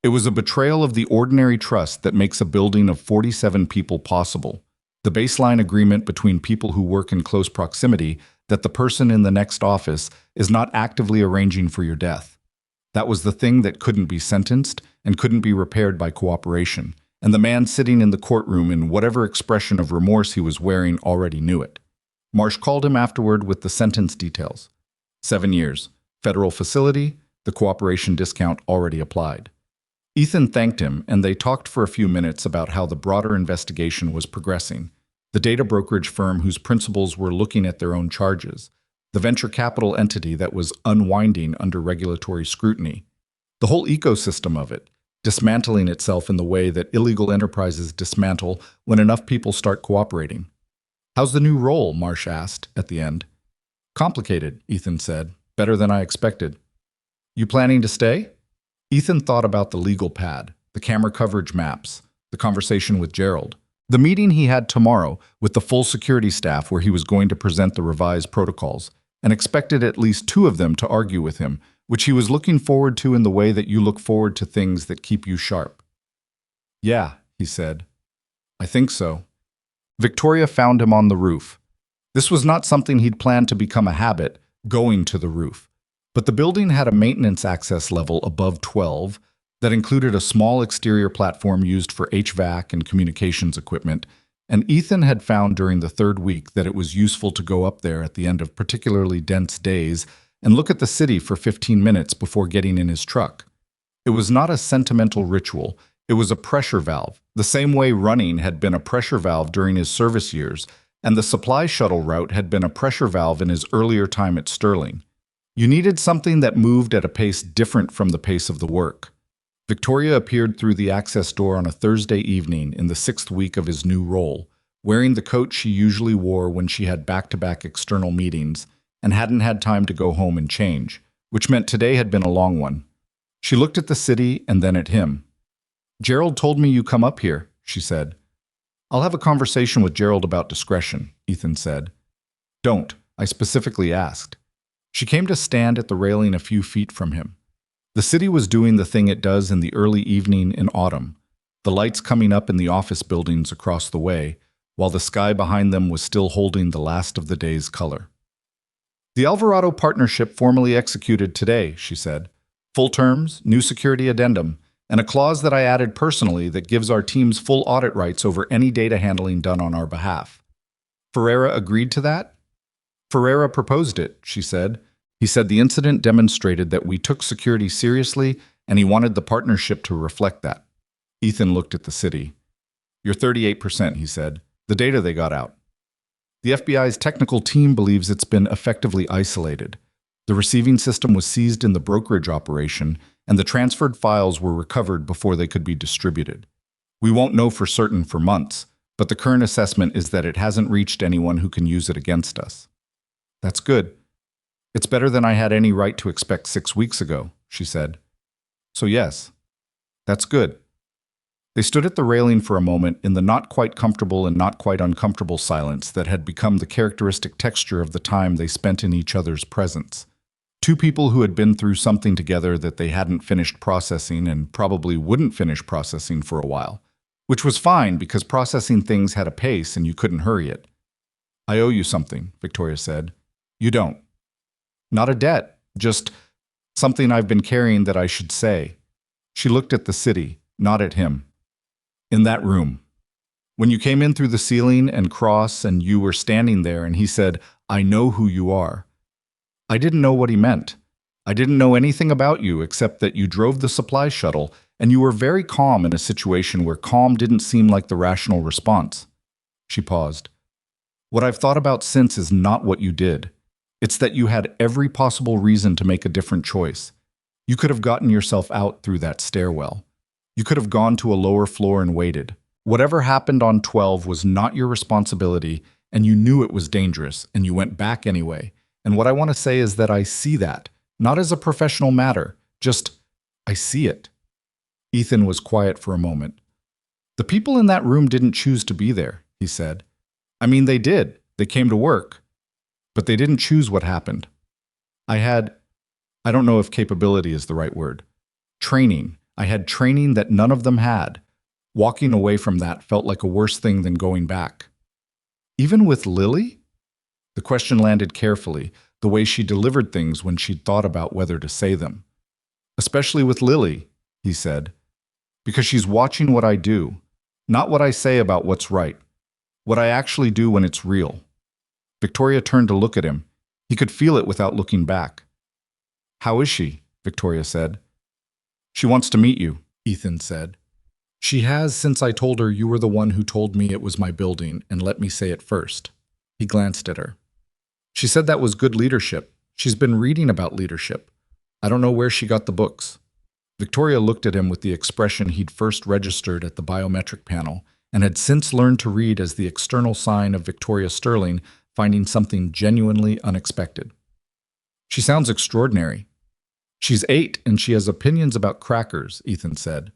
It was a betrayal of the ordinary trust that makes a building of 47 people possible, the baseline agreement between people who work in close proximity that the person in the next office is not actively arranging for your death. That was the thing that couldn't be sentenced and couldn't be repaired by cooperation, and the man sitting in the courtroom in whatever expression of remorse he was wearing already knew it. Marsh called him afterward with the sentence details. 7 years, federal facility, the cooperation discount already applied. Ethan thanked him, and they talked for a few minutes about how the broader investigation was progressing, the data brokerage firm whose principals were looking at their own charges, the venture capital entity that was unwinding under regulatory scrutiny, the whole ecosystem of it, dismantling itself in the way that illegal enterprises dismantle when enough people start cooperating. "How's the new role?" Marsh asked at the end. "Complicated," Ethan said. "Better than I expected." "You planning to stay?" Ethan thought about the legal pad, the camera coverage maps, the conversation with Gerald, the meeting he had tomorrow with the full security staff where he was going to present the revised protocols, and expected at least 2 of them to argue with him, which he was looking forward to in the way that you look forward to things that keep you sharp. Yeah, he said. I think so. Victoria found him on the roof. This was not something he'd planned to become a habit, going to the roof. But the building had a maintenance access level above 12 that included a small exterior platform used for HVAC and communications equipment, and Ethan had found during the third week that it was useful to go up there at the end of particularly dense days and look at the city for 15 minutes before getting in his truck. It was not a sentimental ritual, it was a pressure valve, the same way running had been a pressure valve during his service years, and the supply shuttle route had been a pressure valve in his earlier time at Sterling. You needed something that moved at a pace different from the pace of the work. Victoria appeared through the access door on a Thursday evening in the 6th week of his new role, wearing the coat she usually wore when she had back-to-back external meetings and hadn't had time to go home and change, which meant today had been a long one. She looked at the city and then at him. Gerald told me you come up here, she said. I'll have a conversation with Gerald about discretion, Ethan said. Don't, I specifically asked. She came to stand at the railing a few feet from him. The city was doing the thing it does in the early evening in autumn, the lights coming up in the office buildings across the way, while the sky behind them was still holding the last of the day's color. The Alvarado partnership formally executed today, she said. Full terms, new security addendum, and a clause that I added personally that gives our teams full audit rights over any data handling done on our behalf. Ferreira agreed to that? Ferreira proposed it, she said. He said the incident demonstrated that we took security seriously, and he wanted the partnership to reflect that. Ethan looked at the city. You're 38%, he said. The data they got out. The FBI's technical team believes it's been effectively isolated. The receiving system was seized in the brokerage operation, and the transferred files were recovered before they could be distributed. We won't know for certain for months, but the current assessment is that it hasn't reached anyone who can use it against us. That's good. It's better than I had any right to expect 6 weeks ago, she said. So yes, that's good. They stood at the railing for a moment in the not quite comfortable and not quite uncomfortable silence that had become the characteristic texture of the time they spent in each other's presence. Two people who had been through something together that they hadn't finished processing and probably wouldn't finish processing for a while, which was fine because processing things had a pace and you couldn't hurry it. I owe you something, Victoria said. You don't. Not a debt, just something I've been carrying that I should say. She looked at the city, not at him. In that room. When you came in through the ceiling and cross and you were standing there and he said, I know who you are. I didn't know what he meant. I didn't know anything about you except that you drove the supply shuttle and you were very calm in a situation where calm didn't seem like the rational response. She paused. What I've thought about since is not what you did. It's that you had every possible reason to make a different choice. You could have gotten yourself out through that stairwell. You could have gone to a lower floor and waited. Whatever happened on 12 was not your responsibility, and you knew it was dangerous, and you went back anyway. And what I want to say is that I see that, not as a professional matter, just, I see it. Ethan was quiet for a moment. The people in that room didn't choose to be there, he said. I mean, they did. They came to work. But they didn't choose what happened. I don't know if capability is the right word. Training. I had training that none of them had. Walking away from that felt like a worse thing than going back. Even with Lily? The question landed carefully, the way she delivered things when she'd thought about whether to say them. Especially with Lily, he said. Because she's watching what I do, not what I say about what's right. What I actually do when it's real. Victoria turned to look at him. He could feel it without looking back. How is she? Victoria said. She wants to meet you, Ethan said. She has since I told her you were the one who told me it was my building and let me say it first. He glanced at her. She said that was good leadership. She's been reading about leadership. I don't know where she got the books. Victoria looked at him with the expression he'd first registered at the biometric panel and had since learned to read as the external sign of Victoria Sterling finding something genuinely unexpected. She sounds extraordinary. She's 8 and she has opinions about crackers, Ethan said.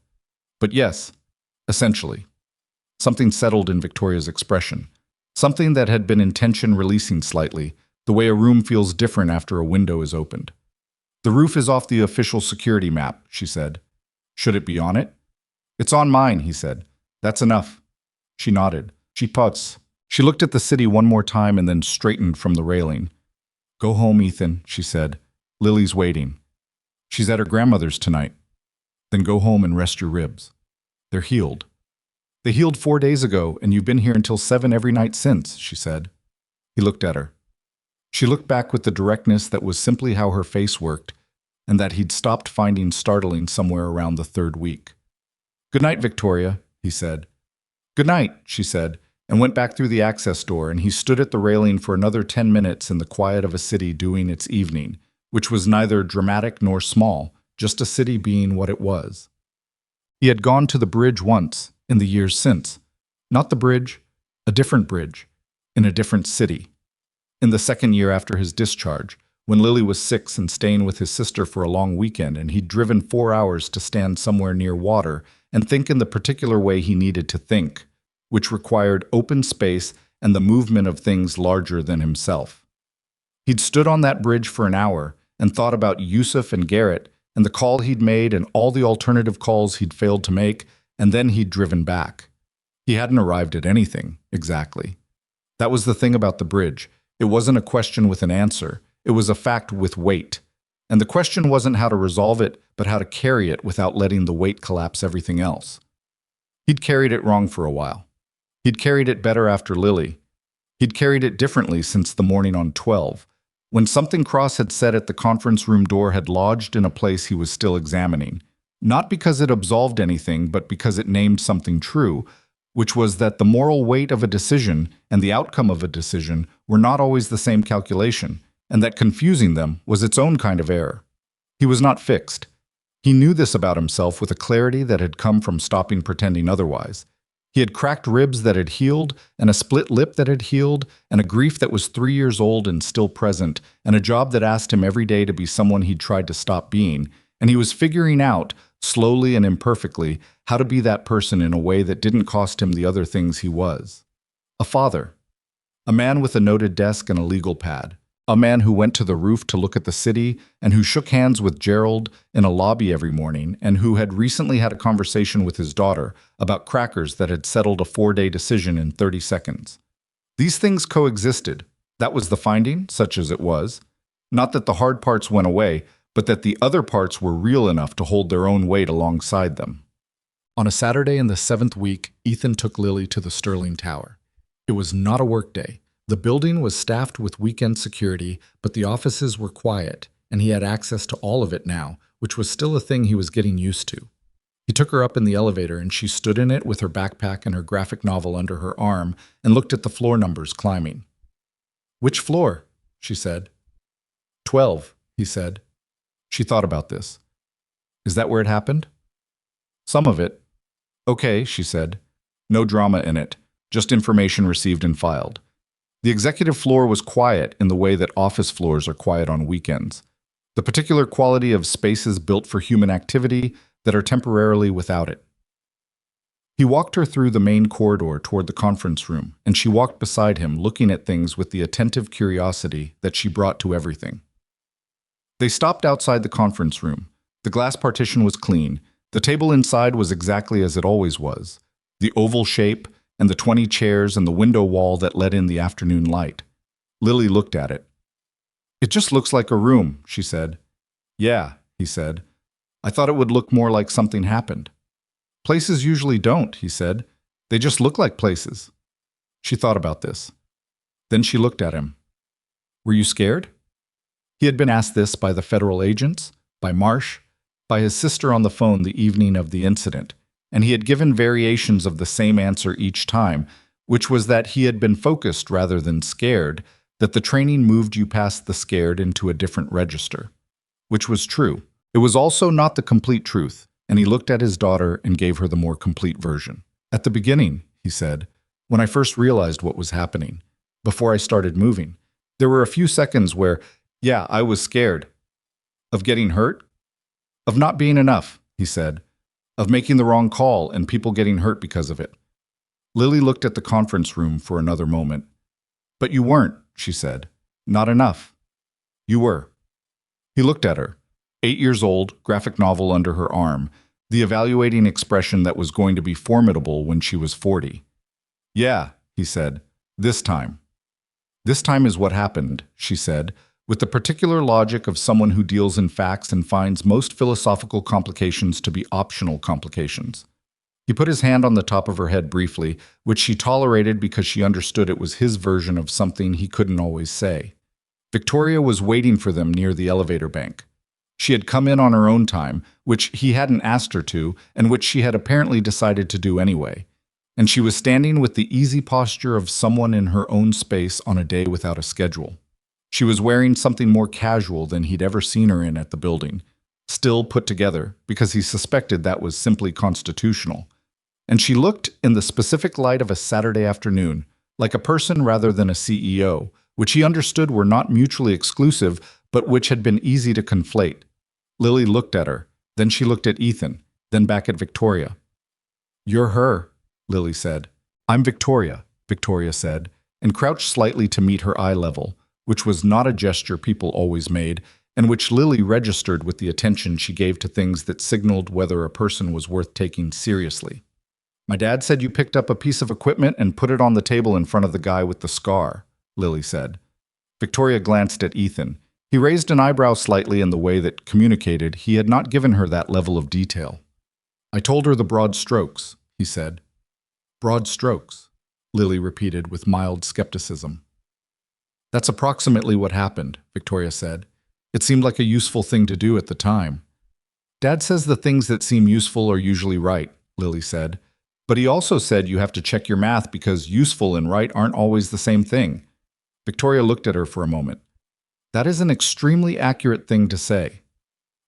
But yes, essentially. Something settled in Victoria's expression. Something that had been in tension releasing slightly, the way a room feels different after a window is opened. The roof is off the official security map, she said. Should it be on it? It's on mine, he said. That's enough. She nodded. She puts. She looked at the city one more time and then straightened from the railing. Go home, Ethan, she said. Lily's waiting. She's at her grandmother's tonight. Then go home and rest your ribs. They're healed. They healed 4 days ago, and you've been here until 7 every night since, she said. He looked at her. She looked back with the directness that was simply how her face worked, and that he'd stopped finding startling somewhere around the 3rd week. Good night, Victoria, he said. Good night, she said, and went back through the access door, and he stood at the railing for another 10 minutes in the quiet of a city doing its evening, which was neither dramatic nor small, just a city being what it was. He had gone to the bridge once, in the years since. Not the bridge, a different bridge, in a different city. In the 2nd year after his discharge, when Lily was 6 and staying with his sister for a long weekend, and he'd driven 4 hours to stand somewhere near water and think in the particular way he needed to think, which required open space and the movement of things larger than himself. He'd stood on that bridge for an hour and thought about Yusuf and Garrett and the call he'd made and all the alternative calls he'd failed to make, and then he'd driven back. He hadn't arrived at anything, exactly. That was the thing about the bridge. It wasn't a question with an answer. It was a fact with weight. And the question wasn't how to resolve it, but how to carry it without letting the weight collapse everything else. He'd carried it wrong for a while. He'd carried it better after Lily. He'd carried it differently since the morning on 12, when something Cross had said at the conference room door had lodged in a place he was still examining. Not because it absolved anything, but because it named something true, which was that the moral weight of a decision and the outcome of a decision were not always the same calculation, and that confusing them was its own kind of error. He was not fixed. He knew this about himself with a clarity that had come from stopping pretending otherwise. He had cracked ribs that had healed, and a split lip that had healed, and a grief that was 3 years old and still present, and a job that asked him every day to be someone he'd tried to stop being, and he was figuring out, slowly and imperfectly, how to be that person in a way that didn't cost him the other things he was. A father. A man with a noted desk and a legal pad. A man who went to the roof to look at the city and who shook hands with Gerald in a lobby every morning and who had recently had a conversation with his daughter about crackers that had settled a 4-day decision in 30 seconds. These things coexisted. That was the finding, such as it was. Not that the hard parts went away, but that the other parts were real enough to hold their own weight alongside them. On a Saturday in the 7th week, Ethan took Lily to the Sterling Tower. It was not a work day. The building was staffed with weekend security, but the offices were quiet, and he had access to all of it now, which was still a thing he was getting used to. He took her up in the elevator, and she stood in it with her backpack and her graphic novel under her arm and looked at the floor numbers climbing. "Which floor?" she said. 12, he said. She thought about this. "Is that where it happened?" "Some of it." "Okay," she said. "No drama in it, just information received and filed." The executive floor was quiet in the way that office floors are quiet on weekends. The particular quality of spaces built for human activity that are temporarily without it. He walked her through the main corridor toward the conference room, and she walked beside him, looking at things with the attentive curiosity that she brought to everything. They stopped outside the conference room. The glass partition was clean. The table inside was exactly as it always was. The oval shape, and the 20 chairs and the window wall that let in the afternoon light. Lily looked at it. "It just looks like a room," she said. "Yeah," he said. "I thought it would look more like something happened." "Places usually don't," he said. "They just look like places." She thought about this. Then she looked at him. "Were you scared?" He had been asked this by the federal agents, by Marsh, by his sister on the phone the evening of the incident, and he had given variations of the same answer each time, which was that he had been focused rather than scared, that the training moved you past the scared into a different register. Which was true. It was also not the complete truth, and he looked at his daughter and gave her the more complete version. "At the beginning," he said, "when I first realized what was happening, before I started moving, there were a few seconds where, yeah, I was scared. Of getting hurt? Of not being enough," he said. "Of making the wrong call and people getting hurt because of it." Lily looked at the conference room for another moment. "But you weren't," she said. "Not enough." "You were." He looked at her. 8 years old, graphic novel under her arm, the evaluating expression that was going to be formidable when she was 40. Yeah, he said, this time. This time is what happened, she said, with the particular logic of someone who deals in facts and finds most philosophical complications to be optional complications. He put his hand on the top of her head briefly, which she tolerated because she understood it was his version of something he couldn't always say. Victoria was waiting for them near the elevator bank. She had come in on her own time, which he hadn't asked her to, and which she had apparently decided to do anyway. And she was standing with the easy posture of someone in her own space on a day without a schedule. She was wearing something more casual than he'd ever seen her in at the building, still put together, because he suspected that was simply constitutional. And she looked, in the specific light of a Saturday afternoon, like a person rather than a CEO, which he understood were not mutually exclusive, but which had been easy to conflate. Lily looked at her, then she looked at Ethan, then back at Victoria. "You're her," Lily said. "I'm Victoria," Victoria said, and crouched slightly to meet her eye level, which was not a gesture people always made, and which Lily registered with the attention she gave to things that signaled whether a person was worth taking seriously. "My dad said you picked up a piece of equipment and put it on the table in front of the guy with the scar," Lily said. Victoria glanced at Ethan. He raised an eyebrow slightly in the way that communicated he had not given her that level of detail. "I told her the broad strokes," he said. "Broad strokes," Lily repeated with mild skepticism. "That's approximately what happened," Victoria said. "It seemed like a useful thing to do at the time." "Dad says the things that seem useful are usually right," Lily said. "But he also said you have to check your math because useful and right aren't always the same thing." Victoria looked at her for a moment. "That is an extremely accurate thing to say."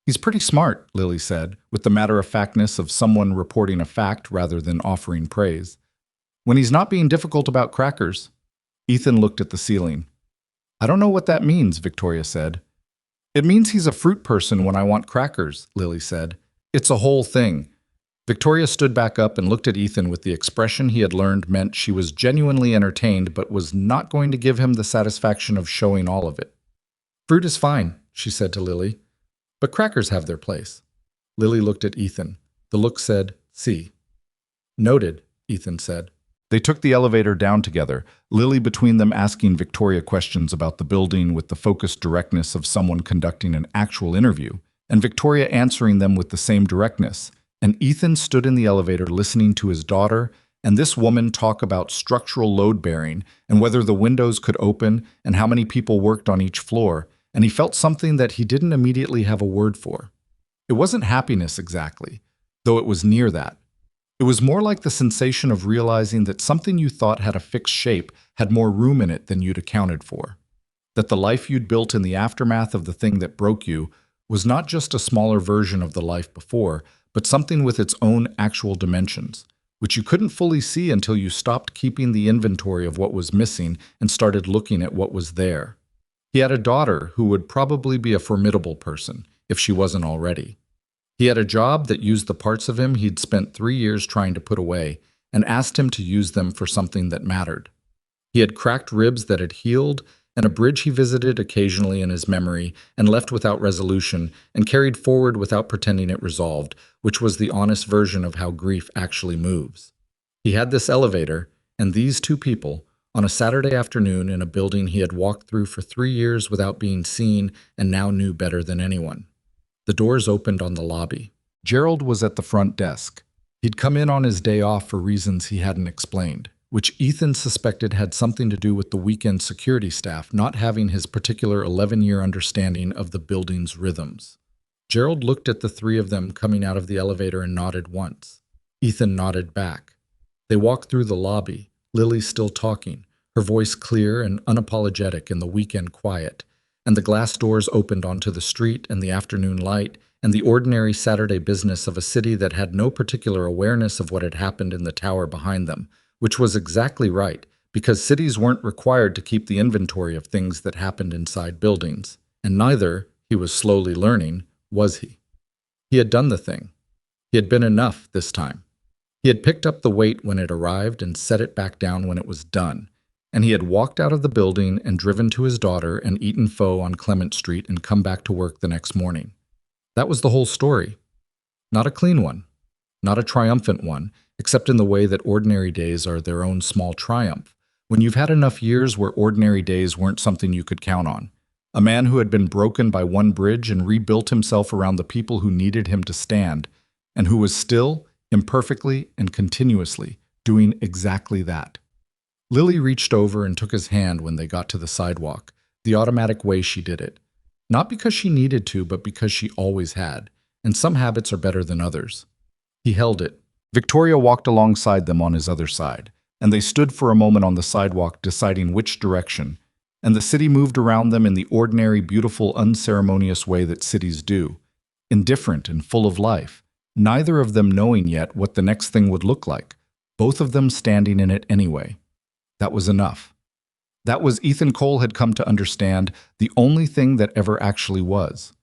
"He's pretty smart," Lily said, with the matter-of-factness of someone reporting a fact rather than offering praise. "When he's not being difficult about crackers." Ethan looked at the ceiling. "I don't know what that means," Victoria said. "It means he's a fruit person when I want crackers," Lily said. "It's a whole thing." Victoria stood back up and looked at Ethan with the expression he had learned meant she was genuinely entertained but was not going to give him the satisfaction of showing all of it. "Fruit is fine," she said to Lily, "but crackers have their place." Lily looked at Ethan. The look said, "See." "Noted," Ethan said. They took the elevator down together, Lily between them asking Victoria questions about the building with the focused directness of someone conducting an actual interview, and Victoria answering them with the same directness. And Ethan stood in the elevator listening to his daughter and this woman talk about structural load-bearing and whether the windows could open and how many people worked on each floor, and he felt something that he didn't immediately have a word for. It wasn't happiness exactly, though it was near that. It was more like the sensation of realizing that something you thought had a fixed shape had more room in it than you'd accounted for. That the life you'd built in the aftermath of the thing that broke you was not just a smaller version of the life before, but something with its own actual dimensions, which you couldn't fully see until you stopped keeping the inventory of what was missing and started looking at what was there. He had a daughter who would probably be a formidable person, if she wasn't already. He had a job that used the parts of him he'd spent 3 years trying to put away, and asked him to use them for something that mattered. He had cracked ribs that had healed, and a bridge he visited occasionally in his memory and left without resolution and carried forward without pretending it resolved, which was the honest version of how grief actually moves. He had this elevator, and these two people, on a Saturday afternoon in a building he had walked through for 3 years without being seen and now knew better than anyone. The doors opened on the lobby. Gerald was at the front desk. He'd come in on his day off for reasons he hadn't explained, which Ethan suspected had something to do with the weekend security staff not having his particular 11-year understanding of the building's rhythms. Gerald looked at the three of them coming out of the elevator and nodded once. Ethan nodded back. They walked through the lobby, Lily still talking, her voice clear and unapologetic in the weekend quiet, and the glass doors opened onto the street and the afternoon light and the ordinary Saturday business of a city that had no particular awareness of what had happened in the tower behind them, which was exactly right, because cities weren't required to keep the inventory of things that happened inside buildings, and neither, he was slowly learning, was he. He had done the thing. He had been enough this time. He had picked up the weight when it arrived and set it back down when it was done, and he had walked out of the building and driven to his daughter and eaten pho on Clement Street and come back to work the next morning. That was the whole story. Not a clean one, not a triumphant one, except in the way that ordinary days are their own small triumph. When you've had enough years where ordinary days weren't something you could count on. A man who had been broken by one bridge and rebuilt himself around the people who needed him to stand, and who was still, imperfectly and continuously, doing exactly that. Lily reached over and took his hand when they got to the sidewalk, the automatic way she did it. Not because she needed to, but because she always had, and some habits are better than others. He held it. Victoria walked alongside them on his other side, and they stood for a moment on the sidewalk deciding which direction, and the city moved around them in the ordinary, beautiful, unceremonious way that cities do, indifferent and full of life, neither of them knowing yet what the next thing would look like, both of them standing in it anyway. That was enough. That was, Ethan Cole had come to understand, the only thing that ever actually was.